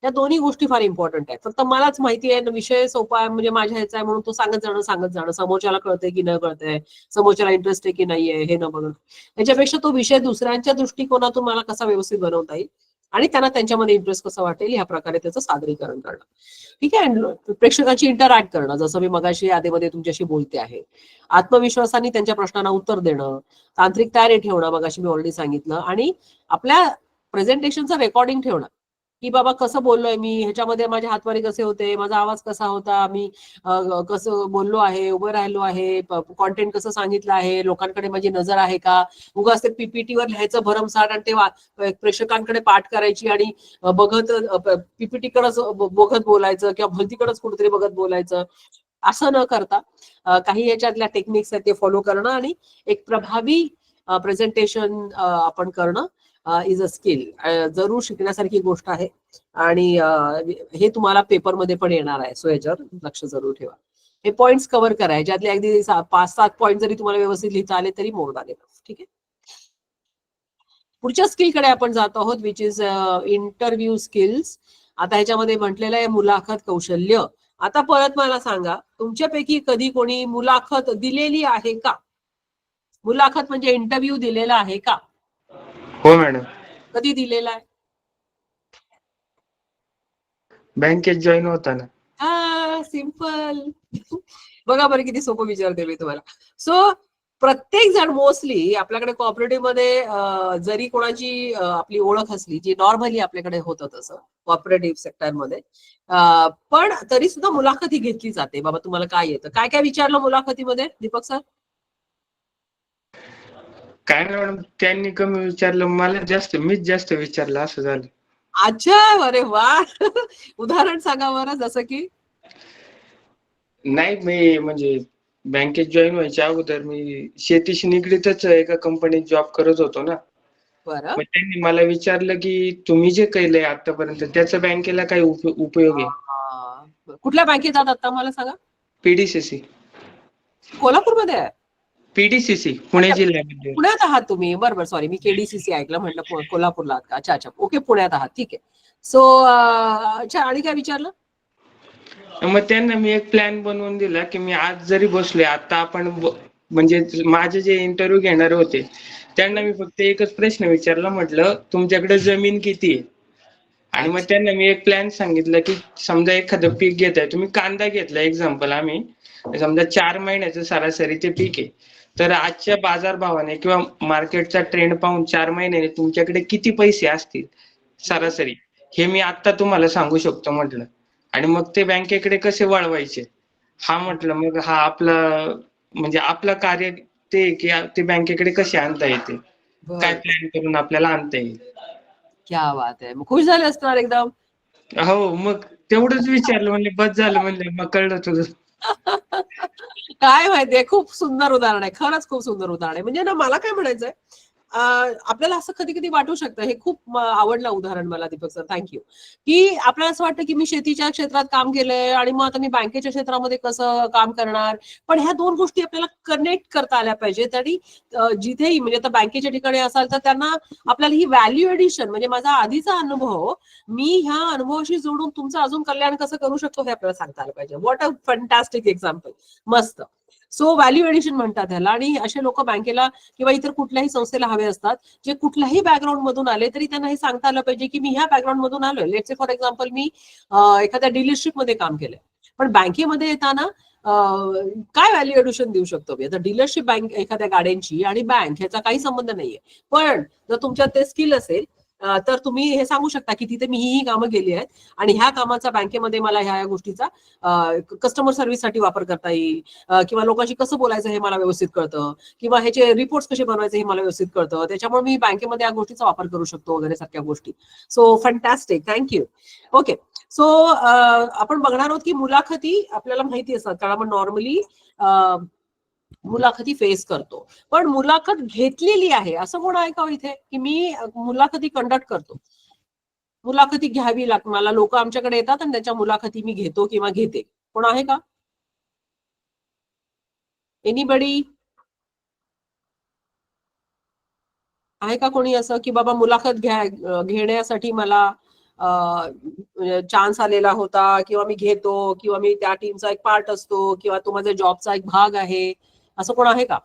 Speaker 1: या दोन्ही गोष्टी फार इम्पॉर्टंट आहेत. फक्त मलाच माहिती आहे, विषय सोपा आहे, म्हणजे माझ्या ह्याचा आहे म्हणून तो सांगत जाणं, समोरच्याला कळतंय की न कळतंय, समोरच्याला इंटरेस्ट आहे की नाहीये हे न बघणं. त्याच्यापेक्षा तो विषय दुसऱ्यांच्या दृष्टिकोनातून मला कसा व्यवस्थित बनवता येईल आणि त्यांना त्यांच्यामध्ये इंटरेस्ट कसा वाटेल ह्या प्रकारे त्याचं सादरीकरण करणं. ठीक आहे. प्रेक्षकांची इंटरॅक्ट करणं, जसं मी मगाशी आधीमध्ये तुमच्याशी बोलते आहे. आत्मविश्वासाने त्यांच्या प्रश्नांना उत्तर देणं, तांत्रिक तयारी ठेवणं, मगाशी मी ऑलरेडी सांगितलं, आणि आपल्या प्रेझेंटेशनचं रेकॉर्डिंग ठेवणं की बाबा कसं बोललोय मी, ह्याच्यामध्ये माझे हातवारे कसे होते, माझा आवाज कसा होता, मी कसं बोललो आहे, उभं राहिलो आहे, कॉन्टेंट कसं सांगितलं आहे, लोकांकडे माझी नजर आहे का, उगाच ते पीपीटीवर लिहायचं भरमसाठ आणि ते प्रेक्षकांकडे पाठ करायची आणि बघत पीपीटीकडेच बघत बोलायचं किंवा भलतीकडेच कुठेतरी बघत बोलायचं, असं न करता काही याच्यातल्या टेक्निक्स आहेत ते फॉलो करणं आणि एक प्रभावी प्रेझेंटेशन आपण करणं इज अ स्किल. जरूर शिकण्यासारखी गोष्ट आहे आणि हे तुम्हाला पेपरमध्ये पण येणार आहे, सो याच्यावर लक्ष जरूर ठेवा. हे पॉइंट्स कव्हर करा, ज्यातले अगदी 5-7 पॉइंट जरी तुम्हाला व्यवस्थित लिहिता आले तरी मोर आले. ठीक आहे. पुढच्या स्किलकडे आपण जात आहोत, विच इज इंटरव्ह्यू स्किल्स. आता ह्याच्यामध्ये म्हटलेलं आहे मुलाखत कौशल्य. आता परत मला सांगा, तुमच्यापैकी कधी कोणी मुलाखत दिलेली आहे का? मुलाखत म्हणजे इंटरव्ह्यू दिलेला आहे का?
Speaker 2: हो मॅडम.
Speaker 1: कधी दिलेला आहे?
Speaker 2: बँकेत जॉईन होताना.
Speaker 1: हा, सिंपल. बघा बरं किती सोपं विचारते मी तुम्हाला. सो प्रत्येक जण मोस्टली आपल्याकडे कॉपरेटिव्ह मध्ये जरी कोणाची आपली ओळख असली, जी नॉर्मली आपल्याकडे होतं तसं कॉपरेटिव्ह सेक्टरमध्ये, पण तरी सुद्धा मुलाखती घेतली जाते. बाबा तुम्हाला काय येतं, काय काय विचारलं मुलाखतीमध्ये दीपक सर?
Speaker 2: काय नाही मॅडम, त्यांनी कमी विचारलं, मीच जास्त विचारलं, असं झालं.
Speaker 1: अच्छा, अरे वा. उदाहरण सांगा बरं, जसं की?
Speaker 2: नाही, मी म्हणजे बँकेत जॉईन व्हायच्या अगोदर मी शेतीशी निगडीतच एका कंपनीत जॉब करत होतो ना.
Speaker 1: बरं.
Speaker 2: मग त्यांनी मला विचारलं की तुम्ही जे केलंय आतापर्यंत त्याचा बँकेला काय उपयोग आहे?
Speaker 1: कुठल्या बँकेत जात आता मला सांगा?
Speaker 2: पीडीसीसी.
Speaker 1: कोल्हापूरमध्ये आहे?
Speaker 2: पीडीसीसी पुणे जिल्ह्यामध्ये.
Speaker 1: पुण्यात आहात तुम्ही? बरोबर, सॉरी, मी केडीसीसी ऐकलं, म्हटलं कोल्हापूरला आहात का? अच्छा अच्छा, ओके, पुण्यात आहात. ठीक आहे. सो अच्छा, आणि काय विचारलं?
Speaker 2: मग त्यांना मी एक प्लॅन बनवून दिला की मी आज जरी बसलोय, आता आपण म्हणजे माझे जे इंटरव्ह्यू घेणारे होते त्यांना मी फक्त एकच प्रश्न विचारला, म्हटलं तुमच्याकडे जमीन किती आहे? आणि मग त्यांना मी एक प्लॅन सांगितलं की समजा एखादं पीक घेताय तुम्ही, कांदा घेतला एक्झाम्पल, आम्ही समजा 4 महिन्याचं सरासरी ते पीक आहे, तर आजच्या बाजारभावाने किंवा मार्केटचा ट्रेंड पाहून 4 महिन्याने तुमच्याकडे किती पैसे असतील सरासरी, हे मी आता तुम्हाला सांगू शकतो म्हटलं. आणि मग ते बँकेकडे कसे वळवायचे, हा म्हटलं मग हा आपला म्हणजे आपलं कार्य ते की ते बँकेकडे कसे आणता येते, काय प्लॅन करून आपल्याला आणता येईल.
Speaker 1: क्या बात आहे, मग खुश झाले असणार एकदम.
Speaker 2: हो, मग तेवढंच विचारलं, म्हणले बस झालं, म्हणले मग कळलं तुझं.
Speaker 1: काय माहितीये, खूप सुंदर उदाहरण आहे, खरंच खूप सुंदर उदाहरण आहे. म्हणजे ना मला काय म्हणायचंय, आपल्याला असं कधी कधी वाटू शकतं, हे खूप आवडलं उदाहरण मला दीपक सर, थँक्यू, की आपल्याला असं वाटतं की मी शेतीच्या क्षेत्रात काम केलंय आणि मग आता मी बँकेच्या क्षेत्रामध्ये कसं काम करणार. पण ह्या दोन गोष्टी आपल्याला कनेक्ट करता आल्या पाहिजेत. आणि जिथेही म्हणजे आता बँकेच्या ठिकाणी असाल तर त्यांना आपल्याला ही व्हॅल्यू एडिशन, म्हणजे माझा आधीचा अनुभव मी ह्या अनुभवाशी जोडून तुमचं अजून कल्याण कसं करू शकतो हे आपल्याला सांगता आलं पाहिजे. व्हॉट अ फंटॅस्टिक एक्झाम्पल, मस्त. सो व्हॅल्यू एडिशन म्हणतात ह्याला. आणि असे लोक बँकेला किंवा इतर कुठल्याही संस्थेला हवे असतात जे कुठल्याही बॅकग्राऊंड मधून आले तरी त्यांना हे सांगता आलं पाहिजे की मी ह्या बॅकग्राऊंड मधून आलोय. लेट्स से फॉर एक्झाम्पल मी एखाद्या डीलरशिप मध्ये काम केलंय, पण बँकेमध्ये येताना काय व्हॅल्यू एडिशन देऊ शकतो मी. आता डीलरशिप बँक एखाद्या गाड्यांची आणि बँक ह्याचा काही संबंध नाहीये, पण जर तुमच्यात ते स्किल असेल तर तुम्ही हे सांगू शकता की तिथे मी ही कामं केली आहेत आणि ह्या कामाचा बँकेमध्ये मला ह्या गोष्टीचा कस्टमर सर्व्हिससाठी वापर करता येईल, किंवा लोकांशी कसं बोलायचं हे मला व्यवस्थित कळतं, किंवा ह्याचे रिपोर्ट्स कसे बनवायचे हे मला व्यवस्थित कळतं, त्याच्यामुळे मी बँकेमध्ये या गोष्टीचा वापर करू शकतो वगैरे सारख्या गोष्टी. So fantastic, thank you. Okay, so आपण बघणार आहोत की मुलाखती आपल्याला माहिती असतात, कारण आपण नॉर्मली मुलाखती फेस करतो, पण मुलाखत घेतलेली आहे असं कोण आहे का इथे की मी मुलाखती कंडक्ट करतो, मुलाखती घ्यावी लागते मला, लोक आमच्याकडे येतात आणि त्याच्या मुलाखती मी घेतो किंवा घेते, कोण आहे का? एनीबडी आहे का कोणी असं की बाबा मुलाखत घेण्यासाठी मला चान्स आलेला होता, किंवा मी घेतो, किंवा मी त्या टीमचा एक पार्ट असतो, किंवा तो माझ्या जॉबचा एक भाग आहे, असं कोण आहे का?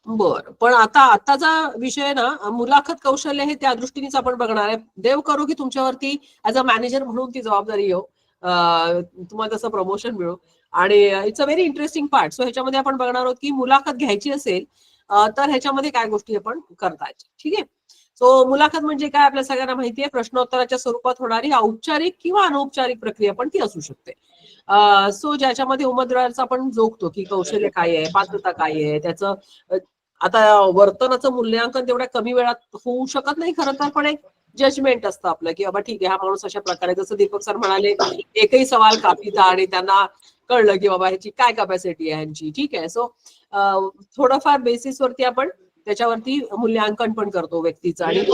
Speaker 1: बर, पण आताचा विषय ना मुलाखत कौशल्य हे त्या दृष्टीनेच आपण बघणार आहे. देव करो की तुमच्यावरती ऍज अ मॅनेजर म्हणून ती जबाबदारी येऊ, तुम्हाला तसं प्रमोशन मिळो, आणि it's a very interesting part. So ह्याच्यामध्ये आपण बघणार आहोत की मुलाखत घ्यायची असेल तर ह्याच्यामध्ये काय गोष्टी आपण करता येतील. ठीक आहे, सो मुलाखत म्हणजे काय आपल्या सगळ्यांना माहिती आहे, प्रश्नोत्तराच्या स्वरूपात होणारी औपचारिक किंवा अनौपचारिक प्रक्रिया पण ती असू शकते. सो ज्याच्यामध्ये उमेदवाराचा आपण जोखतो की कौशल्य काय आहे, पात्रता काय आहे, त्याचं आता वर्तनाचं मूल्यांकन तेवढ्या कमी वेळात होऊ शकत नाही खरं तर, पण एक जजमेंट असतं आपलं की बाबा ठीक आहे हा माणूस अशा प्रकारे, जसं दीपक सर म्हणाले एकही सवाल कापिता आणि त्यांना कळलं की बाबा ह्याची काय कॅपॅसिटी आहे ह्यांची. ठीक आहे, सो थोडंफार बेसिस वरती आपण त्याच्यावरती मूल्यांकन पण करतो व्यक्तीचं. आणि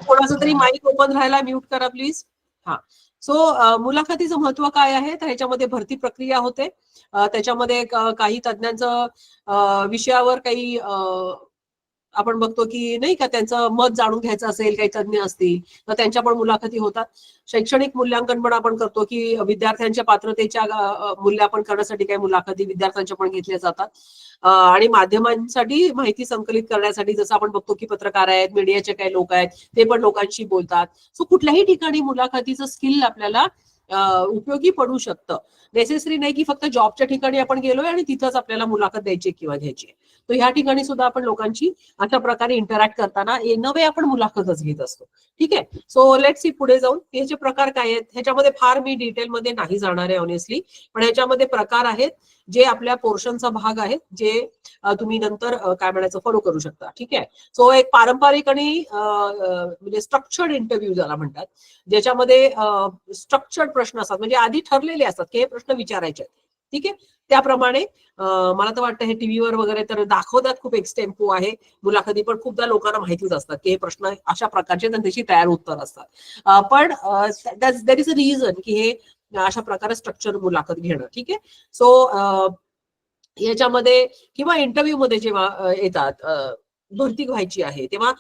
Speaker 1: थोडंसं तरी माईक ओपन राहायला म्यूट करा प्लीज. हा, सो मुलाखतीचं महत्व काय आहे तर ह्याच्यामध्ये भरती प्रक्रिया होते, त्याच्यामध्ये काही तज्ञांचं विषयावर काही आपण बघतो की नाही का त्यांचं मत जाणून घ्यायचं असेल, काही तज्ञ असतील तर त्यांच्या पण मुलाखती होतात. शैक्षणिक मूल्यांकन पण आपण करतो की विद्यार्थ्यांच्या पात्रतेच्या मूल्यांकन करण्यासाठी काही मुलाखती विद्यार्थ्यांच्या पण घेतल्या जातात. आणि माध्यमांसाठी माहिती संकलित करण्यासाठी जसं आपण बघतो की पत्रकार आहेत, मीडियाचे काही लोक आहेत, ते पण लोकांशी बोलतात. सो कुठल्याही ठिकाणी मुलाखतीचं स्किल आपल्याला उपयोगी पडू शकतं. नेसेसरी नाही की फक्त जॉबच्या ठिकाणी आपण गेलोय आणि तिथंच आपल्याला मुलाखत द्यायची किंवा घ्यायची. तर ह्या ठिकाणी सुद्धा आपण लोकांची अशा प्रकारे इंटरॅक्ट करताना नवे आपण मुलाखतच घेत असतो. ठीक आहे, सो लेट्स सी पुढे जाऊन याचे प्रकार काय आहेत. ह्याच्यामध्ये फार मी डिटेलमध्ये नाही जाणार आहे ऑनेस्टली, पण ह्याच्यामध्ये प्रकार आहेत जे आपल्या पोर्शनचा भाग आहेत, जे तुम्ही नंतर काय म्हणायचं फॉलो करू शकता. ठीक आहे, सो एक पारंपरिक आणि म्हणजे स्ट्रक्चर्ड इंटरव्ह्यू ज्याला म्हणतात, ज्याच्यामध्ये स्ट्रक्चर्ड प्रश्न असतात, म्हणजे आधी ठरलेले असतात की हे प्रश्न विचारायचे आहेत. ठीक आहे, त्याप्रमाणे मला तर वाटतं हे टीव्हीवर वगैरे तर दाखवतात, खूप एक्सटेम्पो आहे मुलाखती, पण खूपदा लोकांना माहितीच असतात की हे प्रश्न अशा प्रकारचे त्याची तयार उत्तर असतात. पण देर इज अ रिझन की हे अशा प्रकारे स्ट्रक्चर मुलाखत घेणं. ठीक आहे, सो याच्यामध्ये किंवा इंटरव्ह्यू मध्ये जेव्हा येतात भरती व्हायची आहे तेव्हा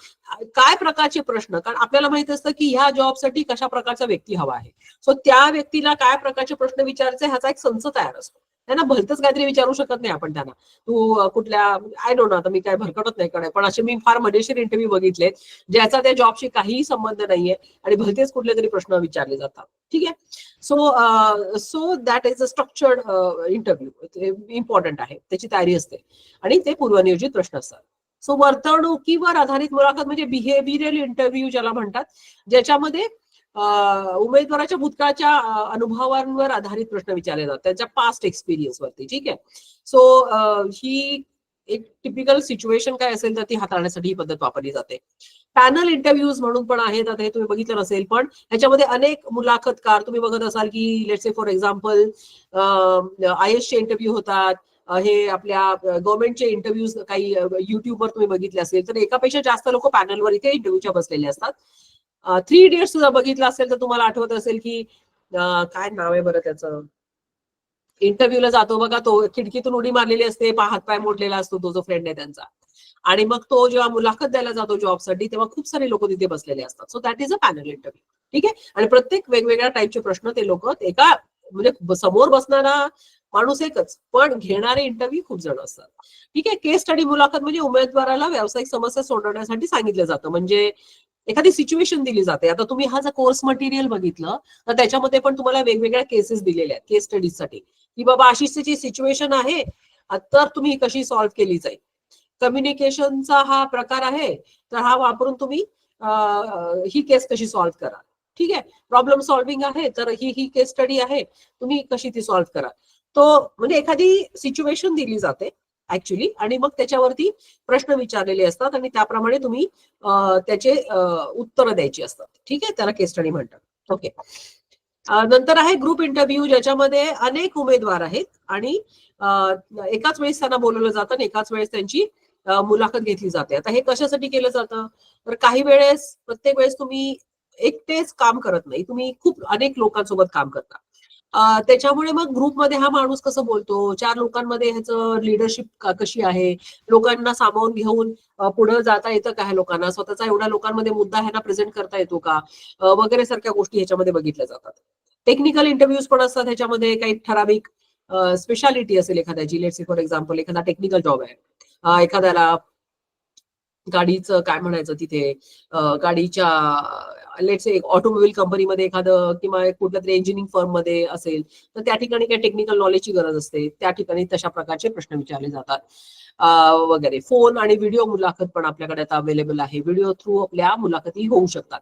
Speaker 1: काय प्रकारचे प्रश्न, कारण आपल्याला माहित असतं की ह्या जॉबसाठी कशा प्रकारचा व्यक्ती हवा आहे, सो त्या व्यक्तीला काय प्रकारचे प्रश्न विचारायचे ह्याचा एक संच तयार असतो. त्यांना भलतंच काहीतरी विचारू शकत नाही आपण त्यांना. तू कुठल्या आय डोंट नो, आता मी काय भरकटत नाही कडे, पण असे मी फार मजेशीर इंटरव्ह्यू बघितले ज्याचा त्या जॉबशी काहीही संबंध नाहीये आणि भलतेच कुठले तरी प्रश्न विचारले जातात. ठीक आहे. So that is a structured interview. Important आहे, त्याची तयारी असते आणि ते पूर्वनियोजित प्रश्न असतात. सो वर्तणुकीवर आधारित मुलाखत म्हणजे बिहेव्हिअरल इंटरव्ह्यू ज्याला म्हणतात, ज्याच्यामध्ये उमेदवाराच्या भूतकाळच्या अनुभवांवर आधारित प्रश्न विचारले जातात, त्यांच्या पास्ट एक्सपिरियन्स वरती. ठीक आहे. सो ही एक टिपिकल सिच्युएशन काय असेल तर ती हाताळण्यासाठी ही पद्धत वापरली जाते. पॅनल इंटरव्ह्यूज म्हणून पण आहेत, आता हे तुम्ही बघितलं नसेल, पण ह्याच्यामध्ये अनेक मुलाखतकार तुम्ही बघत असाल की let's say for example IAS चे इंटरव्ह्यू होतात, हे आपल्या गव्हर्नमेंटचे इंटरव्ह्यूज काही युट्यूबवर तुम्ही बघितले असेल तर एकापेक्षा जास्त लोक पॅनलवर इथे इंटरव्ह्यूच्या बसलेले असतात. 3 इडियट्स सुद्धा बघितलं असेल तर तुम्हाला आठवत असेल की काय नाव आहे बरं त्याचं, इंटरव्ह्यूला जातो बघा तो, खिडकीतून उडी मारलेली असते, हातपाय मोडलेला असतो तो जो फ्रेंड आहे त्यांचा, आणि मग तो जेव्हा मुलाखत द्यायला जातो जॉबसाठी तेव्हा खूप सारे लोक तिथे बसलेले असतात. So that is a panel interview. ठीक आहे. आणि प्रत्येक वेगवेगळ्या टाईपचे प्रश्न ते लोक एका म्हणजे समोर बसणारा माणूस एकच, पण घेणारे इंटरव्ह्यू खूप जण असतात. ठीक आहे. केस स्टडी मुलाखत म्हणजे उमेदवाराला व्यावसायिक समस्या सोडवण्यासाठी सांगितलं जातं, म्हणजे एखादी सिच्युएशन दिली जाते. आता तुम्ही हा जर कोर्स मटेरियल बघितलं तर त्याच्यामध्ये पण तुम्हाला वेगवेगळ्या केसेस दिलेल्या आहेत केस स्टडीजसाठी, की बाबा अशी सिच्युएशन आहे तर तुम्ही कशी सॉल्व्ह केली जाईल. कम्युनिकेशनचा हा प्रकार आहे तर हा वापरून तुम्ही ही केस कशी सॉल्व्ह करा. ठीक आहे. प्रॉब्लेम सॉल्व्हिंग आहे तर ही केस स्टडी आहे, तुम्ही कशी ती सॉल्व्ह करा. तो म्हणजे एखादी सिच्युएशन दिली जाते ऍक्च्युली, आणि मग त्याच्यावरती प्रश्न विचारलेले असतात आणि त्याप्रमाणे तुम्ही त्याचे उत्तरं द्यायची असतात. ठीक आहे. त्याला केस स्टडी म्हणतात. ओके. नंतर आहे ग्रुप इंटरव्ह्यू, ज्याच्यामध्ये अनेक उमेदवार आहेत आणि एकाच वेळेस त्यांना बोलवलं जातं आणि एकाच वेळेस त्यांची मुलाखत घेतली जाते. आता हे कशासाठी केलं जातं तर काही वेळेस प्रत्येक वेळेस तुम्ही एकटेच काम करत नाही, तुम्ही खूप अनेक लोकांसोबत काम करता. त्याच्यामुळे मग ग्रुपमध्ये हा माणूस कसं बोलतो, 4 लोकांमध्ये ह्याचं लिडरशिप कशी आहे, लोकांना सामावून घेऊन पुढे जाता येतं का, ह्या लोकांना स्वतःचा एवढ्या लोकांमध्ये मुद्दा ह्यांना प्रेझेंट करता येतो का, वगैरे सारख्या गोष्टी ह्याच्यामध्ये बघितल्या जातात. टेक्निकल इंटरव्ह्यूज पण असतात ह्याच्यामध्ये, काही ठराविक स्पेशालिटी असेल एखाद्याची, लेट्स से फॉर एक्झाम्पल एखादा टेक्निकल जॉब आहे, एखाद्याला गाडीचं काय म्हणायचं तिथे, गाडीच्या लेट्स एक ऑटोमोबाईल कंपनीमध्ये एखादं किंवा कुठल्या तरी इंजिनिअरिंग फर्म मध्ये असेल तर त्या ठिकाणी काही टेक्निकल नॉलेजची गरज असते, त्या ठिकाणी तशा प्रकारचे प्रश्न विचारले जातात वगैरे. फोन आणि व्हिडिओ मुलाखत पण आपल्याकडे आता अवेलेबल आहे, व्हिडिओ थ्रू आपल्या मुलाखती होऊ शकतात.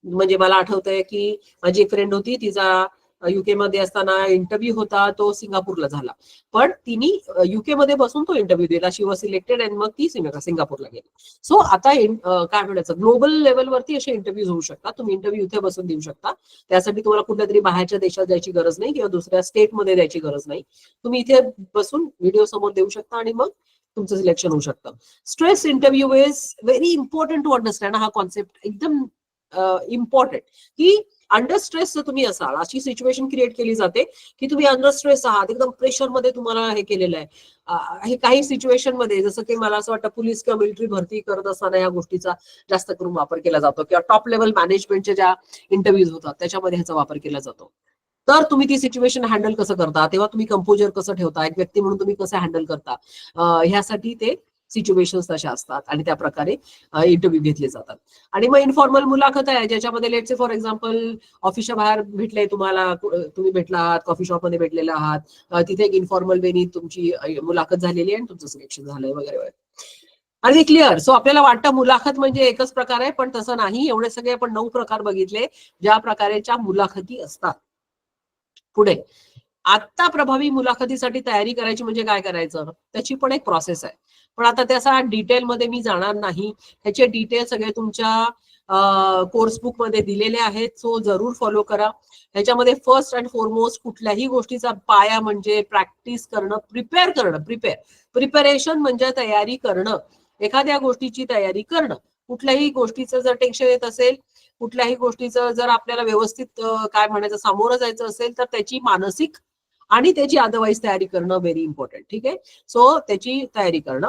Speaker 1: म्हणजे मला आठवतंय की माझी एक फ्रेंड होती, तिचा युके मध्ये असताना इंटरव्ह्यू होता, तो सिंगापूरला झाला, पण तिने युके मध्ये बसून तो इंटरव्ह्यू दिला, शी वॉज सिलेक्टेड, आणि मग ती सिंगापूरला गेली. सो आता काय म्हणायचं, ग्लोबल लेवलवरती असे इंटरव्ह्यूज होऊ शकतात, तुम्ही इंटरव्ह्यू इथे बसून देऊ शकता. त्यासाठी तुम्हाला कुठल्या तरी बाहेरच्या देशात जायची गरज नाही किंवा दुसऱ्या स्टेटमध्ये द्यायची गरज नाही, तुम्ही इथे बसून व्हिडिओ समोर देऊ शकता आणि मग तुमचं सिलेक्शन होऊ शकतं. Stress interview is very important to understand. हा कॉन्सेप्ट एकदम इम्पॉर्टंट, की अंडर स्ट्रेस जर तुम्ही असाल, अशी सिच्युएशन क्रिएट केली जाते की तुम्ही अंडर स्ट्रेस आहात, एकदम प्रेशर मध्ये तुम्हाला हे केलेलं आहे. हे काही सिच्युएशन मध्ये, जसं की मला असं वाटतं पोलीस किंवा मिलिटरी भरती करत असताना या गोष्टीचा जास्त करून वापर केला जातो, किंवा टॉप लेवल मॅनेजमेंटच्या ज्या इंटरव्ह्यूज होतात त्याच्यामध्ये ह्याचा वापर केला जातो. तर तुम्ही ती सिच्युएशन हँडल कसं करता, तेव्हा तुम्ही कंपोजर कसं ठेवता, एक व्यक्ती म्हणून तुम्ही कसं हँडल करता, ह्यासाठी ते सिच्युएशन्स तशा असतात आणि त्या प्रकारे इंटरव्ह्यू घेतले जातात. आणि मग इन्फॉर्मल मुलाखत आहे, ज्याच्यामध्ये लेट्स से फॉर एक्झाम्पल ऑफिसच्या बाहेर भेटले तुम्हाला, तुम्ही भेटला आहात, कॉफी शॉप मध्ये भेटलेला आहात, तिथे एक इन्फॉर्मल वेनी तुमची मुलाखत झालेली आहे आणि तुमचं सिलेक्शन झालंय वगैरे वगैरे. आणि क्लिअर. सो आपल्याला वाटतं मुलाखत म्हणजे एकच प्रकार आहे, पण तसं नाही. एवढे सगळे आपण 9 प्रकार बघितले ज्या प्रकारच्या मुलाखती असतात. पुढे आता प्रभावी मुलाखतीसाठी तयारी करायची म्हणजे काय करायचं, त्याची पण एक प्रोसेस आहे, पण आता त्याचा डिटेलमध्ये मी जाणार नाही. ह्याचे डिटेल सगळे तुमच्या कोर्स बुक मध्ये दिलेले आहेत, सो जरूर फॉलो करा. ह्याच्यामध्ये फर्स्ट अँड फॉरमोस्ट कुठल्याही गोष्टीचा पाया म्हणजे प्रॅक्टिस करणं, प्रिपेअर करणं. प्रिपरेशन म्हणजे तयारी करणं, एखाद्या गोष्टीची तयारी करणं. कुठल्याही गोष्टीचं जर टेन्शन येत असेल, कुठल्याही गोष्टीचं जर आपल्याला व्यवस्थित काय म्हणायचं सामोरं जायचं असेल तर त्याची मानसिक आणि त्याची अदरवाईज तयारी करणं व्हेरी इम्पॉर्टंट. ठीक आहे. सो त्याची तयारी करणं.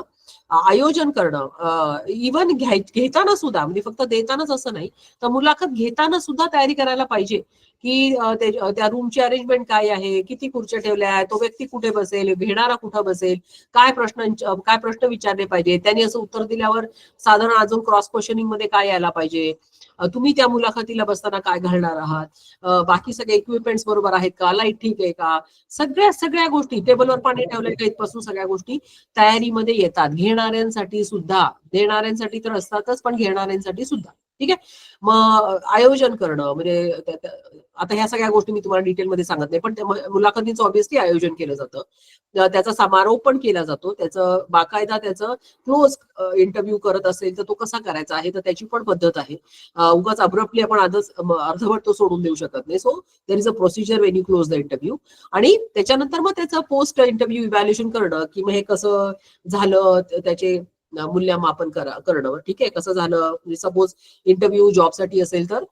Speaker 1: आयोजन करणं, इव्हन घेताना सुद्धा, म्हणजे फक्त देतानाच असं नाही, तर मुलाखत घेताना सुद्धा तयारी करायला पाहिजे की त्या रूमची अरेंजमेंट काय आहे, किती खुर्च्या ठेवल्या आहेत, तो व्यक्ती कुठे बसेल, घेणारा कुठं बसेल, काय प्रश्न विचारले पाहिजे, त्यांनी असं उत्तर दिल्यावर साधारण अजून क्रॉस क्वेश्चनिंग मध्ये काय यायला पाहिजे, तुम्ही त्या मुलाखतीला बसताना काय घालणार आहात, बाकी सगळे इक्विपमेंट्स बरोबर आहेत का, लाईट ठीक आहे का, सगळ्या गोष्टी, टेबलवर पाणी ठेवलंय का इथपासून सगळ्या गोष्टी तयारीमध्ये येतात. घेणाऱ्यांसाठी सुद्धा, देणाऱ्यांसाठी तर असतातच, पण घेणाऱ्यांसाठी सुद्धा. ठीक आहे. मग आयोजन करणं म्हणजे आता ह्या सगळ्या गोष्टी मी तुम्हाला डिटेलमध्ये सांगत नाही, पण मुलाखतीचं ऑब्व्हियसली आयोजन केलं जातं, त्याचा समारोप पण केला जातो, त्याचं बाकायदा त्याचं क्लोज इंटरव्ह्यू करत असेल तर तो कसा करायचा आहे, तर त्याची पण पद्धत आहे. उगाच अब्रप्टली आपण अर्धवट तो सोडून देऊ शकत नाही. So there is a procedure Wien you close the interview. आणि त्याच्यानंतर मग त्याचं पोस्ट इंटरव्ह्यू इव्हॅल्युएशन करणं, की मग हे कसं झालं, त्याचे मूल्यमापन करणं. ठीक आहे, कसं झालं, सपोज इंटरव्ह्यू जॉबसाठी असेल तर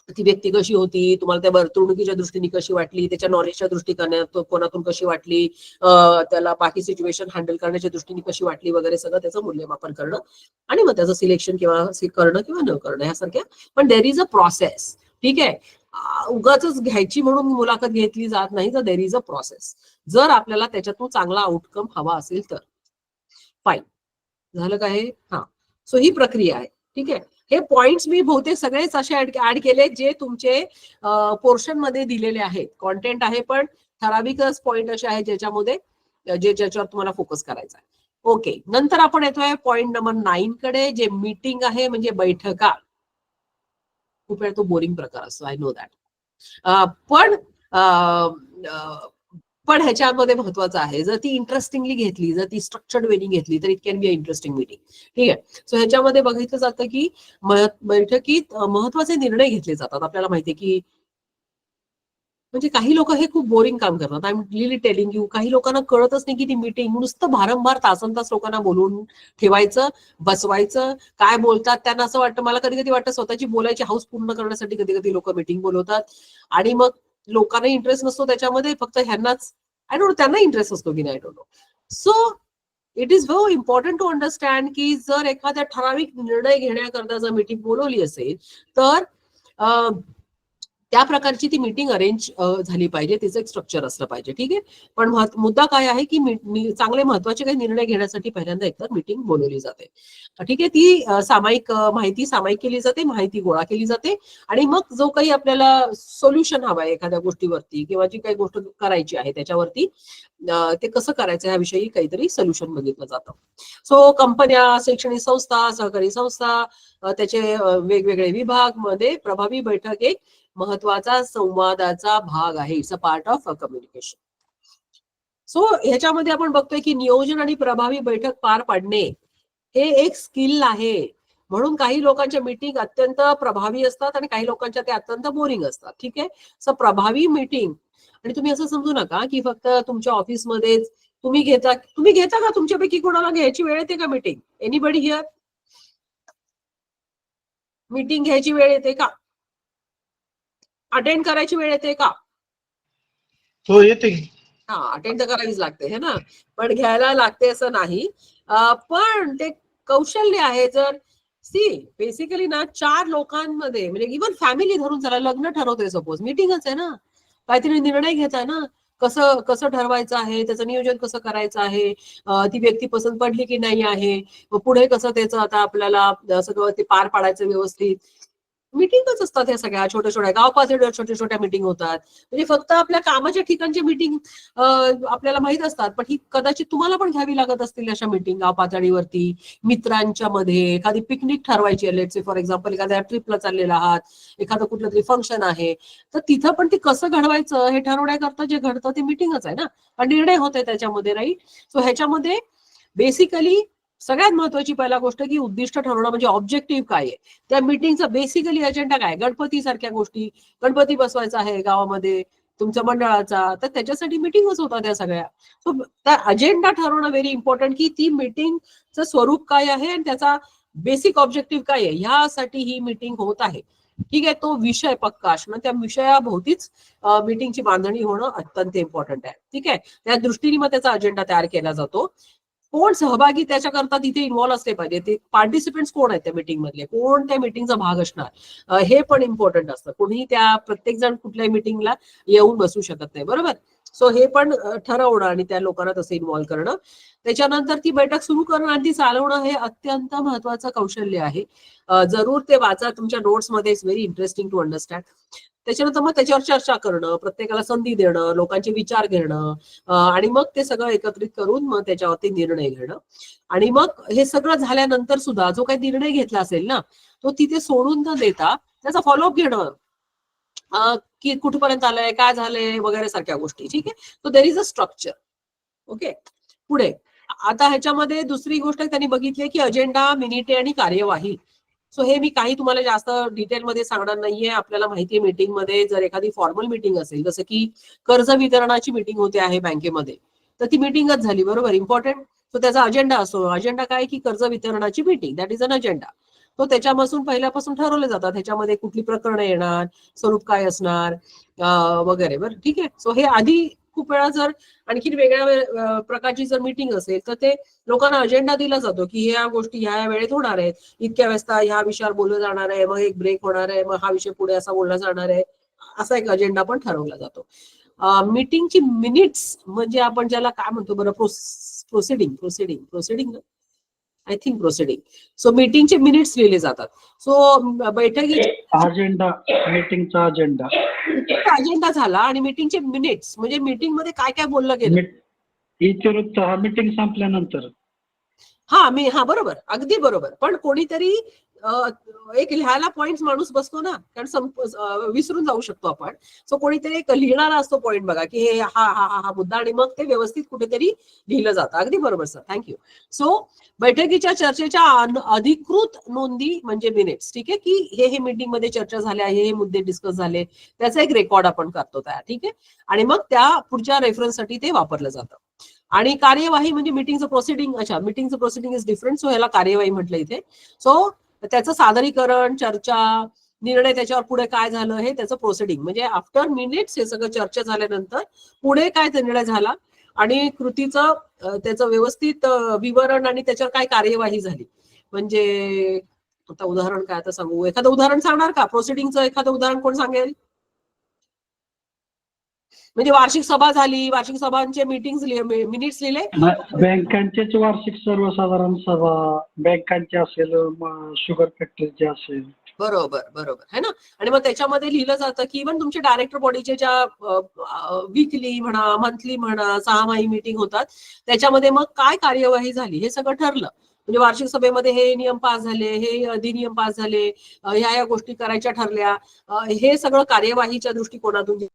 Speaker 1: ती व्यक्ती कशी होती, तुम्हाला त्या वर्तणुकीच्या दृष्टीने कशी वाटली, त्याच्या नॉलेजच्या दृष्टिकोनातून कशी वाटली, त्याला बाकी सिच्युएशन हँडल करण्याच्या दृष्टीने कशी वाटली वगैरे, सगळं त्याचं मूल्यमापन करणं आणि मग त्याचं सिलेक्शन करणं किंवा न करणं, ह्यासारख्या. पण देर इज अ प्रोसेस. ठीक आहे, उगाच घ्यायची म्हणून मुलाखत घेतली जात नाही, तर देर इज अ प्रोसेस. जर आपल्याला त्याच्यातून चांगला आउटकम हवा असेल तर. फाईन झालं का हे? हा, सो ही प्रक्रिया आहे. ठीक आहे, हे पॉइंट्स मी बहुतेक सगळेच असे ऍड केले जे तुमचे पोर्शन मध्ये दिलेले आहेत. कॉन्टेंट आहे, पण ठराविकच पॉइंट असे आहेत ज्याच्यामध्ये ज्याच्यावर तुम्हाला फोकस करायचा आहे. ओके, नंतर आपण येतोय पॉइंट नंबर 9 कडे, जे मीटिंग आहे, म्हणजे बैठका. खूप वेळ तो बोरिंग प्रकार असतो, आय नो दॅट. पण ह्याच्यामध्ये महत्वाचं आहे, जर ती इंटरेस्टिंगली घेतली, जर ती स्ट्रक्चर्ड वेनी घेतली, तर it can be a interesting meeting. ठीक आहे, सो ह्याच्यामध्ये बघितलं जातं की बैठकीत महत्वाचे निर्णय घेतले जातात. आपल्याला माहितीये की म्हणजे काही लोक हे खूप बोरिंग काम करतात. I am really telling you, काही लोकांना कळतच नाही की ती मीटिंग नुसतं भारंभार तासनतास लोकांना बोलून ठेवायचं, बसवायचं, काय बोलतात त्यांना असं वाटतं. मला कधी कधी वाटतं स्वतःची बोलायची हाऊस पूर्ण करण्यासाठी कधी कधी लोक मीटिंग बोलवतात आणि मग लोकांना इंटरेस्ट नसतो त्याच्यामध्ये, फक्त ह्यांनाच आय डोंट नो त्यांना इंटरेस्ट असतो की नाही, I don't know. So it is very important to understand की जर एखाद्या ठराविक निर्णय घेण्याकरता जर मीटिंग बोलवली असेल तर त्या प्रकारची ती मीटिंग अरेंज झाली पाहिजे, तिचं एक स्ट्रक्चर असलं पाहिजे. ठीक आहे, पण मुद्दा काय आहे की चांगले महत्वाचे काही निर्णय घेण्यासाठी पहिल्यांदा एकतर मीटिंग बोलवली जाते. ठीक आहे, ती माहिती सामायिक केली जाते, माहिती गोळा केली जाते आणि मग जो काही आपल्याला सोल्युशन हवा आहे एखाद्या गोष्टीवरती किंवा जी काही गोष्ट करायची आहे त्याच्यावरती ते कसं करायचं याविषयी काहीतरी सोल्युशन बघितलं जातं. सो कंपन्या, शैक्षणिक संस्था, सहकारी संस्था, त्याचे वेगवेगळे विभाग मध्ये प्रभावी बैठक एक महत्वाचा संवादाचा भाग आहे. It's a part of communication. So ह्याच्यामध्ये आपण बघतोय की नियोजन आणि प्रभावी बैठक पार पाडणे हे एक स्किल आहे. म्हणून काही लोकांच्या मीटिंग अत्यंत प्रभावी असतात आणि काही लोकांच्या ते अत्यंत बोरिंग असतात. ठीक आहे, सो प्रभावी मीटिंग, आणि तुम्ही असं समजू नका की फक्त तुमच्या ऑफिसमध्येच तुम्ही घेता का, तुमच्यापैकी कोणाला घ्यायची वेळ येते का मीटिंग? Anybody here? मीटिंग घ्यायची वेळ येते का? अटेंड करायची वेळ येते का?
Speaker 4: हो येते.
Speaker 1: हा, अटेंड तर करावीच लागते है ना, पण घ्यायला लागते असं नाही. पण ते कौशल्य आहे. जर बेसिकली ना 4 लोकांमध्ये, म्हणजे इव्हन फॅमिली धरून चला, लग्न ठरवतोय सपोज, मीटिंगच आहे ना, काहीतरी निर्णय घेताय ना, कसं कसं ठरवायचं आहे, त्याचं नियोजन कसं करायचं आहे, ती व्यक्ती पसंत पडली की नाही आहे, मग पुढे कसं त्याचं आता आपल्याला सगळं ते पार पाडायचं व्यवस्थित. मीटिंगच असतात ह्या सगळ्या, छोट्या छोट्या गाव पातळीवर छोट्या छोट्या मीटिंग होतात. म्हणजे फक्त आपल्या कामाच्या ठिकाणच्या मीटिंग आपल्याला माहित असतात, पण ही कदाचित तुम्हाला पण घ्यावी लागत असतील अशा मीटिंग गाव पातळीवरती, मित्रांच्या मध्ये. एखादी पिकनिक ठरवायची आहे, लेट्स से फॉर एक्झाम्पल, एखाद्या ट्रिपला चाललेला आहात, एखादं कुठलं तरी फंक्शन आहे, तर तिथं पण ते कसं घडवायचं हे ठरवण्याकरता जे घडतं ते मीटिंगच आहे ना, पण निर्णय होते त्याच्यामध्ये, राईट. सो ह्याच्यामध्ये बेसिकली सगळ्यात महत्वाची पहिला गोष्ट की उद्दिष्ट ठरवणं, म्हणजे ऑब्जेक्टिव्ह काय आहे त्या मीटिंगचा, बेसिकली अजेंडा काय. गणपती सारख्या गोष्टी, गणपती बसवायचा आहे गावामध्ये तुमच्या मंडळाचा, तर त्याच्यासाठी मीटिंगच होतात त्या सगळ्या. सो त्या अजेंडा ठरवणं व्हेरी इम्पॉर्टंट, की ती मीटिंगचं स्वरूप काय आहे आणि त्याचा बेसिक ऑब्जेक्टिव्ह काय आहे, ह्यासाठी ही मीटिंग होत आहे. ठीक आहे, तो विषय पक्का असणं, त्या विषयाभोवतीच मीटिंगची बांधणी होणं अत्यंत इम्पॉर्टंट आहे. ठीक आहे, त्या दृष्टीने मग त्याचा अजेंडा तयार केला जातो. कोण सहभागी त्याच्याकरता तिथे इन्व्हॉल्व्ह असले पाहिजे, ते पार्टिसिपेंट्स कोण आहेत त्या मीटिंग मधले, कोण त्या मीटिंगचा भाग असणार, हे पण इम्पॉर्टंट असतं. कोणी त्या प्रत्येक जण कुठल्याही मीटिंगला येऊन बसू शकत नाही, बरोबर. सो हे पण ठरवणं आणि त्या लोकांना तसं इन्व्हॉल्व्ह करणं. त्याच्यानंतर ती बैठक सुरू करणं आणि ती चालवणं हे अत्यंत महत्वाचं कौशल्य आहे. जरूर ते वाचा तुमच्या नोट्समध्ये, it's very interesting to understand. त्याच्यानंतर मग त्याच्यावर चर्चा करणं, प्रत्येकाला संधी देणं, लोकांचे विचार घेणं, आणि मग ते सगळं एकत्रित करून मग त्याच्यावरती निर्णय घेणं. आणि मग हे सगळं झाल्यानंतर सुद्धा जो काही निर्णय घेतला असेल ना, तो तिथे सोडून न देता त्याचा फॉलोअप घेणं, की कुठपर्यंत आलंय, काय झालंय वगैरे सारख्या गोष्टी. ठीक आहे. So there is a structure. Okay. पुढे आता ह्याच्यामध्ये दुसरी गोष्ट त्यांनी बघितली की अजेंडा, मिनिटे आणि कार्यवाही. सो हे मी काही तुम्हाला जास्त डिटेलमध्ये सांगणार नाहीये. आपल्याला माहितीये मीटिंगमध्ये जर एखादी फॉर्मल मीटिंग असेल, जसं की कर्ज वितरणाची मीटिंग होते आहे बँकेमध्ये, तर ती मीटिंगच झाली, बरोबर, इम्पॉर्टंट. तो त्याचा अजेंडा असतो. अजेंडा काय की कर्ज वितरणाची meeting, that is an agenda. तो त्याच्यापासून पहिल्यापासून ठरवले जातात, ह्याच्यामध्ये कुठली प्रकरणं येणार, स्वरूप काय असणार, वगैरे. बरं, ठीक आहे. सो हे आधी खूप वेळा जर आणखी वेगळ्या प्रकारची जर मीटिंग असेल तर ते लोकांना अजेंडा दिला जातो की ह्या गोष्टी ह्या वेळेत होणार आहेत, इतक्या वाजता ह्या विषयावर बोललं जाणार आहे, मग एक ब्रेक होणार आहे, मग हा विषय पुढे असा बोलला जाणार आहे, असा एक अजेंडा पण ठरवला जातो. मीटिंगची मिनिट्स म्हणजे आपण ज्याला काय म्हणतो बरं, proceeding proceeding proceeding I think proceeding. So मीटिंगचे मिनिट्स लिहिले जातात. सो बैठकीचे
Speaker 4: अजेंडा, मीटिंगचा अजेंडा.
Speaker 1: अजेंडा झाला आणि मीटिंगचे मिनिट्स म्हणजे मीटिंग मध्ये काय काय बोललं गेलं.
Speaker 4: इतरुक्त हा मीटिंग संपल्यानंतर.
Speaker 1: हा बरोबर, अगदी बरोबर. पण कोणीतरी एक लिहायला पॉइंट माणूस बसतो ना, कारण विसरून जाऊ शकतो आपण. सो कोणीतरी एक लिहिणारा असतो पॉइंट, बघा की हे हा हा हा हा मुद्दा, आणि मग ते व्यवस्थित कुठेतरी लिहिलं जातं. अगदी बरोबर सर, थँक्यू. सो बैठकीच्या चर्चेच्या अधिकृत नोंदी म्हणजे मिनिट्स. ठीक आहे, की हे मीटिंगमध्ये चर्चा झाल्या, हे मुद्दे डिस्कस झाले, त्याचा एक रेकॉर्ड आपण करतो तयार. ठीक आहे. आणि मग त्या पुढच्या रेफरन्ससाठी ते वापरलं जातं. आणि कार्यवाही म्हणजे मीटिंगचं प्रोसिडिंग. अच्छा, मीटिंगचं प्रोसिडिंग इज डिफरंट, सो ह्याला कार्यवाही म्हटलं इथे. सो त्याचं सादरीकरण, चर्चा, निर्णय, त्याच्यावर पुढे काय झालं हे त्याचं प्रोसिडिंग. म्हणजे आफ्टर मिनिट्स हे सगळं चर्चा झाल्यानंतर पुढे काय निर्णय झाला आणि कृतीचं त्याचं व्यवस्थित विवरण आणि त्याच्यावर काय कार्यवाही झाली. म्हणजे आता उदाहरण काय आता सांगू, एखादं उदाहरण सांगणार का प्रोसिडिंगचं? एखादं उदाहरण कोण सांगेल? म्हणजे वार्षिक सभा झाली, वार्षिक सभांचे मिनिट्स लिहिले.
Speaker 4: बँकांचेच वार्षिक सर्वसाधारण सभा, बँकांची असेल, शुगर फॅक्टरीची असेल.
Speaker 1: बरोबर बरोबर है ना. आणि मग त्याच्यामध्ये लिहिलं जातं की इव्हन तुमच्या डायरेक्टर बॉडीचे ज्या वीकली म्हणा, मंथली म्हणा, 6 मीटिंग होतात, त्याच्यामध्ये मग काय कार्यवाही झाली हे सगळं ठरलं. म्हणजे वार्षिक सभेमध्ये हे नियम पास झाले, हे अधिनियम पास झाले, ह्या गोष्टी करायच्या ठरल्या, हे सगळं कार्यवाहीच्या दृष्टिकोनातून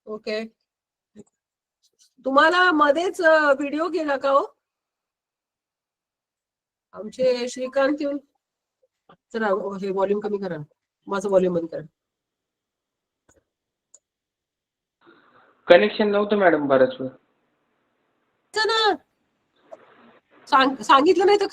Speaker 1: ओके. तुम्हाला मध्येच व्हिडिओ गेला का हो? आमचे श्रीकांत येऊन जरा हे व्हॉल्यूम कमी करा, माझं व्हॉल्यूम बंद करा.
Speaker 2: कनेक्शन नव्हतं मॅडम बराच वेळ.
Speaker 1: ना सांगितलं नाही तर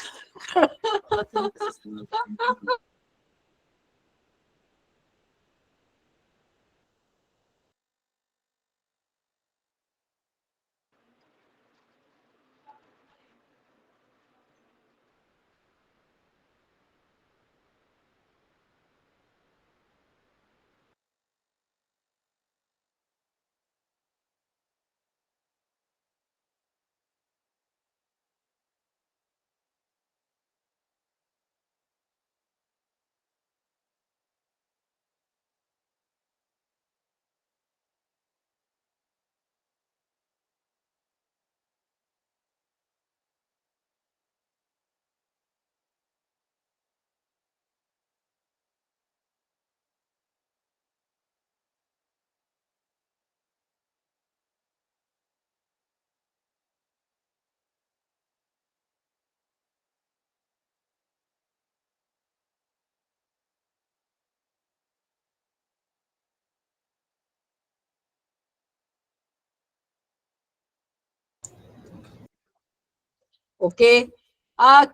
Speaker 1: ओके.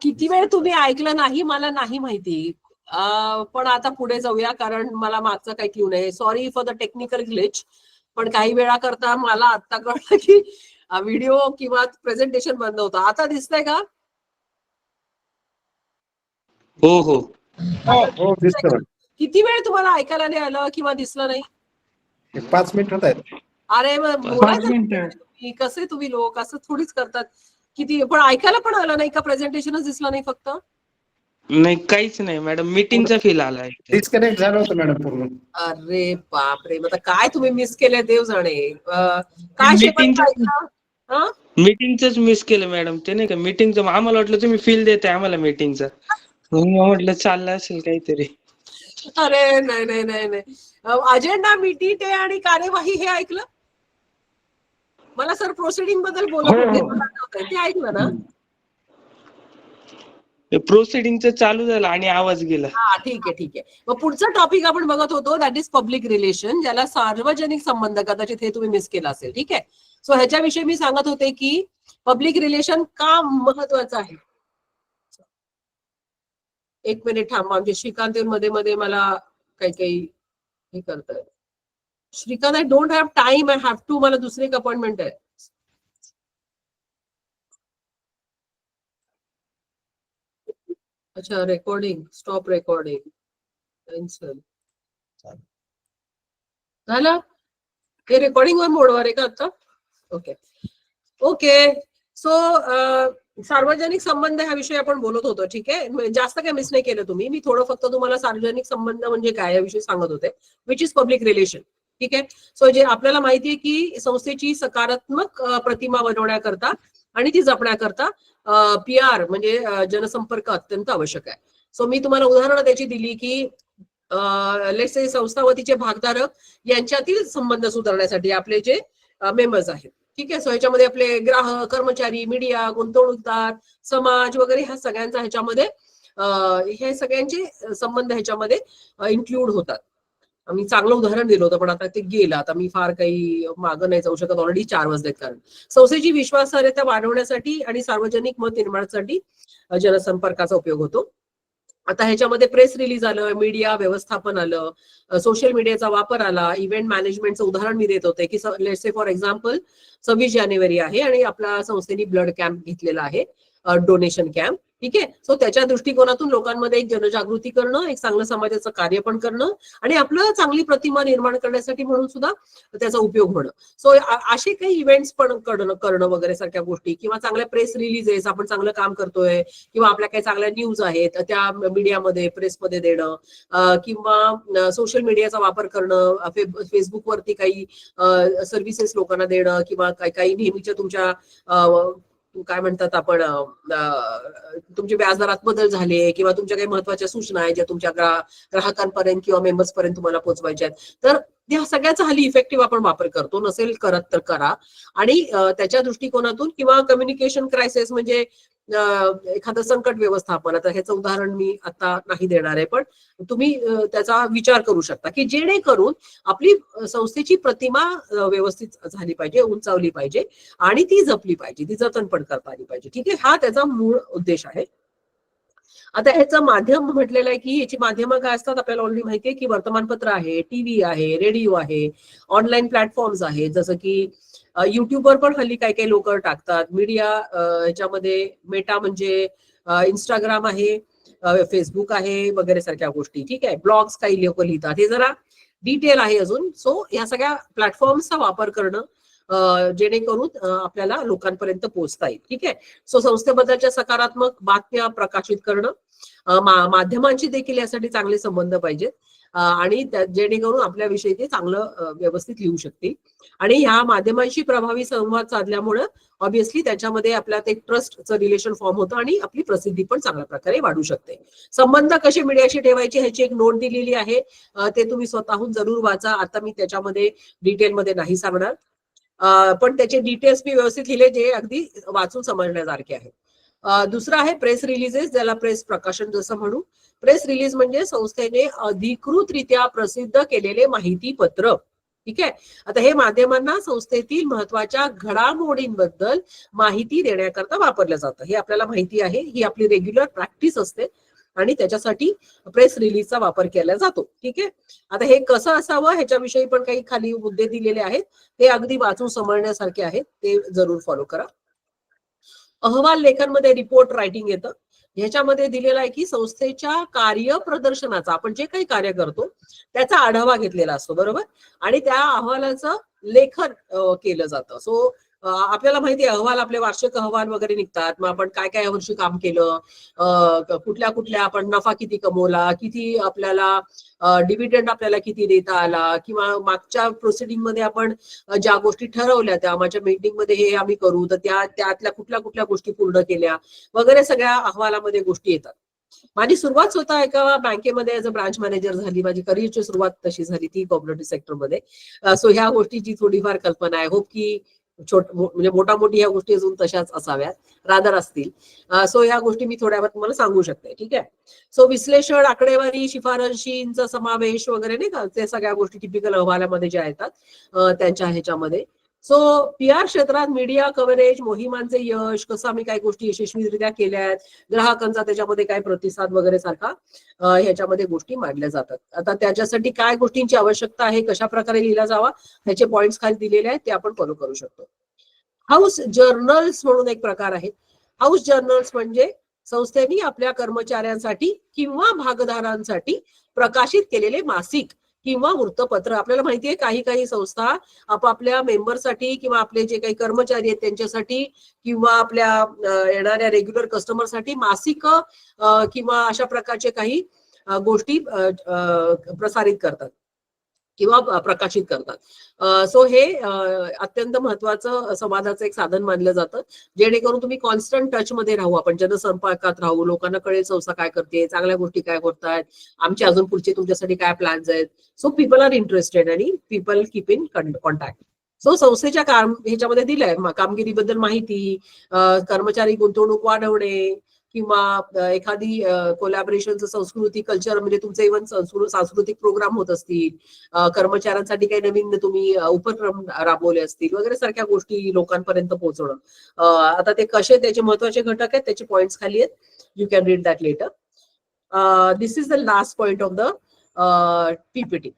Speaker 1: किती वेळ तुम्ही ऐकलं नाही मला नाही माहिती, पण आता पुढे जाऊया कारण मला मागचं काही क्यू नाही. Sorry for the technical glitch. पण काही वेळा करता मला आता कळलं की व्हिडिओ किंवा प्रेझेंटेशन बंद होतं. आता दिसतंय का?
Speaker 2: हो हो.
Speaker 3: हो दिसतं.
Speaker 1: किती वेळ तुम्हाला ऐकायला नाही आलं किंवा दिसलं नाही?
Speaker 3: 5 मिनिट होत आहेत.
Speaker 1: अरे मग
Speaker 2: 5
Speaker 1: बोलायचं
Speaker 2: मिनिटं.
Speaker 1: तुम्ही, कसे तुम्ही लोक असं थोडीच करतात. किती पण ऐकायला पण आलं नाही का? प्रेझेंटेशनच दिसलं नाही फक्त?
Speaker 2: नाही काहीच नाही मॅडम, मीटिंगचा फील आला.
Speaker 3: डिस्कनेक्ट झालं होतं मॅडम पूर्ण.
Speaker 1: अरे बापरे, मग आता काय तुम्ही मिस केलंय देव जाणे. काय शेवटचं ऐकलं? हा?
Speaker 2: मीटिंगच मिस केलं मॅडम. ते नाही का मीटिंगचं, आम्हाला वाटलं तुम्ही फील देताय आम्हाला मीटिंगचा, म्हणून म्हटलं चाललं असेल काहीतरी.
Speaker 1: अरे नाही नाही नाही नाही. अजेंडा, मीटिंग आणि कार्यवाही हे ऐकलं? मला सर प्रोसिडिंग बद्दल बोलत होते, ते ऐकलं ना?
Speaker 2: प्रोसिडिंगचं चालू झालं आणि आवाज गेला.
Speaker 1: हा ठीक आहे ठीक आहे. मग पुढचा टॉपिक आपण बघत होतो, दॅट इज पब्लिक रिलेशन, ज्याला सार्वजनिक संबंध, कदाचित हे तुम्ही मिस केलं असेल. ठीक आहे. सो ह्याच्याविषयी मी सांगत होते की पब्लिक रिलेशन का महत्वाचं आहे. एक मिनिट थांबा, आमचे श्रीकांत मध्ये मध्ये मला काही काही हे करताय. Shrikant, I don't have time, I have to, मला दुसरी एक अपॉइंटमेंट आहे. अच्छा, रेकॉर्डिंग, स्टॉप रेकॉर्डिंग, कॅन्सल झालं. हे रेकॉर्डिंग वर मोडवर आहे का आता? Okay okay. सो सार्वजनिक संबंध ह्या विषयी आपण बोलत होतो. ठीक आहे, जास्त काही मिस नाही केलं तुम्ही. मी थोडं फक्त तुम्हाला सार्वजनिक संबंध म्हणजे काय याविषयी सांगत होते, विच इज पब्लिक रिलेशन. ठीक आहे. सो जे आपल्याला माहितीये की संस्थेची सकारात्मक प्रतिमा बनवण्याकरता आणि ती जपण्याकरता PR म्हणजे जनसंपर्क अत्यंत आवश्यक आहे. सो मी तुम्हाला उदाहरणं त्याची दिली की लेट्स से संस्थावतीचे भागधारक यांच्यातील संबंध सुधारण्यासाठी आपले जे मेंबर्स आहेत. ठीक आहे. सो ह्याच्यामध्ये आपले ग्राहक, कर्मचारी, मीडिया, गुंतवणूकदार, समाज वगैरे ह्या सगळ्यांचा ह्याच्यामध्ये हे सगळ्यांचे संबंध ह्याच्यामध्ये इन्क्लूड होतात. मी चांगलं उदाहरण दिलं होतं पण आता ते गेलं. आता मी फार काही मागं नाही जाऊ शकत, ऑलरेडी 4 वाजलेत. कारण संस्थेची विश्वासार्हता वाढवण्यासाठी आणि सार्वजनिक मत निर्माणासाठी जनसंपर्काचा उपयोग होतो. आता ह्याच्यामध्ये प्रेस रिलीज आलं, मीडिया व्यवस्थापन आलं, सोशल मीडियाचा वापर आला, इव्हेंट मॅनेजमेंटचं उदाहरण मी देत होते की लेट्स से फॉर एक्झाम्पल 26 जानेवारी आहे आणि आपल्या संस्थेने ब्लड कॅम्प घेतलेला आहे, डोनेशन कॅम्प. ठीक आहे. सो त्याच्या दृष्टिकोनातून लोकांमध्ये एक जनजागृती करणं, एक चांगलं समाजाचं कार्य पण करणं आणि आपलं चांगली प्रतिमा निर्माण करण्यासाठी म्हणून सुद्धा त्याचा उपयोग होणं. सो असे काही इव्हेंट्स पण करणं वगैरे सारख्या गोष्टी, किंवा चांगल्या प्रेस रिलीजेस, आपण चांगलं काम करतोय किंवा आपल्या काही चांगल्या न्यूज आहेत त्या मीडियामध्ये, प्रेसमध्ये देणं, किंवा सोशल मीडियाचा वापर करणं, फेसबुकवरती काही सर्व्हिसेस लोकांना देणं, किंवा काही नेहमीच्या तुमच्या काय म्हणतात आपण तुमचे व्याजदरात बदल झाले किंवा तुमच्या काही महत्वाच्या सूचना आहेत ज्या तुमच्या ग्राहकांपर्यंत किंवा मेंबर्स पर्यंत तुम्हाला पोहोचवायच्या आहेत, तर या सगळ्याचा हल्ली इफेक्टिव्ह आपण वापर करतो. नसेल करत तर करा. आणि त्याच्या दृष्टिकोनातून किंवा कम्युनिकेशन क्रायसिस म्हणजे एखादं संकट व्यवस्थापन, आता ह्याचं उदाहरण मी आता नाही देणार आहे, पण तुम्ही त्याचा विचार करू शकता की जेणेकरून आपली संस्थेची प्रतिमा व्यवस्थित झाली पाहिजे, उंचावली पाहिजे आणि ती जपली पाहिजे, ती जतन पण करता आली पाहिजे. ठीक आहे, हा त्याचा मूळ उद्देश आहे. आता ह्याचं माध्यम म्हटलेलं आहे की याची माध्यमं काय असतात आपल्याला ऑलरेडी माहिती आहे की वर्तमानपत्र आहे, टीव्ही आहे, रेडिओ आहे, ऑनलाईन प्लॅटफॉर्म्स आहेत, जसं की युट्यूबवर पण हल्ली काही काही लोक टाकतात. मीडिया ह्याच्यामध्ये मेटा म्हणजे इंस्टाग्राम आहे, फेसबुक आहे वगैरे सारख्या गोष्टी. ठीक आहे, ब्लॉग्स काही लोक लिहितात, हे जरा डिटेल आहे अजून. सो या सगळ्या प्लॅटफॉर्मचा वापर करणं जेणेकरून आपल्याला लोकांपर्यंत पोहोचता येईल. ठीक आहे, सो संस्थेबद्दलच्या सकारात्मक बातम्या प्रकाशित करणं, माध्यमांशी देखील यासाठी चांगले संबंध पाहिजेत आणि जेणेकरून आपल्याविषयी ते चांगलं व्यवस्थित लिहू शकतील. आणि ह्या माध्यमांशी प्रभावी संवाद साधल्यामुळे ऑब्व्हियसली त्याच्यामध्ये आपल्यात एक ट्रस्टचं रिलेशन फॉर्म होतं आणि आपली प्रसिद्धी पण चांगल्या प्रकारे वाढू शकते. संबंध कसे मीडियाशी ठेवायचे ह्याची एक नोट दिलेली आहे, ते तुम्ही स्वतःहून जरूर वाचा. आता मी त्याच्यामध्ये डिटेलमध्ये नाही सांगणार, पण त्याचे डिटेल्स मी व्यवस्थित लिहिले जे अगदी वाचून समजण्यासारखे आहेत. दुसरं आहे प्रेस रिलीजेस, ज्याला प्रेस प्रकाशन जसं म्हणू. प्रेस रिलीज म्हणजे संस्थेने अधिकृतरित्या प्रसिद्ध केलेले माहिती पत्र. ठीक आहे, आता हे माध्यमांना संस्थेतील महत्वाच्या घडामोडींबद्दल माहिती देण्याकरता वापरलं जातं. हे आपल्याला माहिती आहे, ही आपली रेग्युलर प्रॅक्टिस असते आणि त्याच्यासाठी प्रेस रिलीजचा वापर केला जातो. ठीक आहे, आता हे कसं असावं ह्याच्याविषयी पण काही खाली मुद्दे दिलेले आहेत, ते अगदी वाचून समजण्यासारखे आहेत, ते जरूर फॉलो करा. अहवाल लेखनमध्ये रिपोर्ट रायटिंग येतं. ह्याच्यामध्ये दिलेलं आहे की संस्थेच्या कार्यप्रदर्शनाचा, आपण जे काही कार्य करतो त्याचा आढावा घेतलेला असतो, बरोबर, आणि त्या अहवालाचं लेखन केलं जातं. सो आपल्याला माहिती आहे अहवाल, आपले वार्षिक अहवाल वगैरे निघतात, मग आपण काय काय वर्षी काम केलं, कुठल्या कुठल्या आपण नफा किती कमवला, किती आपल्याला डिव्हिडंड आपल्याला किती देता आला, किंवा मागच्या प्रोसिडिंग मध्ये आपण ज्या गोष्टी ठरवल्या त्या माझ्या मीटिंग मध्ये हे आम्ही करू, तर त्यातल्या कुठल्या कुठल्या गोष्टी पूर्ण केल्या वगैरे सगळ्या अहवालामध्ये गोष्टी येतात. माझी सुरुवात स्वतः एका बँकेमध्ये ॲज अ ब्रांच मॅनेजर झाली. माझी करिअरची सुरुवात तशी झाली ती कॉर्पोरेटिव्ह सेक्टरमध्ये. सो ह्या गोष्टीची थोडीफार कल्पना आहे. होप की म्हणजे मोठी ह्या गोष्टी अजून तशाच असाव्यात, रादर असतील. सो ह्या गोष्टी मी थोड्या वेळात तुम्हाला सांगू शकते. ठीक आहे, सो विश्लेषण, आकडेवारी, शिफारशींचा समावेश वगैरे नाही का, ते सगळ्या गोष्टी टिपिकल अहवालामध्ये ज्या येतात त्यांच्या ह्याच्यामध्ये. सो PR क्षेत्रात मीडिया कव्हरेज, मोहिमांचे यश, कसं आम्ही काही गोष्टी यशस्वीरित्या केल्या आहेत, ग्राहकांचा त्याच्यामध्ये काय प्रतिसाद वगैरे सारखा ह्याच्यामध्ये गोष्टी मांडल्या जातात. आता त्याच्यासाठी काय गोष्टींची आवश्यकता आहे, कशा प्रकारे लिहिला जावा, ह्याचे पॉइंट्स खाली दिलेले आहेत, ते आपण फॉलो करू शकतो. हाऊस जर्नल्स म्हणून एक प्रकार आहे. हाऊस जर्नल्स म्हणजे संस्थेने आपल्या कर्मचाऱ्यांसाठी किंवा भागधारांसाठी प्रकाशित केलेले मासिक किंवा वृत्तपत्र. आपल्याला माहितीये काही काही संस्था आपापल्या मेंबरसाठी किंवा आपले जे काही कर्मचारी आहेत त्यांच्यासाठी किंवा आपल्या येणाऱ्या रेग्युलर कस्टमरसाठी मासिक किंवा अशा प्रकारचे काही गोष्टी प्रसारित करतात किंवा प्रकाशित करतात. सो हे अत्यंत महत्वाचं संवादाचं एक साधन मानलं जातं, जेणेकरून तुम्ही कॉन्स्टंट टच मध्ये राहू, आपण जनसंपर्कात राहू, लोकांना कळेल संस्था काय करते, चांगल्या गोष्टी काय होतात, आमचे अजून पुढचे तुमच्यासाठी काय प्लॅन्स आहेत. सो पीपल आर इंटरेस्टेड आणि people keep in contact. So संस्थेच्या ह्याच्यामध्ये दिलंय कामगिरीबद्दल माहिती, कर्मचारी गुंतवणूक वाढवणे किंवा एखादी कोलॅबरेशनचं संस्कृती कल्चर, म्हणजे तुमचे इव्हन सांस्कृतिक प्रोग्राम होत असतील, कर्मचाऱ्यांसाठी काही नवीन तुम्ही उपक्रम राबवले असतील वगैरे सारख्या गोष्टी लोकांपर्यंत पोहोचवणं. आता ते कसे त्याचे महत्वाचे घटक आहेत त्याचे पॉइंट्स खाली आहेत, you can read that letter. This is the last point of the PPT.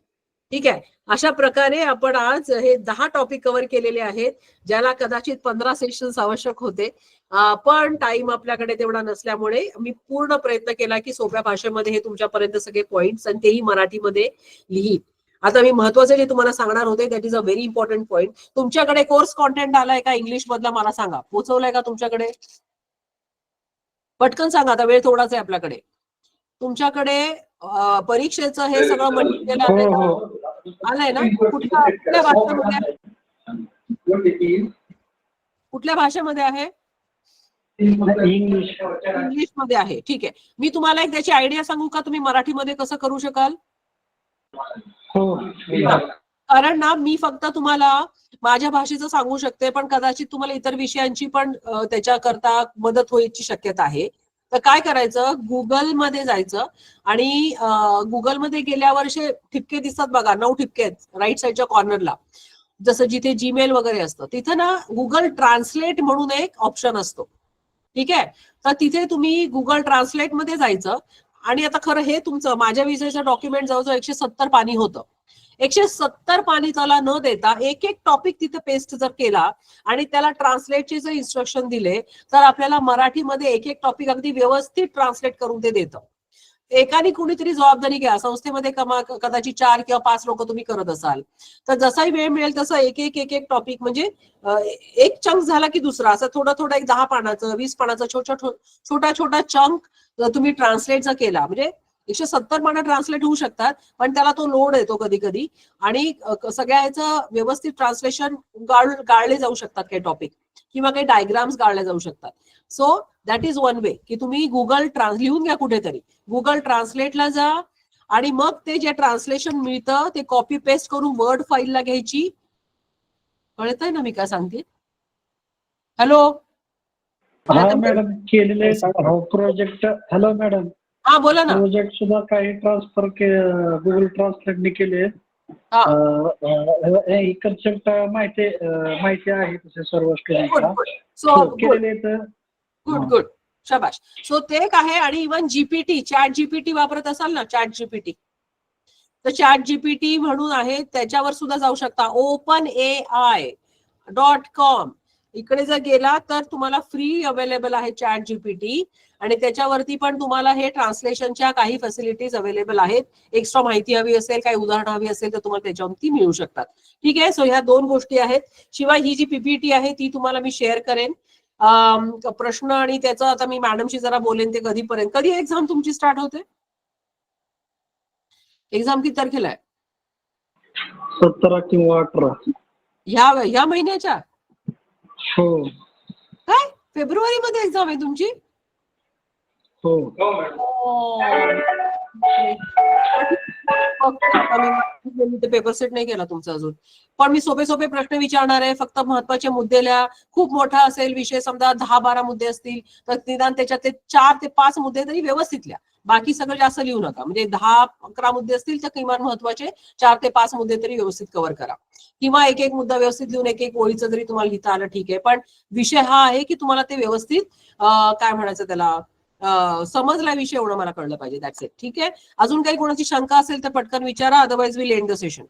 Speaker 1: ठीक आहे, अशा प्रकारे आपण आज हे 10 टॉपिक कव्हर केलेले आहेत, ज्याला कदाचित 15 सेशन्स आवश्यक होते, पण टाइम आपल्याकडे तेवढा नसल्यामुळे मी पूर्ण प्रयत्न केला की सोप्या भाषेमध्ये हे तुमच्यापर्यंत सगळे पॉइंट्स आणि तेही मराठीमध्ये लिही. आता मी महत्वाचे जे तुम्हाला सांगणार होते that is a very important point. तुमच्याकडे कोर्स कॉन्टेंट आलाय का इंग्लिश मधला, मला सांगा, पोहोचवलाय का तुमच्याकडे? पटकन सांगा, आता वेळ थोडाच आहे आपल्याकडे. तुमच्याकडे परीक्षेचं हे सगळं मटेरियल आलंय का? आलंय ना? कुठल्या भाषेमध्ये आहे? कुठल्या भाषेमध्ये आहे?
Speaker 4: इंग्लिश.
Speaker 1: इंग्लिश मध्ये आहे. ठीक आहे, मी तुम्हाला एक त्याची आयडिया सांगू का, तुम्ही मराठीमध्ये कसं करू शकाल?
Speaker 4: हो.
Speaker 1: कारण ना मी फक्त तुम्हाला माझ्या भाषेचं सांगू शकते, पण कदाचित तुम्हाला इतर विषयांची पण त्याच्याकरता मदत होण्याची शक्यता आहे. तर काय करायचं, गुगलमध्ये जायचं आणि गुगलमध्ये गेल्यावर असे ठिपके दिसतात बघा, 9 ठिपके आहेत राईट साईडच्या कॉर्नरला, जसं जिथे जीमेल वगैरे असतं तिथं ना गुगल ट्रान्सलेट म्हणून एक ऑप्शन असतो. ठीक आहे, तर तिथे तुम्ही गुगल ट्रान्सलेट मध्ये जायचं आणि आता खरं हे तुमचं माझ्या विषयाचं डॉक्युमेंट जवळजवळ 170 पानी होतं. 170 पानी त्याला न देता एक एक टॉपिक तिथे पेस्ट जर केला आणि त्याला ट्रान्सलेटचे जर इन्स्ट्रक्शन दिले तर आपल्याला मराठीमध्ये एक एक टॉपिक अगदी व्यवस्थित ट्रान्सलेट करून ते देतं. एकाने कुणीतरी जबाबदारी घ्या. संस्थेमध्ये कदाचित 4 किंवा 5 लोक तुम्ही करत असाल तर जसाही वेळ मिळेल तसं एक एक टॉपिक, म्हणजे एक चंक झाला की दुसरा, असं थोडं थोडं एक 10 पानाचं 20 पानाचं छोटा चंक तुम्ही ट्रान्सलेट जर केला, म्हणजे 170 पानं ट्रान्सलेट होऊ शकतात, पण त्याला तो लोड येतो कधी कधी आणि सगळ्याचं व्यवस्थित ट्रान्सलेशन गाळले जाऊ शकतात काही टॉपिक, किंवा काही डायग्राम्स गाळले जाऊ शकतात. So that is one way की तुम्ही गुगल लिहून घ्या कुठेतरी, गुगल ट्रान्सलेटला जा आणि मग ते जे ट्रान्सलेशन मिळतं ते कॉपी पेस्ट करून वर्ड फाईलला घ्यायची. कळतंय ना मी काय सांगते? हॅलो
Speaker 4: हा मॅडम, केलेले प्रोजेक्ट. हॅलो मॅडम,
Speaker 1: हा बोला ना.
Speaker 4: प्रोजेक्ट सुद्धा काही ट्रान्सफर गुगल ट्रान्सलेटने केले. कन्सेप्ट माहिती आहे तसे सर्व स्टुडंटला
Speaker 1: सो
Speaker 4: केलेले. तर
Speaker 1: गुड शाबाश. सो ते एक आहे. आणि इव्हन जीपीटी, चॅट जीपीटी वापरत असाल ना, चॅट जीपीटी, तर चॅट जीपीटी म्हणून आहे, त्याच्यावर सुद्धा जाऊ शकता. openai.com इकडे जर गेला तर तुम्हाला फ्री अवेलेबल आहे चॅट जीपीटी, आणि त्याच्यावरती पण तुम्हाला हे ट्रान्सलेशनच्या काही फॅसिलिटीज अवेलेबल आहेत. एक्स्ट्रा माहिती हवी असेल, काही उदाहरणं हवी असेल तर तुम्हाला त्याच्यावरती मिळू शकतात. ठीक आहे, सो ह्या 2 गोष्टी आहेत. शिवाय ही जी पीपीटी आहे ती तुम्हाला मी शेअर करेन. प्रश्न आणि त्याचं आता मी मॅडमशी जरा बोलेन ते कधी एक्झाम तुमची स्टार्ट होते? एक्झाम किती तारखेला आहे?
Speaker 4: 17 किंवा 18
Speaker 1: ह्या महिन्याच्या?
Speaker 4: हो.
Speaker 1: काय फेब्रुवारी मध्ये एक्झाम आहे तुमची?
Speaker 4: हो.
Speaker 1: पेपर सेट नाही केला तुमचा अजून, पण मी सोपे प्रश्न विचारणार आहे. फक्त महत्वाचे मुद्दे लिहा. खूप मोठा असेल विषय, समजा 10-12 मुद्दे असतील तर निदान त्याच्यात ते 4 ते 5 मुद्दे तरी व्यवस्थित लिहा. बाकी सगळं जास्त लिहू नका. म्हणजे 10-11 मुद्दे असतील तर किमान महत्वाचे 4 ते 5 मुद्दे तरी व्यवस्थित कव्हर करा, किंवा एक मुद्दा व्यवस्थित लिहून एक ओळीचं जरी तुम्हाला लिहिता आलं ठीक आहे. पण विषय हा आहे की तुम्हाला ते व्यवस्थित काय म्हणायचं त्याला, समजला विषय एवढं मला कळलं पाहिजे. That's it. ठीक आहे, अजून काही कोणाची शंका असेल तर पटकन विचारा, otherwise will end the session.